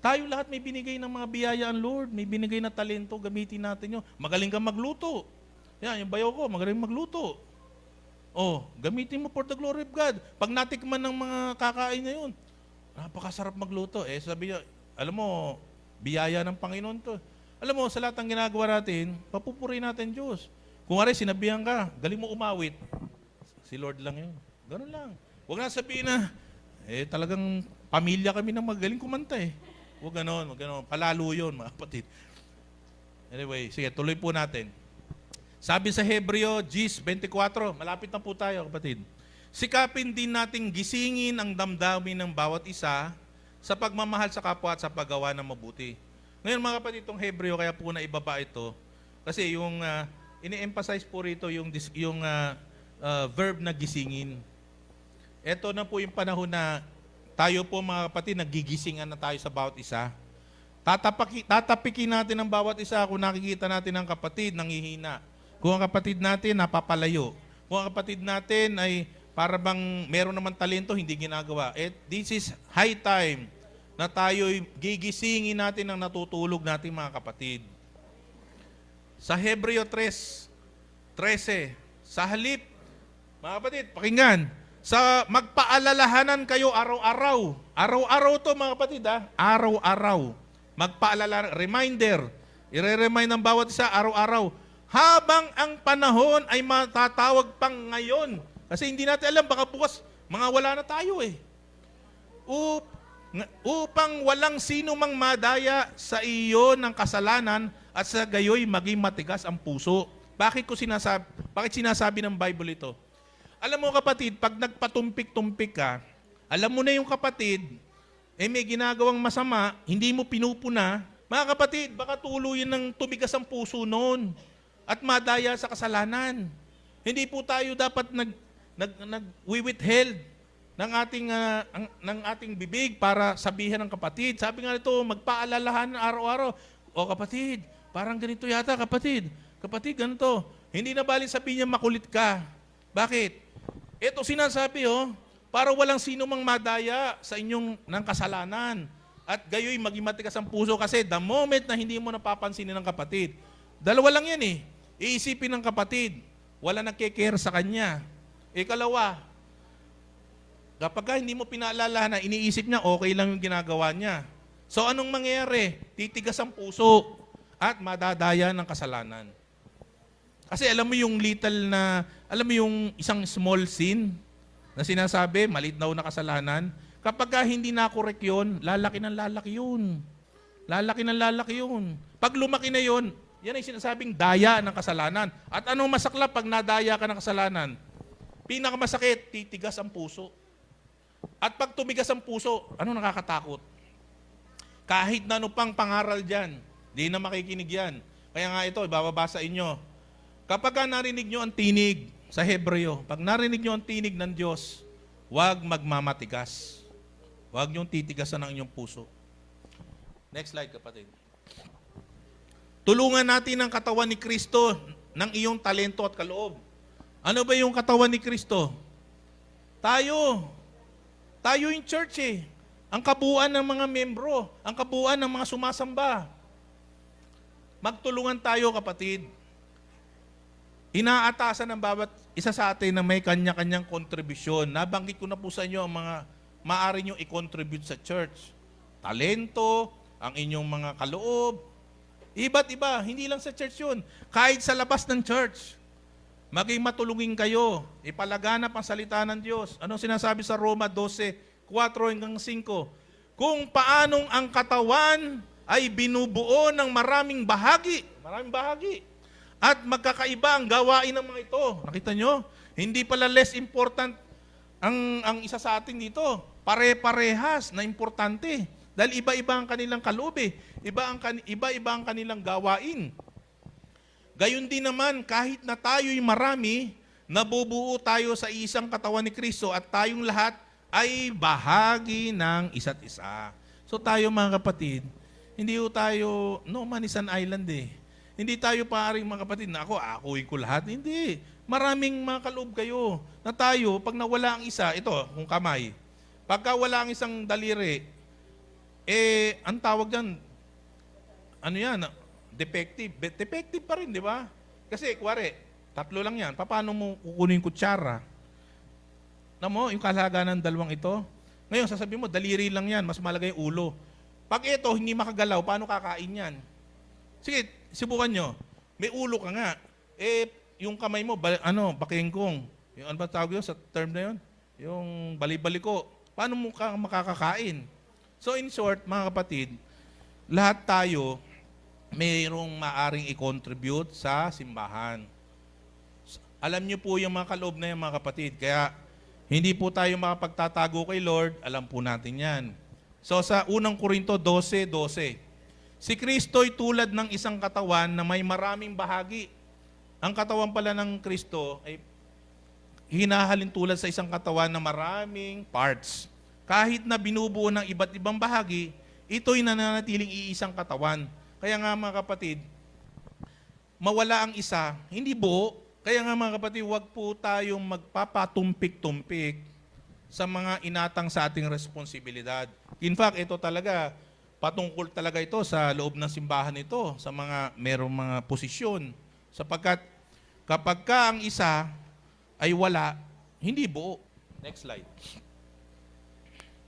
Tayo lahat may binigay ng mga biyaya ang Lord. May binigay na talento, gamitin natin yun. Magaling kang magluto. Yan, yung bayaw ko, magaling magluto. Gamitin mo for the glory of God. Pag natikman ng mga kakain na yun, napakasarap magluto. Sabi niya, alam mo, biyaya ng Panginoon to. Alam mo, sa lahat ng ginagawa natin, papupuri natin Diyos. Kung nga sinabihan ka, galing mo umawit, si Lord lang yun. Ganun lang. Huwag na sabihin na, talagang pamilya kami ng magaling kumanta Huwag ganon, palalo yun, mga kapatid. Anyway, sige, tuloy po natin. Sabi sa Hebreo 10:24, malapit na po tayo, kapatid. Sikapin din nating gisingin ang damdamin ng bawat isa sa pagmamahal sa kapwa at sa paggawa ng mabuti. Ngayon, mga kapatid, itong Hebreo, kaya po na ibaba ito. Kasi yung ini-emphasize po rito yung verb na gisingin. Ito na po yung panahon na tayo po, mga kapatid, nagigisingan na tayo sa bawat isa. Tatapikin natin ang bawat isa kung nakikita natin ang kapatid nanghihina. Kung ang kapatid natin napapalayo. Kung ang kapatid natin ay para bang meron naman talento, hindi ginagawa. This is high time na tayo'y gigisingin natin ang natutulog nating mga kapatid. Sa Hebreo 3:13, sa halip, mga kapatid, pakinggan, sa magpaalalahanan kayo araw-araw. Araw-araw to, mga kapatid, Araw-araw. Magpaalala, reminder. I-remind ng bawat isa araw-araw. habang ang panahon ay matatawag pang ngayon. Kasi hindi natin alam, baka bukas mga wala na tayo eh. Upang walang sino mang madaya sa iyo ng kasalanan at sa gayoy maging matigas ang puso. Bakit sinasabi ng Bible ito? Alam mo kapatid, pag nagpatumpik-tumpik ka, alam mo na yung kapatid, may ginagawang masama, hindi mo pinupuna, mga kapatid, baka tuluyin ng tumigas ang puso noon at madaya sa kasalanan. Hindi po tayo dapat nag-withheld ng ating bibig para sabihan ng kapatid. Sabi nga nito, magpaalalahan araw-araw. O kapatid, parang ganito yata kapatid. Kapatid, ganito. Hindi na bali sabihin niya makulit ka. Bakit? Ito sinasabi para walang sino mang madaya sa inyong ng kasalanan. At gayoy maging matigas ang puso kasi the moment na hindi mo napapansinin ng kapatid. Dalawa lang yan eh. Iisipin ng kapatid, wala nagke-care sa kanya. Ikalawa, kapag hindi mo pinaalala na iniisip niya, okay lang yung ginagawa niya. So anong mangyayari? Titigas ang puso at madadaya ng kasalanan. Kasi alam mo yung yung isang small sin na sinasabi, maliit daw na kasalanan, kapag hindi na-correct yun, lalaki ng lalaki yun. Lalaki ng lalaki yun. Pag lumaki na yun, yan ay sinasabing daya ng kasalanan. At anong masaklap pag nadaya ka ng kasalanan? Pinakamasakit, titigas ang puso. At pag tumigas ang puso, ano nakakatakot? Kahit na ano pang pangaral dyan, di na makikinig yan. Kaya nga ito, ibababasa inyo. Kapag narinig nyo ang tinig sa Hebreo, pag narinig nyo ang tinig ng Diyos, huwag magmamatigas. Huwag nyong titigasan ang inyong puso. Next slide, kapatid. Tulungan natin ang katawan ni Kristo ng iyong talento at kaloob. Ano ba yung katawan ni Kristo? Tayo. Tayo yung church eh. Ang kabuuan ng mga membro, ang kabuuan ng mga sumasamba. Magtulungan tayo, kapatid. Inaatasan ng bawat isa sa atin na may kanya-kanyang kontribusyon. Nabanggit ko na po sa inyo ang mga maaari nyo i-contribute sa church. Talento, ang inyong mga kaloob. Iba't iba, hindi lang sa church yun. Kahit sa labas ng church. Maging matulungin kayo. Ipalaganap ang salita ng Diyos. Anong sinasabi sa Roma 12:4-5? Kung paanong ang katawan ay binubuo ng maraming bahagi. Maraming bahagi. At magkakaiba ang gawain ng mga ito. Nakita nyo? Hindi pala less important ang isa sa atin dito. Pare-parehas na importante. Dahil iba-iba ang kanilang kaloob eh. Iba-iba ang kanilang gawain. Gayon din naman, kahit na tayo'y marami, nabubuo tayo sa isang katawan ni Kristo at tayong lahat ay bahagi ng isa't isa. So tayo mga kapatid, hindi tayo, no man is an island eh. Hindi tayo paring mga kapatid na akuin ko lahat. Hindi. Maraming mga kaloob kayo na tayo, pag nawala ang isa, ito, kung kamay. Pagka wala ang isang daliri, ang tawag dyan, ano yan, defective. Defective pa rin, di ba? Kasi, kuwari, 3 lang yan. Paano mo kukunin yung kutsara? Alam mo, yung kalaganan ng dalawang ito. Ngayon, sasabihin mo, daliri lang yan, mas malagay yung ulo. Pag ito, hindi makagalaw, paano kakain yan? Sige, subukan nyo. May ulo ka nga. Yung kamay mo, bakengkong. Yung ano ba tawag yun sa term na yun? Yung bali-baliko. Paano mo ka makakakain? So in short, mga kapatid, lahat tayo mayroong maaring i-contribute sa simbahan. Alam niyo po yung mga kaloob na yan, mga kapatid. Kaya hindi po tayo makapagtatago kay Lord. Alam po natin yan. So sa 1 Corinto 12:12, si Kristo'y tulad ng isang katawan na may maraming bahagi. Ang katawan pala ng Kristo ay hinahalin tulad sa isang katawan na maraming parts. Kahit na binubuo ng iba't ibang bahagi, ito'y nananatiling iisang katawan. Kaya nga mga kapatid, mawala ang isa, hindi buo. Kaya nga mga kapatid, huwag po tayong magpapatumpik-tumpik sa mga inatang sa ating responsibilidad. In fact, ito talaga, patungkol talaga ito sa loob ng simbahan ito, sa mga merong mga posisyon. Sapagkat kapag ka ang isa ay wala, hindi buo. Next slide.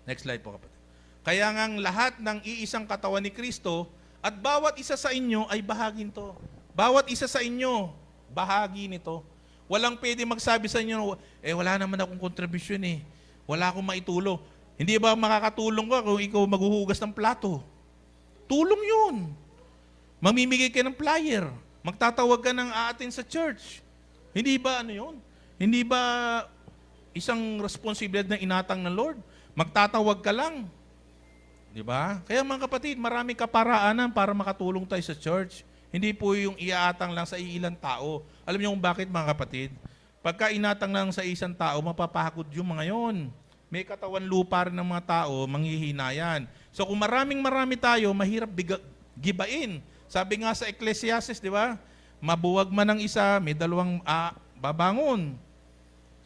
Next slide po kapatid. Kaya nga lahat ng iisang katawan ni Kristo at bawat isa sa inyo ay bahagin to. Bawat isa sa inyo, bahagi nito. Walang pwede magsabi sa inyo, wala naman akong kontribusyon eh. Wala akong maitulong. Hindi ba makakatulong ka kung ikaw maghuhugas ng plato? Tulong yun. Mamimigay ka ng flyer. Magtatawag ka ng aatin sa church. Hindi ba ano yun? Hindi ba isang responsibilidad na inatang ng Lord? Magtatawag ka lang. Di ba? Kaya mga kapatid, maraming kaparaanan para makatulong tayo sa church. Hindi po yung iaatang lang sa ilang tao. Alam niyo kung bakit mga kapatid? Pagka inatang lang sa isang tao, mapapahakot yung mga yon. May katawan lupa rin ng mga tao, manghihina yan. So kung marami tayo, mahirap gibain. Sabi nga sa Ecclesiastes, di ba? Mabuwag man ng isa, may dalawang babangon.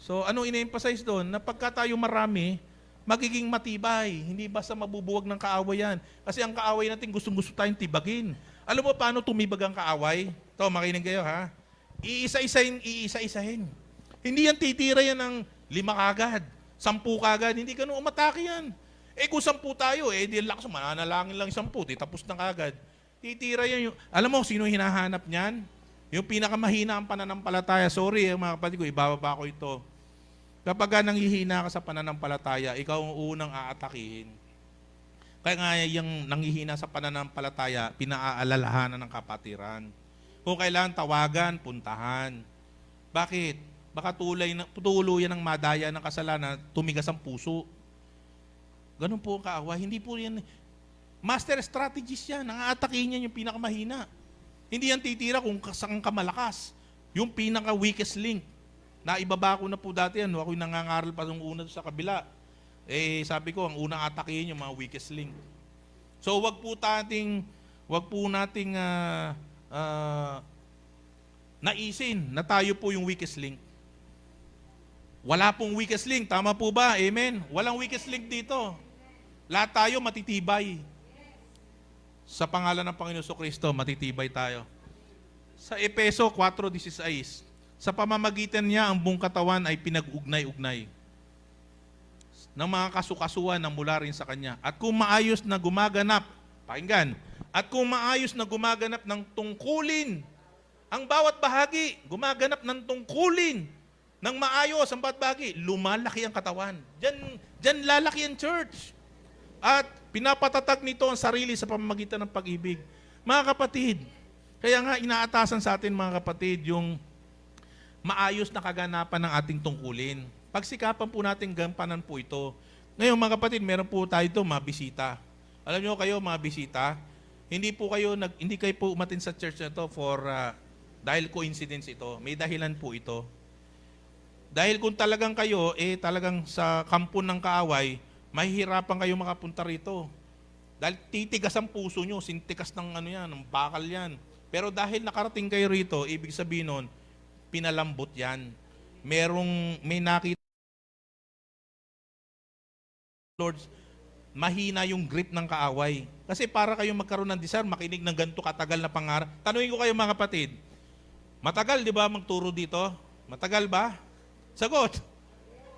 So ano ina-emphasize doon? Na pagka tayo marami, magiging matibay. Hindi basta mabubuwag ng kaaway yan. Kasi ang kaaway natin gustong-gusto tayong tibagin. Alam mo paano tumibag ang kaaway? Ito, makinig kayo ha. Iisa-isahin. Hindi yan titira yan ng 5 kagad, 10 kagad. Hindi ganun umatake yan. Kung 10 tayo, di lakas, mananalangin lang 10, tapos na kagad. Titira yan yung, alam mo, sino hinahanap niyan? Yung pinakamahina ang pananampalataya. Sorry, mga kapatid ko, ibababa ko ito. Kapag nanghihina ka sa pananampalataya, ikaw ang unang aatakihin. Kaya nga yung nanghihina sa pananampalataya, pinaaalalahanan ng kapatiran. Kung kailangan tawagan, puntahan. Bakit? Baka tuluyan ng madaya ng kasalanan, tumigas ang puso. Ganun po ang kaawa. Hindi po yan. Master strategist yan. Ang aatakihin niya yung pinakamahina. Hindi yan titira kung saan ka malakas. Yung pinaka-weakest link. Naibaba ko na po dati yan. Ako'y nangangaral pa nung una sa kabila. Sabi ko, ang unang atakihin yung mga weakest link. So, wag po nating naisin na tayo po yung weakest link. Wala pong weakest link. Tama po ba? Amen? Walang weakest link dito. Lahat tayo matitibay. Sa pangalan ng Panginoon Kristo, matitibay tayo. Sa Efeso 4:16, sa pamamagitan niya, ang buong katawan ay pinag-ugnay-ugnay ng mga kasukasuan na mula rin sa Kanya. At kung maayos na gumaganap, pakinggan, at kung maayos na gumaganap ng tungkulin, ang bawat bahagi, gumaganap ng tungkulin, ng maayos ang bawat bahagi, lumalaki ang katawan. Diyan lalaki ang church. At pinapatatag nito ang sarili sa pamamagitan ng pag-ibig. Mga kapatid, kaya nga inaatasan sa atin mga kapatid yung maayos na kaganapan ng ating tungkulin. Pagsikapan po natin gampanan po ito. Ngayon mga kapatid, meron po tayo ito, mga bisita. Alam niyo kayo mga bisita, hindi kayo po umatin sa church na ito dahil coincidence ito. May dahilan po ito. Dahil kung talagang kayo, talagang sa kampon ng kaaway, mahihirapan kayo makapunta rito. Dahil titigas ang puso nyo, sintikas ng ng bakal yan. Pero dahil nakarating kayo rito, ibig sabihin nun, pinalambot yan. May nakita Lord, mahina yung grip ng kaaway. Kasi para kayo magkaroon ng desire, makinig ng ganito katagal na pangarap. Tanungin ko kayo mga kapatid, matagal di ba magturo dito? Matagal ba? Sagot.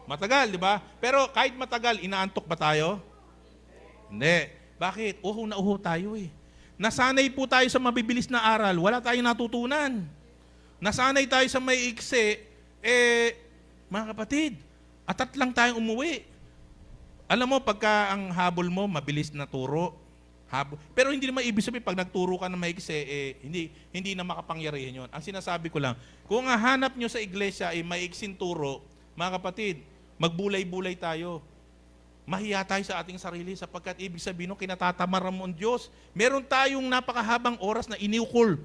Matagal, di ba? Pero kahit matagal, inaantok ba tayo? Hindi. Bakit? Uho na uho tayo eh. Nasanay po tayo sa mabibilis na aral, wala tayong natutunan. Nasanay tayo sa may iksi, mga kapatid, atat lang tayong umuwi. Alam mo, pagka ang habol mo, mabilis na turo, pero hindi naman ibig sabihin, pag nagturo ka na maiksi, hindi na makapangyarihan yun. Ang sinasabi ko lang, kung hanap nyo sa iglesia ay maiksing turo, mga kapatid, magbulay-bulay tayo. Mahiya tayo sa ating sarili sapagkat ibig sabihin nung kinatatamaran mo ang Diyos. Meron tayong napakahabang oras na iniukol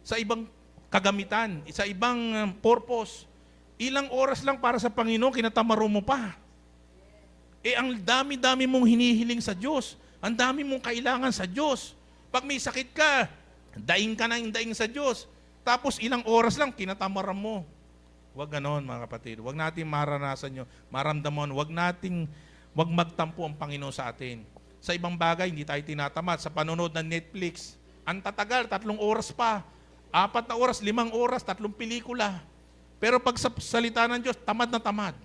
sa ibang kagamitan, sa ibang purpose. Ilang oras lang para sa Panginoon, kinatamaran mo pa. Ang dami-dami mong hinihiling sa Diyos. Ang dami mong kailangan sa Diyos. Pag may sakit ka, daing ka na yung daing sa Diyos. Tapos ilang oras lang, kinatamaran mo. Huwag ganon mga kapatid. Huwag natin maranasan yun, maramdaman. Huwag magtampo ang Panginoon sa atin. Sa ibang bagay, hindi tayo tinatamad. Sa panonood ng Netflix, ang tatagal, 3 oras pa. 4 na oras, 5 oras, 3 pelikula. Pero pag sa salita ng Diyos, tamad na tamad.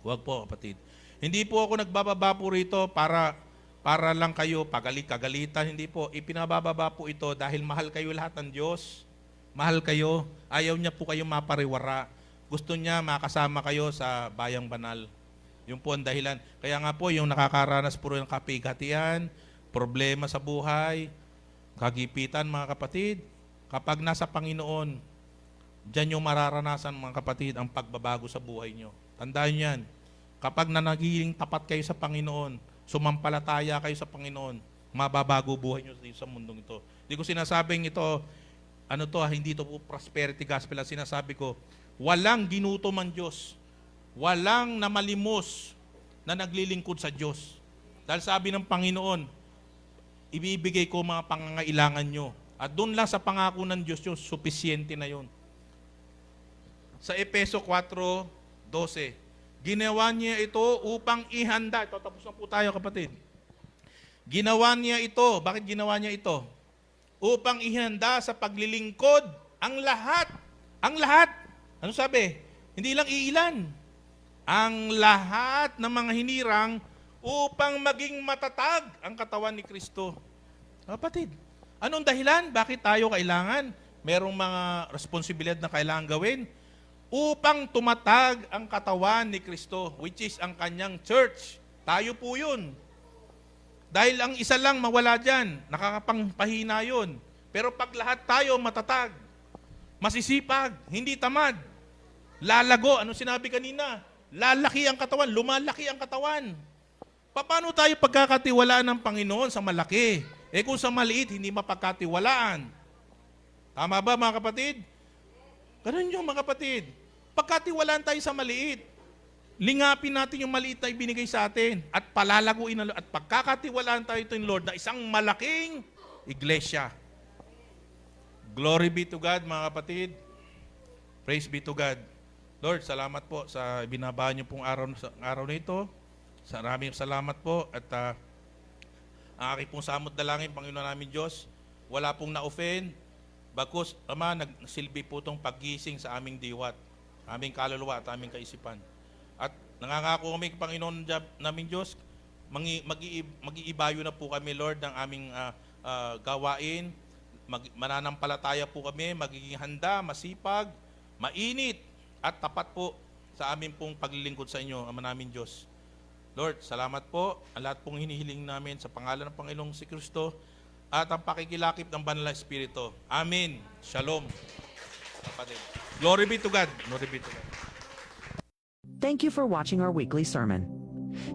Huwag po kapatid. Hindi po ako nagbababa po rito para lang kayo kagalitan. Hindi po. Ipinabababa po ito dahil mahal kayo lahat ng Diyos. mahal kayo. Ayaw niya po kayo mapariwara. Gusto niya makasama kayo sa bayang banal. Yun po ang dahilan. Kaya nga po, yung nakakaranas puro ng kapighatian, problema sa buhay, kagipitan mga kapatid, kapag nasa Panginoon, diyan yung mararanasan mga kapatid ang pagbabago sa buhay nyo. Tandaan yan. Kapag nagiging tapat kayo sa Panginoon, sumampalataya kayo sa Panginoon, mababago buhay nyo sa mundong ito. Hindi ko sinasabing ito, hindi ito po prosperity gospel. Ang sinasabi ko, walang ginutom ang Diyos. Walang namalimos na naglilingkod sa Diyos. Dahil sabi ng Panginoon, ibibigay ko mga pangangailangan nyo. At doon lang sa pangako ng Diyos yun, supisyente na yun. Sa Efeso 4:12, ginawa niya ito upang ihanda. Ito, tapos na po tayo kapatid. Ginawa niya ito. Bakit ginawa niya ito? Upang ihanda sa paglilingkod ang lahat. Ang lahat. Ano sabi? Hindi lang iilan. Ang lahat ng mga hinirang upang maging matatag ang katawan ni Kristo. Kapatid, anong dahilan? Bakit tayo kailangan? Merong mga responsibilidad na kailangan gawin upang tumatag ang katawan ni Kristo, which is ang kanyang church. Tayo po yun. Dahil ang isa lang mawala dyan, nakakapangpahina yun. Pero pag lahat tayo matatag, masisipag, hindi tamad, lalago, ano sinabi kanina? Lalaki ang katawan, lumalaki ang katawan. Paano tayo pagkakatiwalaan ng Panginoon sa malaki? Kung sa maliit, hindi mapagkatiwalaan. Tama ba mga kapatid? Ganun yung mga kapatid. Pagkatiwalaan tayo sa maliit, lingapin natin yung maliit na ibinigay sa atin at palalaguin na at pagkakatiwalaan tayo ito ng Lord na isang malaking iglesia. Glory be to God mga kapatid. Praise be to God. Lord, salamat po sa binabaan niyo pong araw na ito. Maraming salamat po at ang aking pong samot dalangin, Panginoon namin Diyos, wala pong na-offend, bagkus, Ama, nagsilbi po itong paggising sa aming diwat, aming kaluluwa at aming kaisipan. At nangangako kami, Panginoon namin Diyos, mag-iibayo na po kami, Lord, ng aming gawain, mananampalataya po kami, magiging handa, masipag, mainit, at tapat po sa aming pong paglilingkod sa inyo, Ama namin Diyos. Lord, salamat po. Ang lahat pong hinihiling namin sa pangalan ng Panginoong si Kristo at ang pakikilakip ng Banal na Espiritu. Amen. Shalom. Kapatid. Glory be to God. Glory be to God. Thank you for watching our weekly sermon.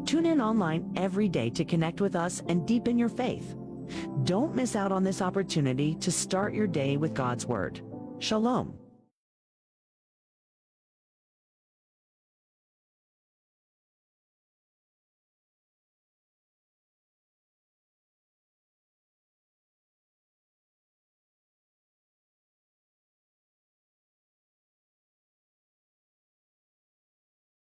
Tune in online every day to connect with us and deepen your faith. Don't miss out on this opportunity to start your day with God's Word. Shalom.